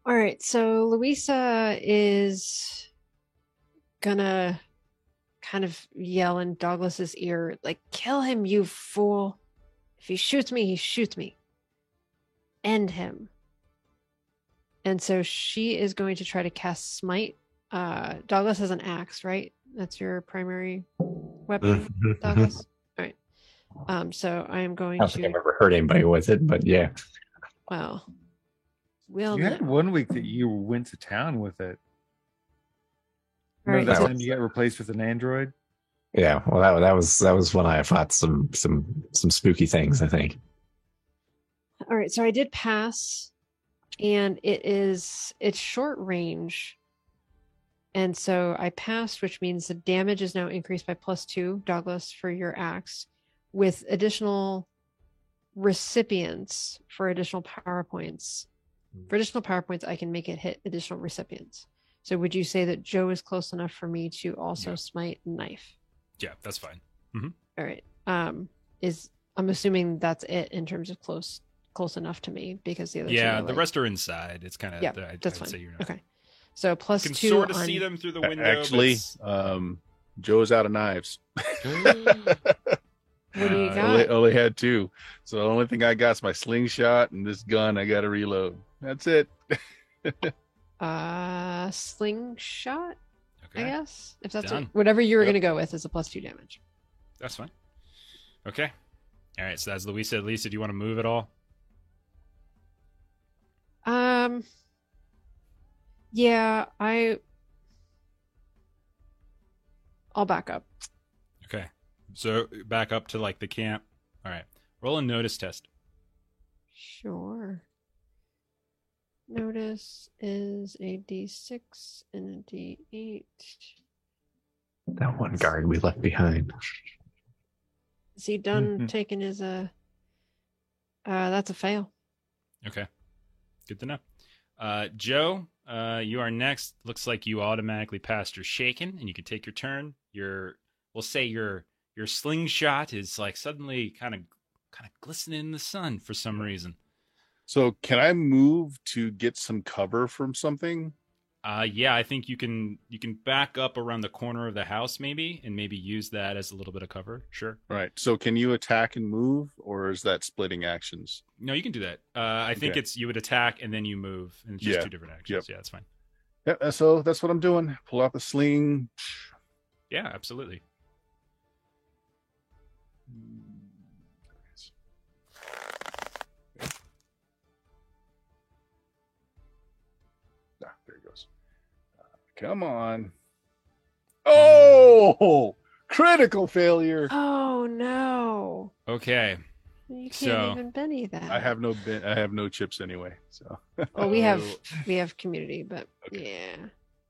All right, so Louisa is gonna kind of yell in Douglas's ear, like, kill him, you fool. If he shoots me, he shoots me. End him. And so she is going to try to cast Smite. Douglas has an axe, right? That's your primary weapon, Douglas? All right. So I am I going don't think I've to, ever hurt anybody with it, but yeah. well, we'll You had know. one week that you went to town with it. All Remember right, that so- time you got replaced with an android? Yeah, well, that was when I fought some spooky things. I think. All right, so I did pass, and it's short range, and so I passed, which means the damage is now increased by +2, Douglas, for your axe, with additional recipients for additional power points. For additional power points, I can make it hit additional recipients. So would you say that Joe is close enough for me to also Yeah. smite knife? Yeah, that's fine. All right. I'm assuming that's it in terms of close enough to me because the other two Yeah, are the like- rest are inside. It's kind of Yeah, I'd that's fine. say you're not. Okay. So plus You can 2 sort of on... see them through the window. Actually, Joe's out of knives. What do you got? Only had 2. So the only thing I got is my slingshot and this gun. I got to reload. That's it. Slingshot, I Okay, guess. If that's Done. whatever you were Yep. going to go with is a +2 damage. that's fine. Okay. All right. So as Louise said, Lisa, do you want to move at all? Yeah, I'll back up. Okay. So back up to like the camp. All right. Roll a notice test. Sure. Notice is a D6 and a D8. That one guard we left behind. Is he done Mhm. taking his that's a fail. Okay. Good to know. Joe, you are next. Looks like you automatically passed your shaken, and you can take your turn. We'll say your slingshot is like suddenly kind of glistening in the sun for some reason. So can I move to get some cover from something? Yeah, I think you can back up around the corner of the house maybe, and maybe use that as a little bit of cover. Sure. Right. So can you attack and move, or is that splitting actions? No, you can do that. I think Okay. it's you would attack and then you move, and it's just Yeah. 2 different actions. Yep. Yeah, that's fine. Yeah. So that's what I'm doing. Pull out the sling. Yeah, absolutely. There it goes. Come on. Oh, critical failure. Oh no. Okay. You can't So- even Benny that. I have no chips anyway. So Well, we have community, but yeah.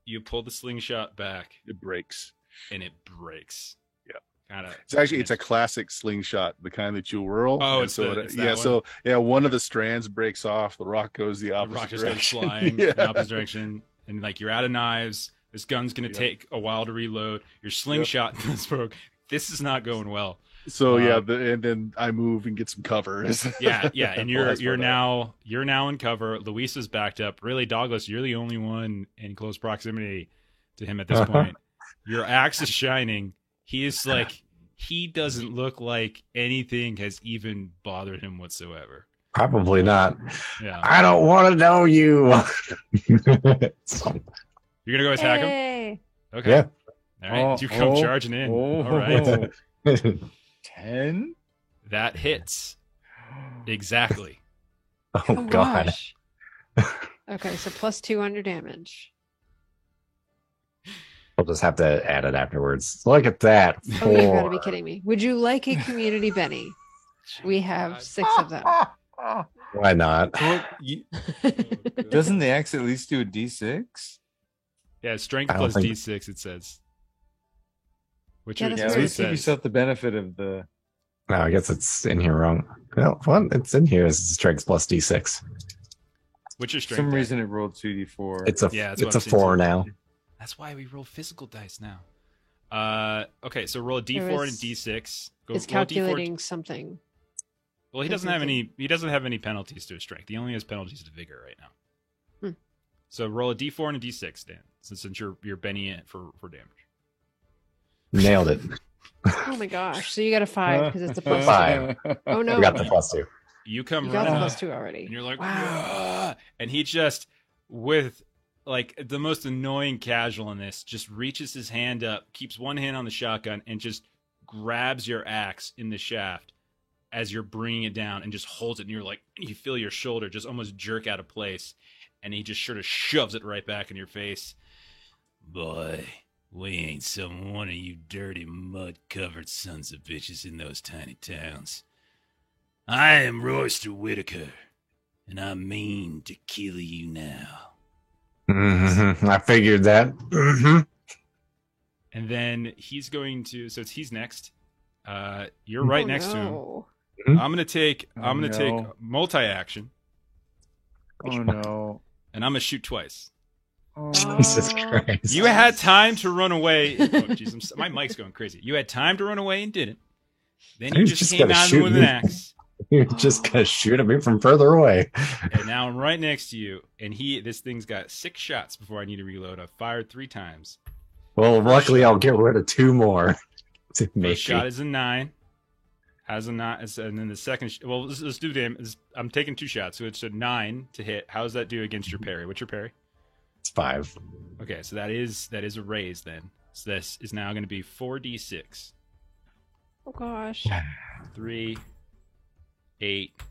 You pull the slingshot back, it breaks. and it breaks. Yeah. Kind of. It's a classic slingshot, the kind that you whirl. Oh, And it's so the- it's that yeah. one? So yeah, one of the strands breaks off. The rock goes the The opposite rock just goes direction. flying in Yeah. the opposite direction, and like you're out of knives. This gun's gonna Yep. take a while to reload. Your slingshot is broke. This is not going well. So yeah, Um, and then I move and get some cover. Yeah, yeah, and Well, that's you're about now in cover. Luisa's backed up. Really, Douglas, you're the only one in close proximity to him at this point. Your axe is shining. He is like, he doesn't look like anything has even bothered him whatsoever. Probably not. Yeah, I don't want to know you. So, you're gonna go attack him. Hey. Okay. yeah. All right, you come charging in. All right, 10? that hits exactly. Oh God. gosh. Okay, so +2 on your damage. We'll just have to add it afterwards. Look at that. Oh, you gotta be 4. kidding me. Would you like a community Benny? We have 6 of them. Why not? What, doesn't the axe at least do a d6? Yeah, strength I don't plus think- D6. It says. Which Yeah, is that's Yeah, what at it least give says. yourself the benefit of the. No, I guess it's in here wrong. Well, it's in here as strength plus D6. What's your For strength? some at? reason, it rolled 2d4. It's a Yeah, that's it's what a I'm saying 4 too. now. That's why we roll physical dice now. Okay, so roll a There D4 and a is- D6. Go, It's roll a D4. calculating something. Well, he doesn't have any. He doesn't have any penalties to his strength. He only has penalties to vigor right now. Hmm. So roll a D4 and a D6, Dan. Since you're Benny in for damage. Nailed it. Oh my gosh. So you got a 5 because it's a +2. 5. Oh no. We got the +2. You come You got running the up, +2 already. and you're like, wow. "Yeah!" And he just, with like the most annoying casualness, just reaches his hand up, keeps one hand on the shotgun, and just grabs your axe in the shaft as you're bringing it down, and just holds it. And you're like, you feel your shoulder just almost jerk out of place, and he just sort of shoves it right back in your face. Boy, we ain't some one of you dirty mud-covered sons of bitches in those tiny towns. I am Royster Whitaker, and I mean to kill you now. Mhm. I figured that. Mhm. And then he's going to. So he's next. You're right Oh, next to him. no. I'm gonna take. Oh, I'm gonna take no. multi-action, Oh no. and I'm gonna shoot twice. Oh, Jesus Oh. Christ. You had time to run away. Oh, jeez, my mic's going crazy. You had time to run away and didn't. Then you You just just came gotta out shoot with an me. axe, You're just gonna shoot at me from further away. and now I'm right next to you. And this thing's got 6 shots before I need to reload. I've fired 3 times. Well, luckily I'll get rid of 2 more. To make First shot is a 9. Has a 9, and then the second. Well, let's do damage. I'm taking 2 shots, so it's a 9 to hit. How does that do against your parry? What's your parry? It's 5. Okay, so that is a raise then. So this is now going to be 4d6. Oh gosh. 3, 8,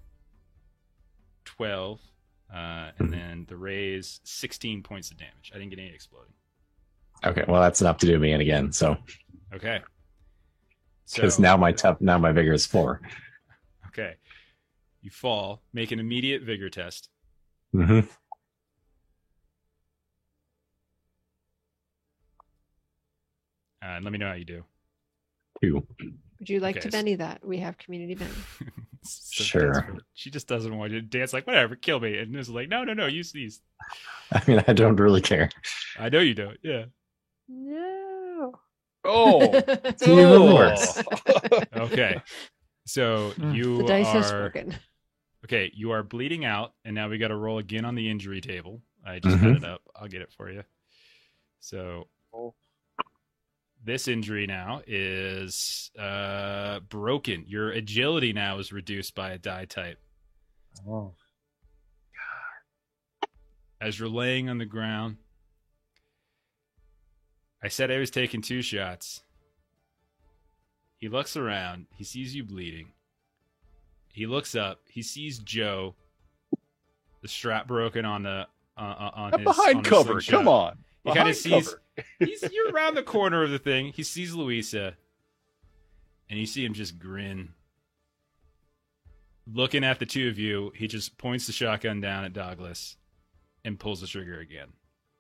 12, and then the raise 16 points of damage. I didn't get any exploding. Okay, well that's enough to do me in again. So Okay. because So, now my vigor is 4. okay, you fall. Make an immediate vigor test. Mm-hmm. And let me know how you do. 2. Would you like Okay, to so- Benny that? We have community Benny. So Sure. desperate. She just doesn't want you to dance like, whatever, kill me. And it's like, no, use these. I mean, I don't really care. I know you don't. Yeah. No. Oh, It's even worse. Okay. So you The dice has are spoken. okay. You are bleeding out, and now we got to roll again on the injury table. I just had it up. I'll get it for you. So this injury now is broken. Your agility now is reduced by a die type. Oh. As you're laying on the ground, I said I was taking 2 shots. He looks around. He sees you bleeding. He looks up. He sees Joe, the strap broken on the on his behind on his cover. slingshot. Come on. He kind of Behind sees. cover. You're around the corner of the thing. He sees Louisa, and you see him just grin. looking at the two of you, he just points the shotgun down at Douglas and pulls the trigger again.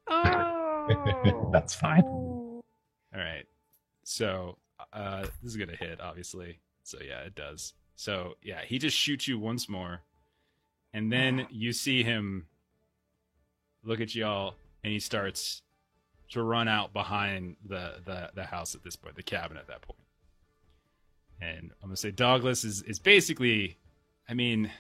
Oh, That's fine. All right. So this is gonna hit, obviously. So yeah, it does. So yeah, he just shoots you once more, and then you see him look at y'all, and he starts to run out behind the house at this point, the cabin at that point. And I'm gonna say Douglas is basically, I mean,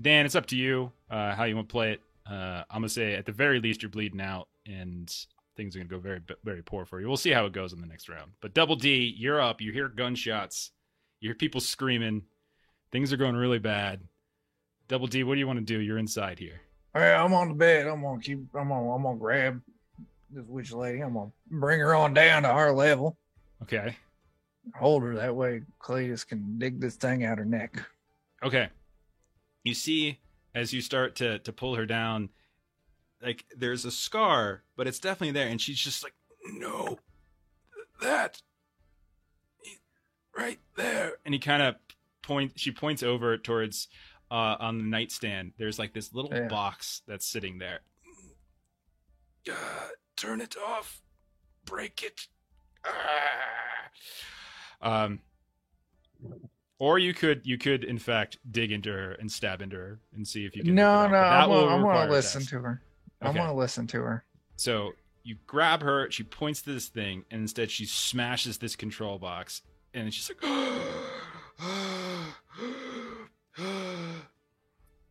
Dan, it's up to you how you want to play it. I'm gonna say at the very least you're bleeding out, and things are gonna go very very poor for you. We'll see how it goes in the next round. But Double D, you're up. You hear gunshots. You hear people screaming. Things are going really bad. Double D, what do you want to do? You're inside here. All right, I'm on the bed. I'm gonna grab this witch lady. I'm gonna bring her on down to our level. Okay. Hold her that way. Cletus can dig this thing out her neck. Okay. You see, as you start to pull her down, like there's a scar, but it's definitely there, and she's just like, no, that right there. And he kind of she points over towards on the nightstand. There's like this little box that's sitting there. Turn it off. Break it. Or you could in fact dig into her and stab into her and see if you can. No, I'm gonna listen to her. Okay. I'm gonna listen to her. So you grab her, she points to this thing, and instead she smashes this control box, and she's like,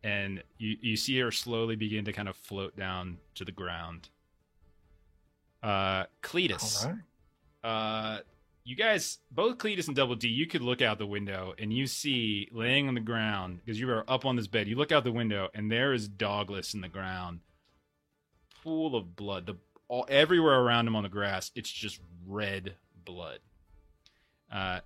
and you see her slowly begin to kind of float down to the ground. Cletus. All right. You guys, both Cletus and Double D, you could look out the window and you see laying on the ground, because you are up on this bed, you look out the window and there is Douglas in the ground, pool of blood. Everywhere around him on the grass, it's just red blood.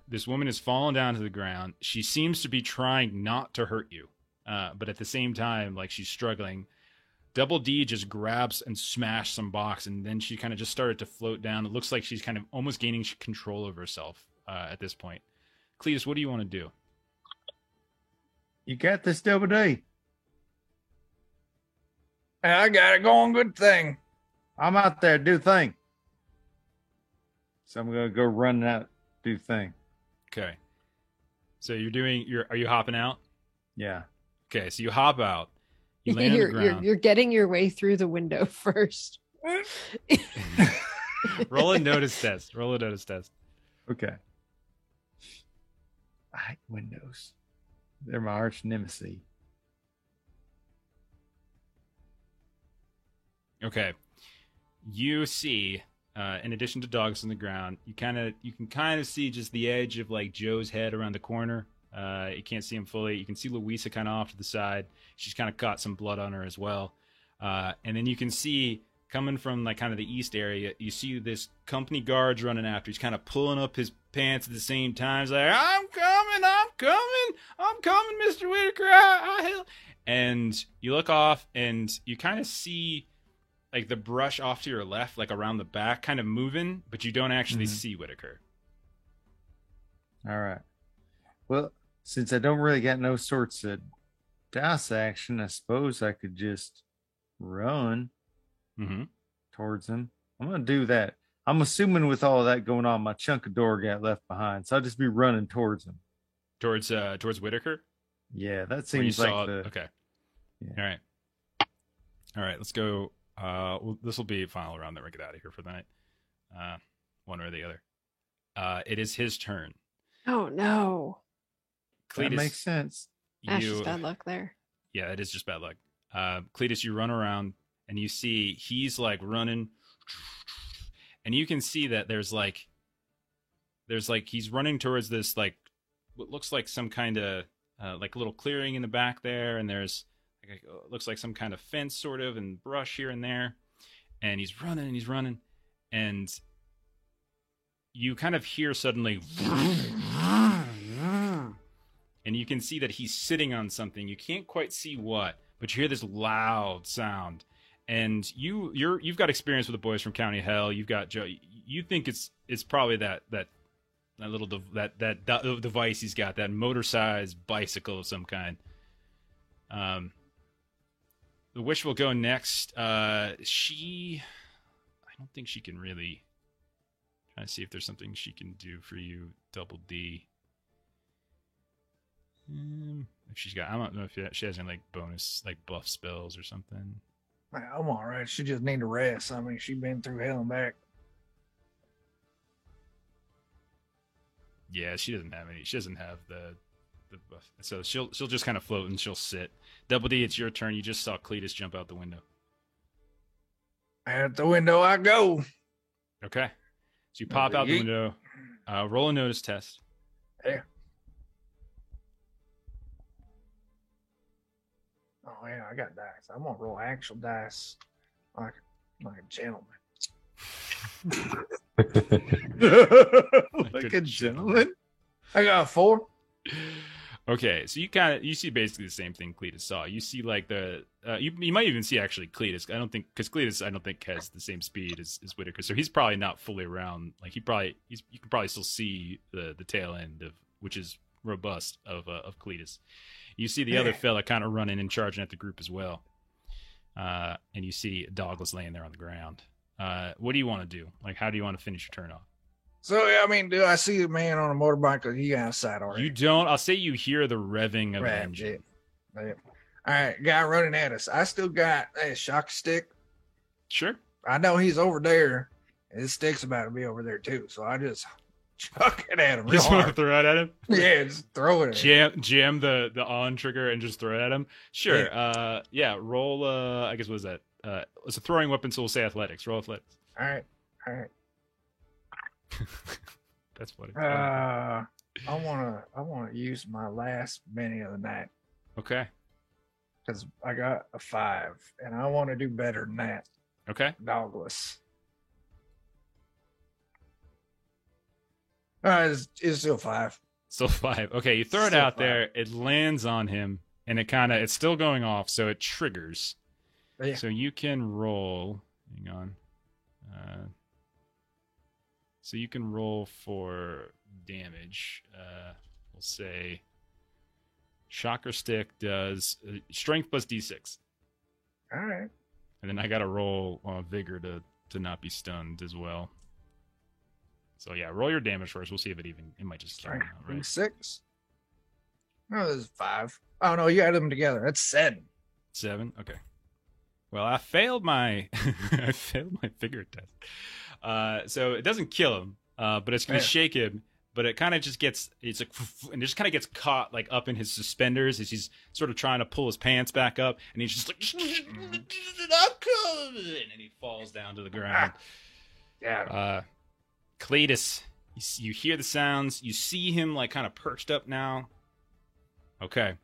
This woman has fallen down to the ground. She seems to be trying not to hurt you, but at the same time, like she's struggling. Double D just grabs and smashed some box, and then she kind of just started to float down. It looks like she's kind of almost gaining control of herself at this point. Cletus, what do you want to do? You got this, Double D. I got it going. Good thing. I'm out there, do thing. So I'm gonna go run out, do thing. Okay. So are you hopping out? Yeah. Okay, so you hop out. You land on the ground. You're getting your way through the window first. Roll a notice test. Okay. I hate windows. They're my arch nemesis. Okay. You see, in addition to dogs on the ground, you can kind of see just the edge of like Joe's head around the corner. You can't see him fully. You can see Louisa kind of off to the side. She's kind of got some blood on her as well. And then you can see coming from like kind of the east area, you see this company guards running after. He's kind of pulling up his pants at the same time. He's like, I'm coming, Mr. Whitaker. And you look off and you kind of see like the brush off to your left, like around the back, kind of moving, but you don't actually see Whitaker. All right. Well, since I don't really got no sorts of dice action, I suppose I could just run towards him. I'm going to do that. I'm assuming with all of that going on, my chunk of door got left behind, so I'll just be running towards him. Towards Whitaker? Yeah, that seems like Okay. Yeah. All right, let's go. This will be final round that we get out of here for the night. One or the other. It is his turn. Oh, no. Cletus, that makes sense. That's just bad luck there. Yeah, it is just bad luck. Cletus, you run around and you see he's like running, and you can see that there's like he's running towards this like what looks like some kind of like a little clearing in the back there, and there's like looks like some kind of fence sort of and brush here and there, and he's running, and you kind of hear suddenly. And you can see that he's sitting on something. You can't quite see what, but you hear this loud sound. And you've got experience with the boys from County Hell. You've got Joe. You think it's probably that little device he's got, that motor-sized bicycle of some kind. The Wish will go next. I don't think she can really. Trying to see if there's something she can do for you, Double D. If she's got, I don't know if she has any like bonus, like buff spells or something. I'm all right. She just need to rest. I mean, she's been through hell and back. Yeah, she doesn't have any. She doesn't have the buff. So she'll just kind of float and she'll sit. Double D, it's your turn. You just saw Cletus jump out the window. At the window I go. Okay. So you pop out the window. Roll a notice test. Yeah. Oh yeah, I got dice. I'm gonna roll actual dice, like a gentleman. Like a gentleman. I got a 4. Okay, so you see basically the same thing Cletus saw. You see like you might even see actually Cletus. I don't think has the same speed as Whitaker, so he's probably not fully around. Like you can probably still see the tail end of, which is robust, of Cletus. You see the other fella kind of running and charging at the group as well, and you see Dogless laying there on the ground. What do you want to do? Like, how do you want to finish your turn off? So I mean, do I see a man on a motorbike, or he outside already? You don't. I'll say you hear the revving of the engine. Yeah. All right, guy running at us. I still got a shock stick. Sure. I know he's over there. And his stick's about to be over there too. So I just chuck it at him. You just want to throw it at him? Yeah, just throw it at him. Jam the on trigger and just throw it at him. Sure. Yeah. Roll. I guess what is that? It's a throwing weapon, so we'll say athletics. Roll athletics. All right. That's funny. I wanna use my last mini of the night Okay. because I got a 5, and I want to do better than that. Okay. Dogless. It's still 5. So 5. Okay, you throw it Still out 5. there. It lands on him, and it's still going off, so it triggers. Yeah. So you can roll. Hang on. So you can roll for damage. We'll say Shocker Stick does strength plus d6. All right. And then I got to roll vigor to not be stunned as well. So yeah, roll your damage first. We'll see if it might just kill him out, right? 6. No, this is 5. Oh no, you add them together. That's 7. 7. Okay. Well, I failed my vigor test. So it doesn't kill him, but it's going to shake him. But it kind of just gets, and it just kind of gets caught like up in his suspenders as he's sort of trying to pull his pants back up, and he's just like, I'm coming, and he falls down to the ground. Yeah. Cletus, you hear the sounds. You see him like kind of perched up now. Okay.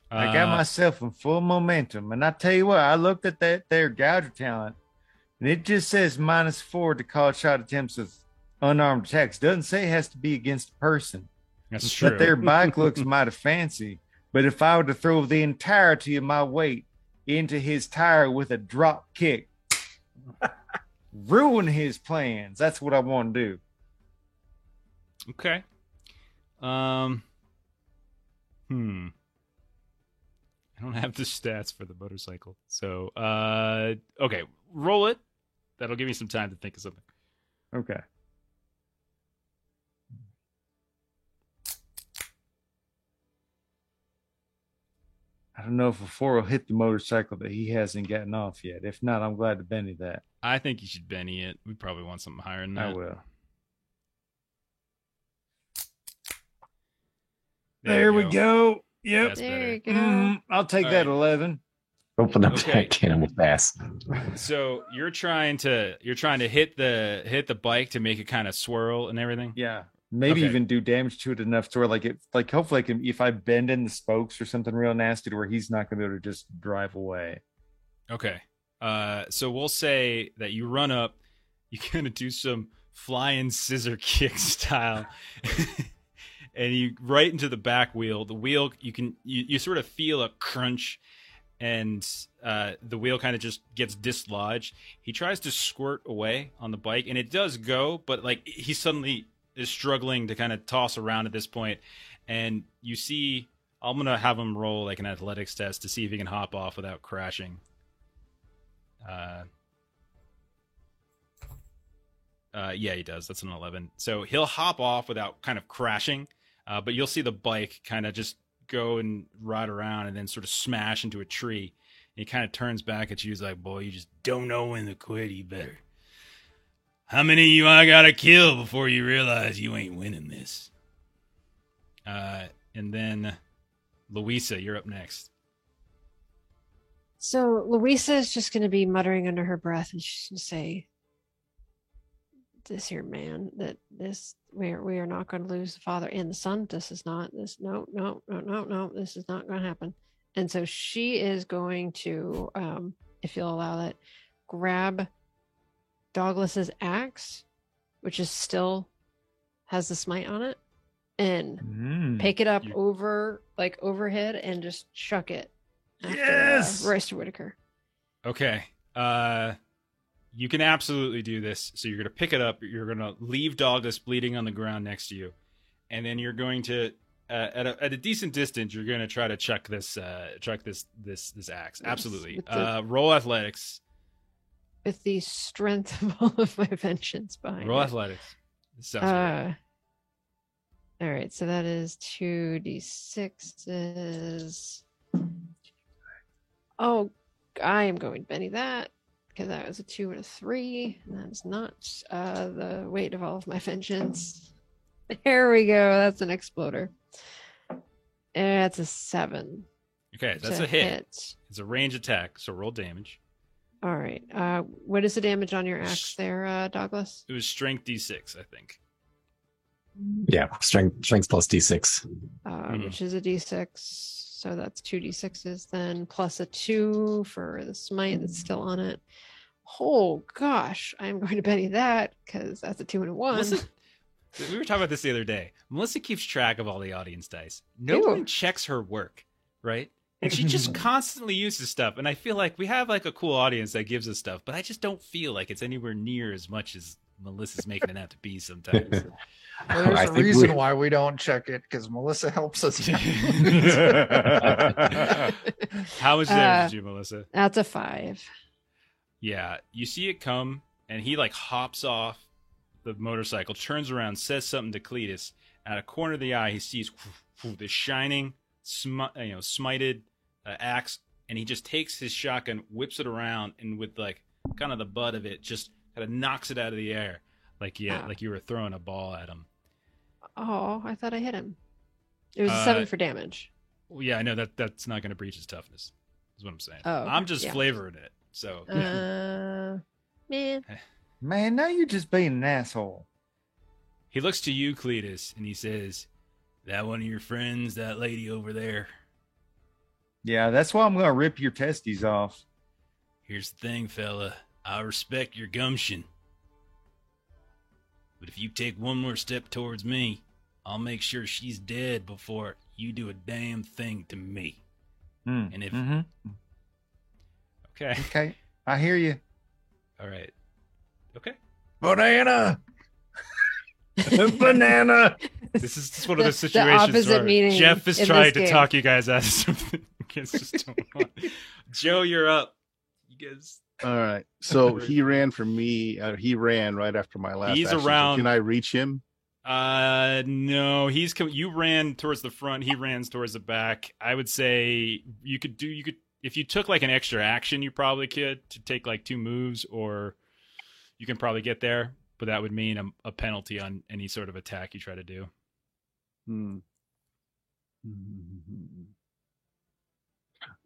I got myself in full momentum, and I tell you what, I looked at that there Gouger talent, and it just says -4 to call shot attempts with unarmed attacks. Doesn't say it has to be against a person. That's true. But their bike looks mighty fancy. But if I were to throw the entirety of my weight into his tire with a drop kick, ruin his plans. That's what I want to do. Okay. I don't have the stats for the motorcycle. So, okay, roll it. That'll give me some time to think of something. Okay. I don't know if a 4 will hit the motorcycle that he hasn't gotten off yet. If not, I'm glad to Benny that. I think you should Benny it. We probably want something higher than that. I will. There we go. Yep. That's There you better. go. I'll take All that right. 11. Open up Okay. that can with bass. So you're trying to hit the bike to make it kind of swirl and everything. Yeah. Maybe Okay. even do damage to it enough to where hopefully if I bend in the spokes or something real nasty to where he's not gonna be able to just drive away. Okay. So we'll say that you run up, you're gonna do some flying scissor kick style, and you right into the back wheel. The wheel you sort of feel a crunch, and the wheel kind of just gets dislodged. He tries to squirt away on the bike, and it does go, but like he suddenly is struggling to kind of toss around at this point, and you see I'm gonna have him roll like an athletics test to see if he can hop off without crashing. Yeah, he does. That's an 11. So he'll hop off without kind of crashing, but you'll see the bike kind of just go and ride around and then sort of smash into a tree. And he kind of turns back at you. He's like, boy, you just don't know when to quit. You better. How many of you I gotta kill before you realize you ain't winning this? And then Louisa, you're up next. So Louisa is just going to be muttering under her breath, and she's going to say, "This here man, that this we are not going to lose the father and the son. This is not this. No. This is not going to happen." And so she is going to, if you'll allow that, grab Douglas's axe, which is still has the smite on it, and pick it up overhead and just chuck it. After, Royster Whitaker. Okay. You can absolutely do this. So you're going to pick it up. You're going to leave Douglas bleeding on the ground next to you. And then you're going to, at a decent distance, you're going to try to chuck this axe. Absolutely. Roll athletics. With the strength of all of my vengeance behind Roll it. athletics. This sounds right. All right. So that is 2d6s. Oh, I am going to Benny that because that was a 2 and a 3. And that's not the weight of all of my vengeance. There we go. That's an exploder. That's a 7. Okay, that's a hit. It's a range attack, so roll damage. All right. What is the damage on your axe there, Douglas? It was strength D6, I think. Yeah, strength plus D6. Which is a D6. So that's 2d6s then, plus a 2 for the smite that's still on it. Oh gosh, I'm going to Benny that because that's a 2 and a 1. Melissa, we were talking about this the other day. Melissa keeps track of all the audience dice. No one checks her work, right? And she just constantly uses stuff. And I feel like we have like a cool audience that gives us stuff, but I just don't feel like it's anywhere near as much as Melissa's making it out to be sometimes. Well, there's a reason why we don't check it because Melissa helps us. How much damage did you, Melissa? That's a 5. Yeah, you see it come, and he like hops off the motorcycle, turns around, says something to Cletus. At a corner of the eye, he sees this shining, smited axe, and he just takes his shotgun, whips it around, and with like kind of the butt of it, just kind of knocks it out of the air. Like you were throwing a ball at him. Oh, I thought I hit him. It was a 7 for damage. Well, yeah, I know that's not going to breach his toughness. Is what I'm saying. Oh, I'm just flavoring it. So, man, now you're just being an asshole. He looks to you, Cletus, and he says, "That one of your friends, that lady over there?" Yeah, that's why I'm going to rip your testes off. Here's the thing, fella. I respect your gumption. But if you take one more step towards me, I'll make sure she's dead before you do a damn thing to me. And if... Okay, I hear you. All right. Okay. Banana! Banana! This is one of those situations where Jeff is trying to talk you guys out of something. You guys just don't want. Joe, you're up. You guys... All right. So he ran from me. He ran right after my last. He's action. around. So can I reach him? No. You ran towards the front. He ran towards the back. I would say you could if you took like an extra action, you probably could to take like 2 moves, or you can probably get there. But that would mean a penalty on any sort of attack you try to do. What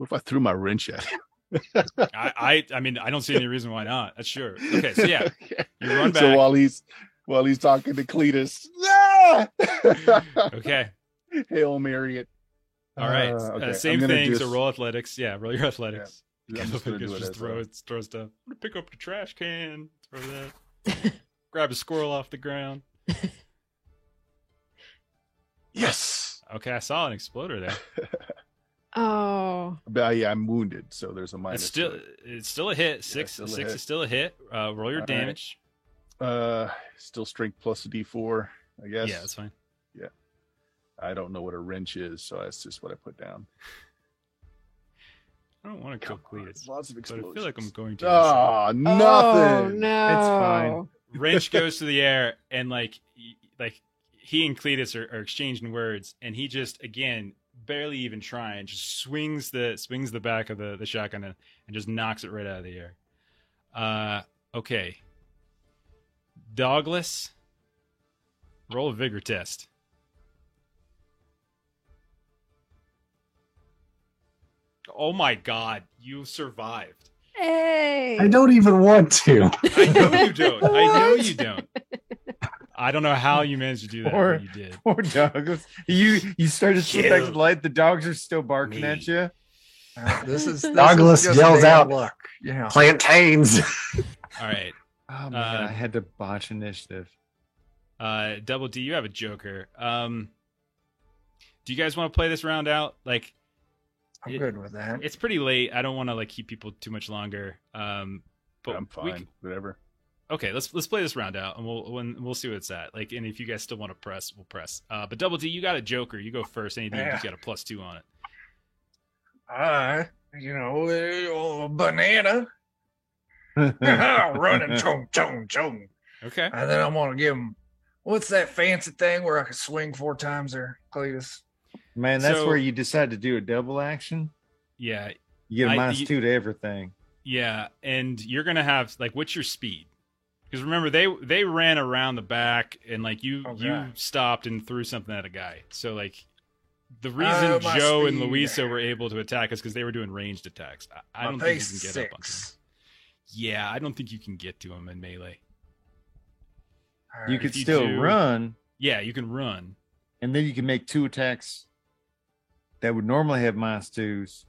if I threw my wrench at him? I mean, I don't see any reason why not. That's sure. Okay, so yeah, you run back. So while he's talking to Cletus, okay, Hail Mary it. All right, okay. Same thing. So roll athletics. Yeah, roll your athletics. Yeah. I'm just gonna do it. Just throw stuff. I'm gonna pick up the trash can. Throw that. Grab a squirrel off the ground. Yes. Okay, I saw an exploder there. Oh. But yeah, I'm wounded, so there's a minus. It's still a hit. Six is still a hit. Roll your damage. Still strength plus a D4, I guess. Yeah, that's fine. Yeah. I don't know what a wrench is, so that's just what I put down. I don't want to kill Cletus, Lots of but I explosions. feel like I'm going to. Oh, nothing. Oh no! It's fine. Wrench goes to the air, and like he and Cletus are exchanging words, and he just again barely even trying, just swings the back of the shotgun and just knocks it right out of the air. Okay. Douglas, roll a vigor test. Oh my God, you survived. Hey! I don't even want to. I know you don't. I know you don't. I don't know how you managed to do that, Poor- but you did. Poor Douglas. You started to slip back to Kill the light. The dogs are still barking me. at you. This Douglas just yells bad out. luck. Yeah. Plantains. All right. Oh man, I had to botch initiative. Double D, you have a Joker. Do you guys want to play this round out? Like, I'm good with that. it's pretty late. I don't want to like keep people too much longer. But I'm fine. Whatever. okay, let's play this round out, and we'll see what it's at. Like, and if you guys still want to press, we'll press. But Double D, you got a Joker. You go first. Anything you just got a +2 on it. A banana. Running, chong, chong, chong. Okay. And then I'm gonna give him. What's that fancy thing where I can swing 4 times there, Cletus? Man, that's So- where you decide to do a double action. Yeah. You get a I- -2 to everything. Yeah, and you're gonna have like, what's your speed? Because remember, they ran around the back, and like you Okay. stopped and threw something at a guy. So like, the reason my Joe and speed. Louisa were able to attack us because they were doing ranged attacks. I don't My think you pace can is get up on them. 6. Yeah, I don't think you can get to them in melee. All You right. could you still do- run, Yeah, you can run. and then you can make 2 attacks that would normally have -2s,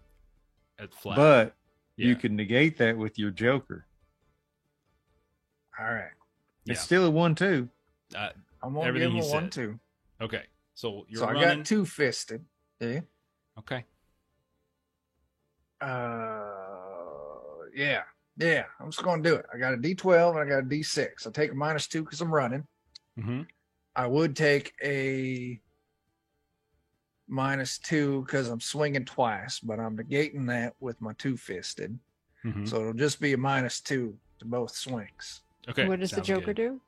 At flat. but yeah. you can negate that with your Joker. All right. It's Yeah. still a 1-2. I'm gonna Everything give him he a said. 1-2. Okay, so you're So I running. got 2 fisted. Yeah. Okay. Yeah. Yeah. I'm just gonna do it. I got a D12 and I got a D6. I'll take a -2 because I'm running. Mm-hmm. I would take a -2 because I'm swinging twice, but I'm negating that with my 2 fisted. Mm-hmm. So it'll just be a -2 to both swings. Okay. What does the sounds Joker good. do?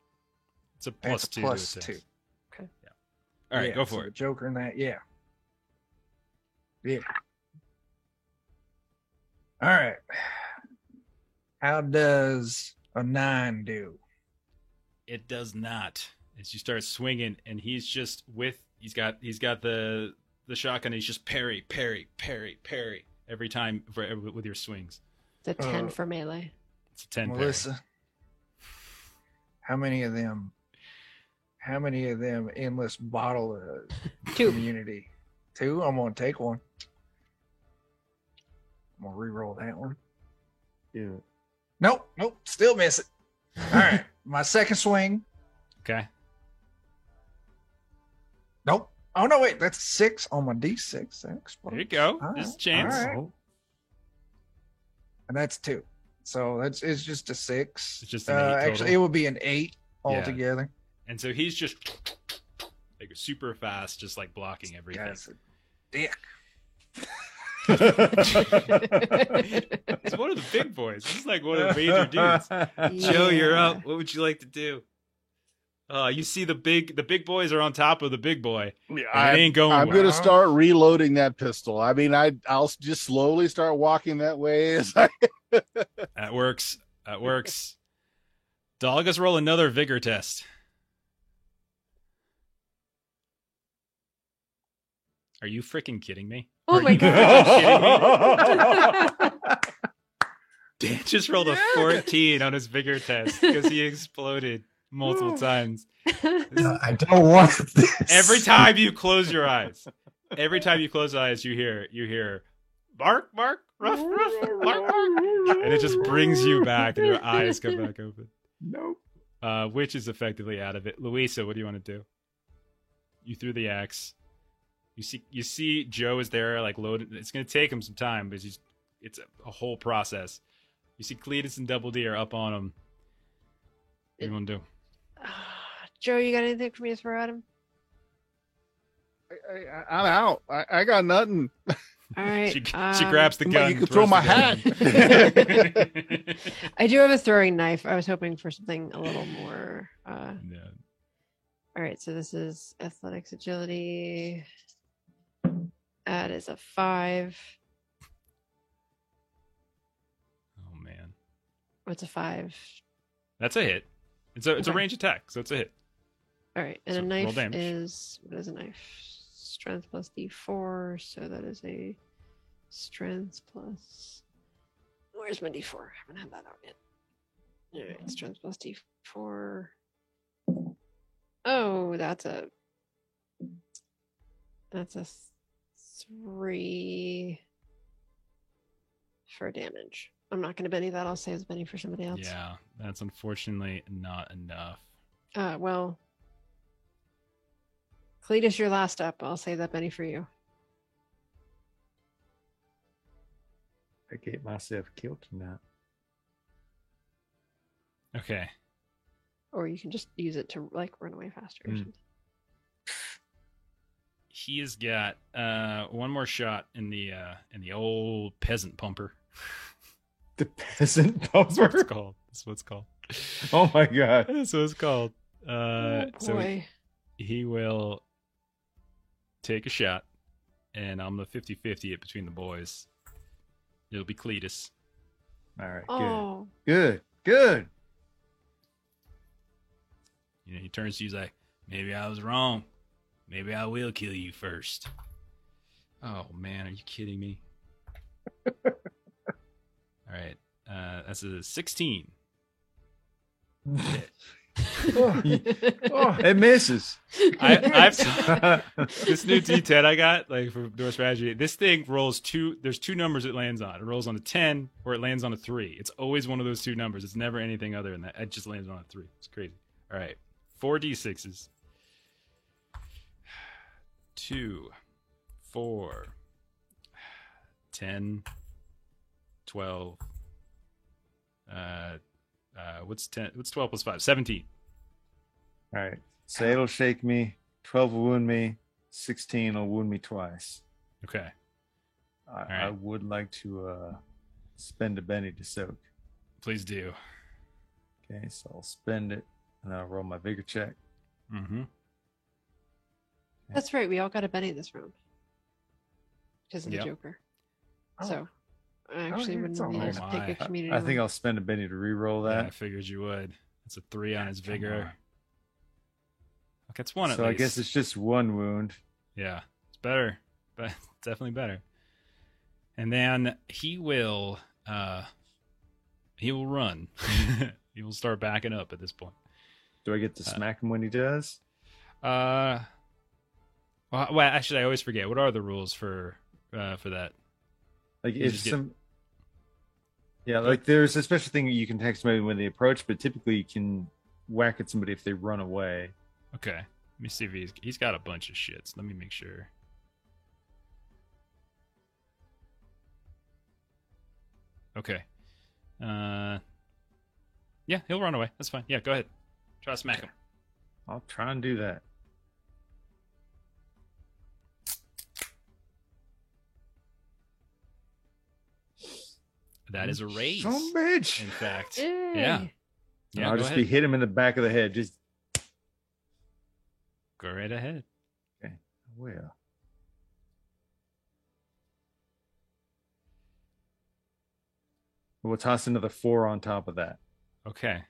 It's a That's +2. a to +2. attacks. Okay. Yeah. All right, Yeah, go so for the it. Joker in that, yeah. Yeah. All right. How does a 9 do? It does not. As you start swinging, and he's just he's got the shotgun. He's just parry, parry, parry, parry every time with your swings. The 10 for melee. It's a 10 parry. Melissa, how many of them endless bottle Two. community? 2? I'm gonna take one. I'm gonna re-roll that one. Yeah. Nope, still miss it. All right, my second swing. Okay. Nope. Oh no, wait, that's 6 on my D6. That explodes. There you go. All There's a right, chance. all right. And that's 2. So it's just a 6. It's just an 8 actually, total. it would be an 8 Yeah. altogether. And so he's just like super fast, just like blocking everything. Guy's a dick. He's one of the big boys. He's like one of the major dudes. Joe, you're Yeah. up. What would you like to do? You see the big boys are on top of the big boy. Yeah, And it ain't going I'm well. gonna start reloading that pistol. I mean, I'll just slowly start walking that way as I. That works. Dogus, roll another vigor test. Are you freaking kidding me? Oh Are my you god. Dan just rolled a 14 on his vigor test because he exploded multiple times. No, I don't want this. Every time you close your eyes, you hear bark, bark, ruff, ruff, bark, bark. And it just brings you back and your eyes come back open. Nope. Which is effectively out of it. Louisa, what do you want to do? You threw the axe. You see Joe is there, like loaded. It's going to take him some time, but it's a whole process. You see Cletus and Double D are up on him. What do you want to do? Joe, you got anything for me to throw at him? I'm out. I got nothing. All right. She grabs the gun. You can throws throw my the gun. hat. I do have a throwing knife. I was hoping for something a little more. No. All right, so this is athletics agility. That is a 5. Oh man, What's a 5? that's a hit. It's a Okay. range attack, so it's a hit. All right, and So a roll knife damage. is what is a knife? Strength plus D4, so that is a strength plus. Where's my D4? I haven't had that out yet. All right, strength plus D4. Oh, that's a 3 for damage. I'm not going to Benny that. I'll save the Benny for somebody else. Yeah, that's unfortunately not enough. Well, Cletus, you're last up. I'll save that Benny for you. I get myself killed tonight. Okay. Or you can just use it to like run away faster or something. He has got one more shot in the old peasant pumper. The peasant That's what it's pumper. called. That's what it's called. Oh my god. That's what it's called. Oh So boy. he will take a shot, and I'm the 50-50 it between the boys. It'll be Cletus. All right. Oh, Good. Good. You know, he turns to you, he's like, maybe I was wrong. Maybe I will kill you first. Oh man, are you kidding me? All right. That's a 16. It misses. I've this new D10 I got, like for Door Strategy, this thing rolls there's two numbers it lands on. It rolls on a 10 or it lands on a 3. It's always one of those two numbers. It's never anything other than that. It just lands on a 3. It's crazy. All right. 4 D6s. 2, 4, 10, 12. What's 10? What's 12 plus 5? 17. All right. So it'll shake me. 12 will wound me. 16 will wound me twice. Okay. I right. would like to spend a Benny to soak. Please do. Okay, so I'll spend it and I'll roll my vigor check. Mm-hmm. that's right. We all got a Benny this round because of the Yep. Joker. Oh. So I actually yeah, wouldn't it's all be able right. to pick a community. I think one. I'll spend a Benny to re-roll Yeah, that. I figured you would. It's a 3 on his Come vigor. on. Okay, it's 1 at So least. I guess it's just one wound. Yeah, it's better, but definitely better. And then he will run. He will start backing up at this point. Do I get to smack him when he does? Well, actually, I always forget. What are the rules for that? Like You if just get- some, yeah, like there's a special thing you can text somebody when they approach, but typically you can whack at somebody if they run away. Okay, let me see if he's got a bunch of shits. Let me make sure. Okay. Yeah, he'll run away. That's fine. Yeah, go ahead. Try to smack him. I'll try and do that. That is a raise. Son of a bitch. In fact, Yay. yeah. Yeah, I'll go just ahead. be hit him in the back of the head. Just Go right ahead. well. We'll toss another 4 on top of that. Okay.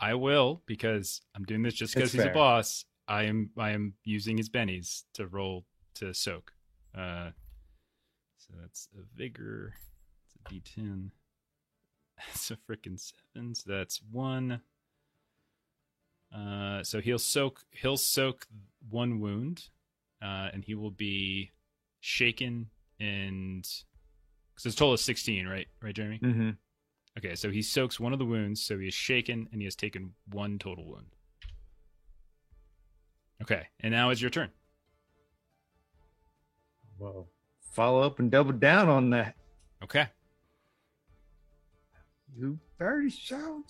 I will, because I'm doing this just because It's he's a fair. boss. I am using his bennies to roll to soak. So that's a vigor. It's a D10. That's a freaking 7. So that's 1. So he'll soak 1 wound, and he will be shaken and because it's a total of 16, right, Jeremy? Mm-hmm. Okay, so he soaks 1 of the wounds, so he is shaken and he has taken 1 total wound. Okay, and now it's your turn. Well, follow up and double down on that. Okay. You dirty so.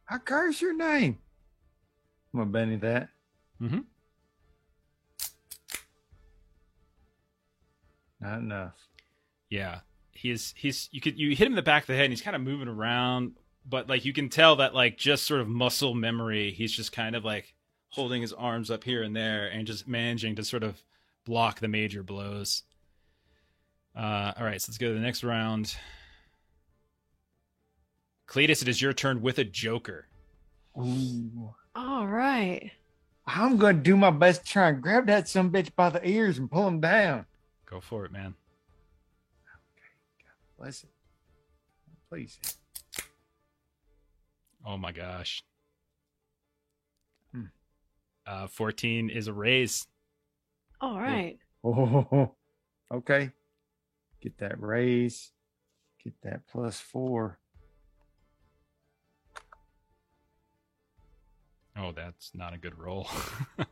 I curse your name. I'm gonna Benny that. Mm-hmm. Not enough. Yeah, he's you hit him in the back of the head, and he's kind of moving around, but like you can tell that like just sort of muscle memory. He's just kind of like holding his arms up here and there, and just managing to sort of block the major blows. All right, so let's go to the next round. Cletus, it is your turn with a joker. Ooh. All right. I'm going to do my best to try and grab that sumbitch by the ears and pull him down. Go for it, man. Bless it. Please. Oh my gosh. 14 is a raise. All right. Oh, okay. Get that raise. Get that +4. Oh, that's not a good roll. That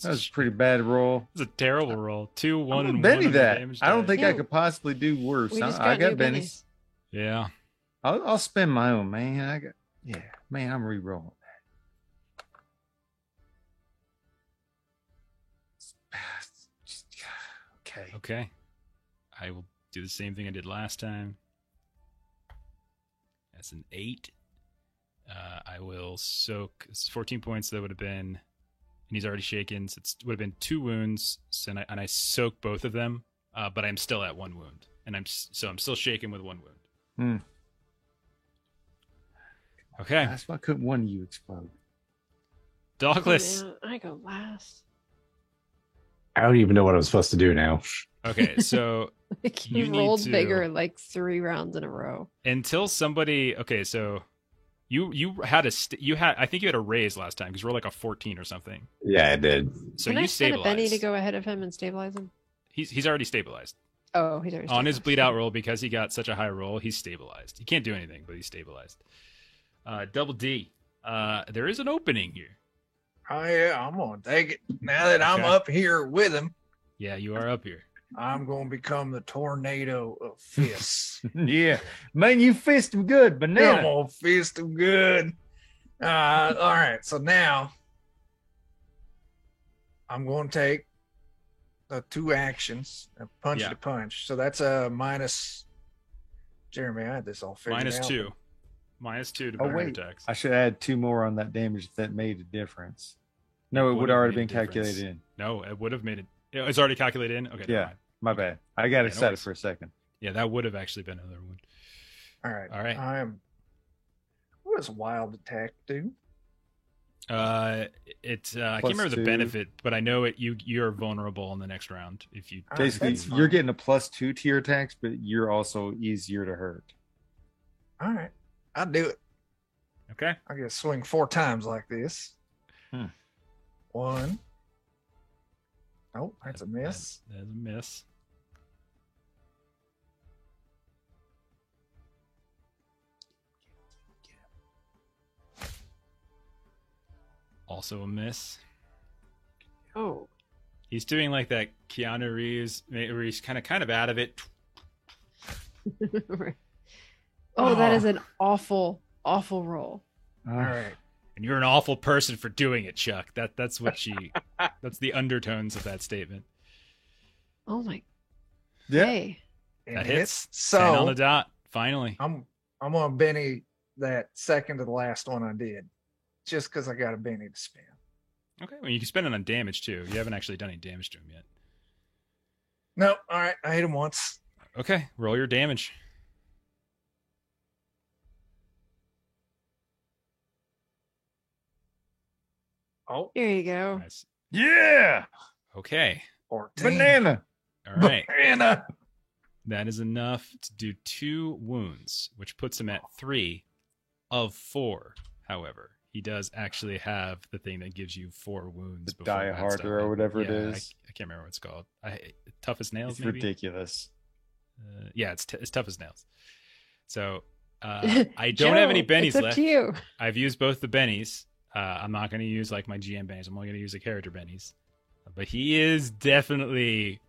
was a pretty bad roll. It's a terrible roll. 2, 1, I'm and gonna 1. Benny on the that. damage I don't die. think I Yeah. could possibly do worse. We just I got new bennies. Yeah. I'll spend my own, man. Man, I'm re-rolling that. Okay. Okay. I will do the same thing I did last time. That's an 8. I will soak. It's 14 points. That would have been, and he's already shaken. So it would have been 2 wounds. So I soak both of them, but I'm still at 1 wound, and I'm still shaken with 1 wound. Okay, That's why couldn't one of you explode? Douglas. Man, I go last. I don't even know what I'm supposed to do now. Okay, so Like You you need rolled to- bigger like 3 rounds in a row. until somebody. Okay, so you had I think you had a raise last time because you were like a 14 or something. Yeah, I did. So Can you I spend a stabilized. Benny to go ahead of him and stabilize him? He's already stabilized. Oh, he's already On his stabilized. bleed out roll, because he got such a high roll, he's stabilized. He can't do anything, but he's stabilized. Double D. There is an opening here. Oh yeah, I'm gonna take it. Now that I'm Okay. up here with him, Yeah, you are up here. I'm gonna become the tornado of fists. Yeah, man, you fist him good, I'm banana. gonna fist him good. All right, so now I'm gonna take the 2 actions, a punch Yeah. to punch. So that's a minus. Jeremy, I had this all figured Minus out. 2. Minus 2 to Oh, burn wait. attacks. I should add 2 more on that damage if that made a difference. No, it Would would have already made a been calculated difference. in. No, it would have made it. It's already calculated in? Okay. never Yeah. mind. My bad. I got no excited worries. for a second. Yeah, that would have actually been another one. All right. All right. What does wild attack do? I can't remember the 2. benefit, but I know you're vulnerable in the next round if you. All right, Basically, that's you're fine. getting a +2 to your attacks, but you're also easier to hurt. All right, I'll do it. Okay. I get to swing 4 times like this. 1. Oh, that's a miss. That's a miss. Also a miss. Oh. He's doing like that Keanu Reeves where he's kind of out of it. Oh, that is an awful, awful roll. All right. And you're an awful person for doing it, Chuck. That's what that's the undertones of that statement. Oh my. Yeah. Hey. It That hits. So 10 on the dot. Finally. I'm gonna Benny that second to the last one I did, just because I got a Benny to spend. Okay. Well, you can spend it on damage too. You haven't actually done any damage to him yet. No, all right, I hit him once. Okay. Roll your damage. Oh, Here you go. Nice. Yeah. Okay. 14. Banana. All right. Banana. That is enough to do 2 wounds, which puts him at 3 of 4. However, he does actually have the thing that gives you 4 wounds. The before Die that Harder stuff. or whatever it Yeah, is. I can't remember what it's called. Tough as nails, It's maybe? ridiculous. Yeah, it's tough as nails. So I don't have any Joe, bennies it's up left. to you. I've used both the bennies. I'm not going to use like my GM bennies. I'm only going to use the character bennies. But he is definitely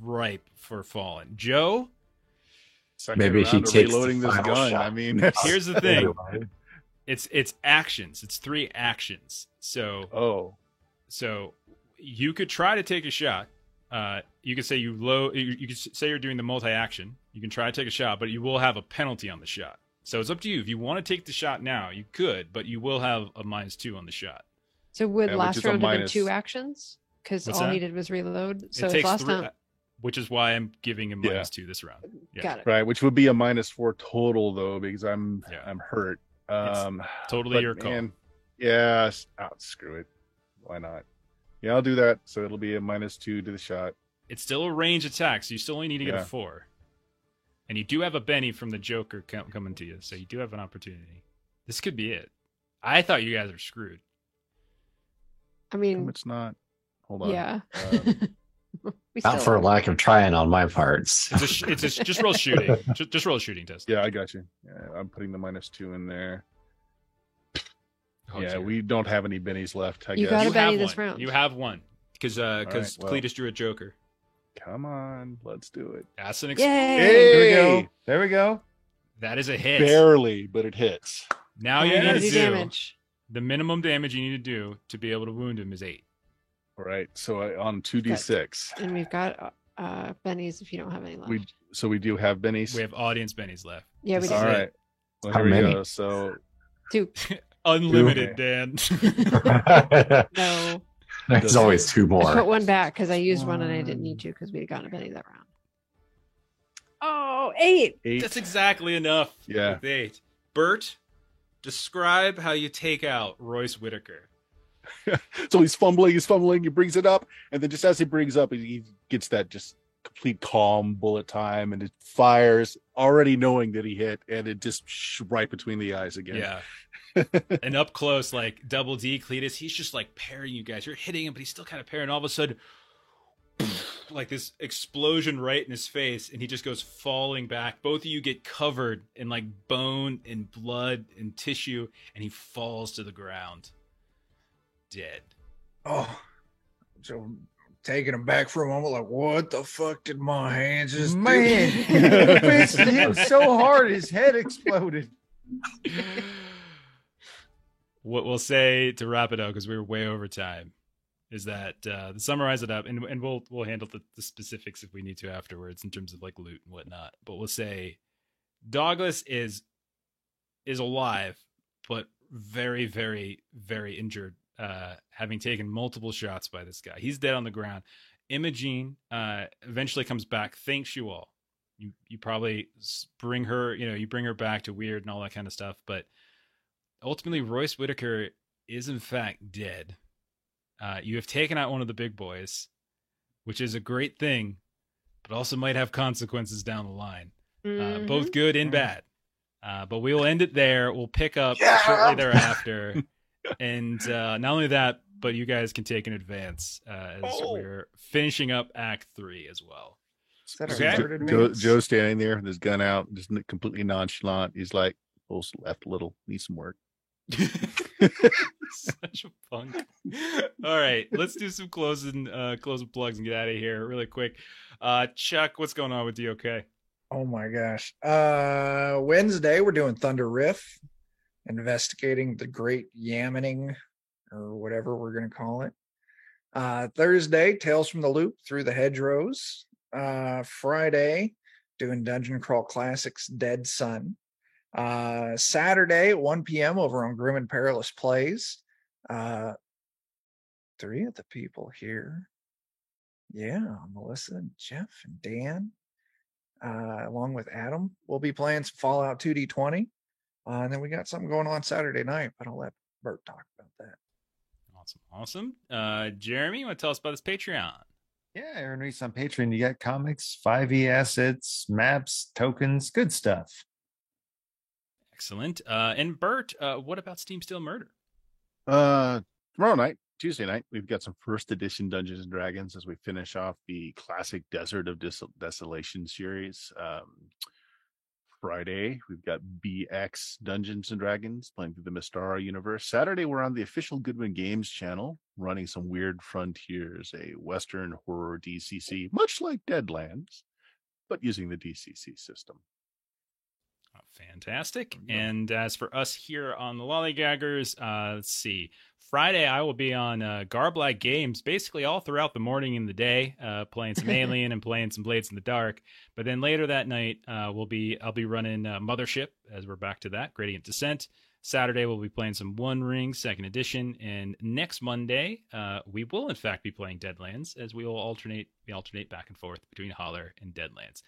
ripe for falling. Joe, Second Maybe he round of takes the reloading this final gun. shot. I mean, here's the thing. It's actions. It's 3 actions. oh, So you could try to take a shot. you could say you could say you're doing the multi-action. You can try to take a shot, but you will have a penalty on the shot. So it's up to you. If you want to take the shot now, you could, but you will have a -2 on the shot. So would Yeah, which last is a round have been minus. 2 actions? Because What's all that? he did was reload. So it it's takes last 3, time. which is why I'm giving him Yeah. -2 this round. Yeah. Got it. Right, which would be a -4 total though, because I'm Yeah. hurt. Totally but your call. man, yeah, screw it. Why not? Yeah, I'll do that. So it'll be a -2 to the shot. It's still a range attack, so you still only need to get Yeah. a 4. And you do have a Benny from the Joker coming to you, so you do have an opportunity. This could be it. I thought you guys were screwed. I No, mean, it's not. Hold on. yeah. We Not still for are. lack of trying on my parts. It's a just roll shooting. Just roll a shooting test. Yeah, I got you. Yeah, I'm putting the -2 in there. Oh, yeah, dear. we don't have any bennies left. I You guess. got a You Benny have this one. round. You have one because right, well. Cletus drew a Joker. Come on, let's do it. That's an Yay! There we Hey! go. There we go. That is a hit. Barely, but it hits. Now you Yeah, need to do do damage. the minimum damage you need to do to be able to wound him is 8. All right, so on 2d6, And we've got Bennies if you don't have any left. we do have bennies. We have audience bennies left. Yeah, we This do. is All it. right. Well, How here we many? go. So 2. Unlimited, Dan. No. There's always 2 I put more. one back because I used one and I didn't need to because we had gotten a Benny that round. Oh, 8. 8. That's exactly enough. Yeah. With 8. Bert, describe how you take out Royce Whitaker. So he's fumbling, he brings it up, and then just as he brings up, he gets that just complete calm bullet time, and it fires, already knowing that he hit, and it just right between the eyes again. Yeah. And up close, like Double D, Cletus, he's just like parrying you guys. You're hitting him, but he's still kind of parrying. All of a sudden, like this explosion right in his face, and he just goes falling back. Both of you get covered in like bone and blood and tissue, and he falls to the ground, dead. Oh, so taking him back for a moment, like, what the fuck did my hands just Man, do? Fist hit so hard his head exploded. What we'll say to wrap it up, because we were way over time, is that to summarize it up, and we'll handle the specifics if we need to afterwards in terms of like loot and whatnot. But we'll say Douglas is alive, but very, very, very injured, having taken multiple shots by this guy. He's dead on the ground. Imogene eventually comes back. Thanks you all. You probably bring her, you bring her back to Weird and all that kind of stuff, but ultimately, Royce Whitaker is in fact dead. You have taken out one of the big boys, which is a great thing, but also might have consequences down the line, Mhm. both good and bad. But we will end it there. We'll pick up shortly thereafter. And not only that, but you guys can take an advance as we're finishing up Act 3 as well. Is that Okay. our third advance? Joe's standing there with his gun out, just completely nonchalant. He's like, "Pulse left a little, need some work." Such a punk. All right, let's do some closing plugs and get out of here really quick. Chuck, what's going on with DOK? Oh my gosh. Wednesday we're doing Thunder Riff, investigating the Great Yammening, or whatever we're gonna call it. Thursday, Tales from the Loop Through the Hedgerows. Friday, doing Dungeon Crawl Classics Dead Sun. Saturday, 1 p.m. over on Grim and Perilous Plays. 3 of the people here. Yeah, Melissa and Jeff and Dan. Along with Adam, we'll be playing some Fallout 2D20. And then we got something going on Saturday night, but I'll let Bert talk about that. Awesome. Jeremy, you want to tell us about this Patreon? Yeah, Aaron Reese on Patreon. You got comics, 5e assets, maps, tokens, good stuff. Excellent. And Bert, what about Steam Still Murder? Tomorrow night, Tuesday night, we've got some first edition Dungeons and Dragons as we finish off the classic Desert of Desolation series. Friday, we've got BX Dungeons and Dragons playing through the Mystara universe. Saturday, we're on the official Goodwin Games channel running some Weird Frontiers, a Western horror DCC, much like Deadlands, but using the DCC system. Fantastic. And as for us here on the Lollygaggers, let's see. Friday, I will be on Garblag Games basically all throughout the morning and the day, playing some Alien and playing some Blades in the Dark. But then later that night, I'll be running Mothership, as we're back to that, Gradient Descent. Saturday, we'll be playing some One Ring, 2nd Edition. And next Monday, we will, in fact, be playing Deadlands, as we will alternate back and forth between Holler and Deadlands.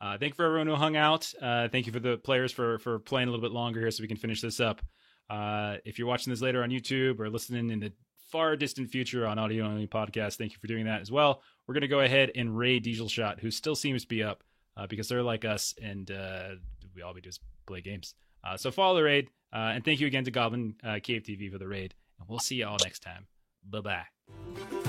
Thank you for everyone who hung out. Thank you for the players for playing a little bit longer here so we can finish this up. If you're watching this later on YouTube or listening in the far distant future on audio only podcast, thank you for doing that as well. We're going to go ahead and raid Diesel Shot, who still seems to be up because they're like us and we all we do is play games. So follow the raid, and thank you again to Goblin Cave TV for the raid, and we'll see you all next time. Bye-bye.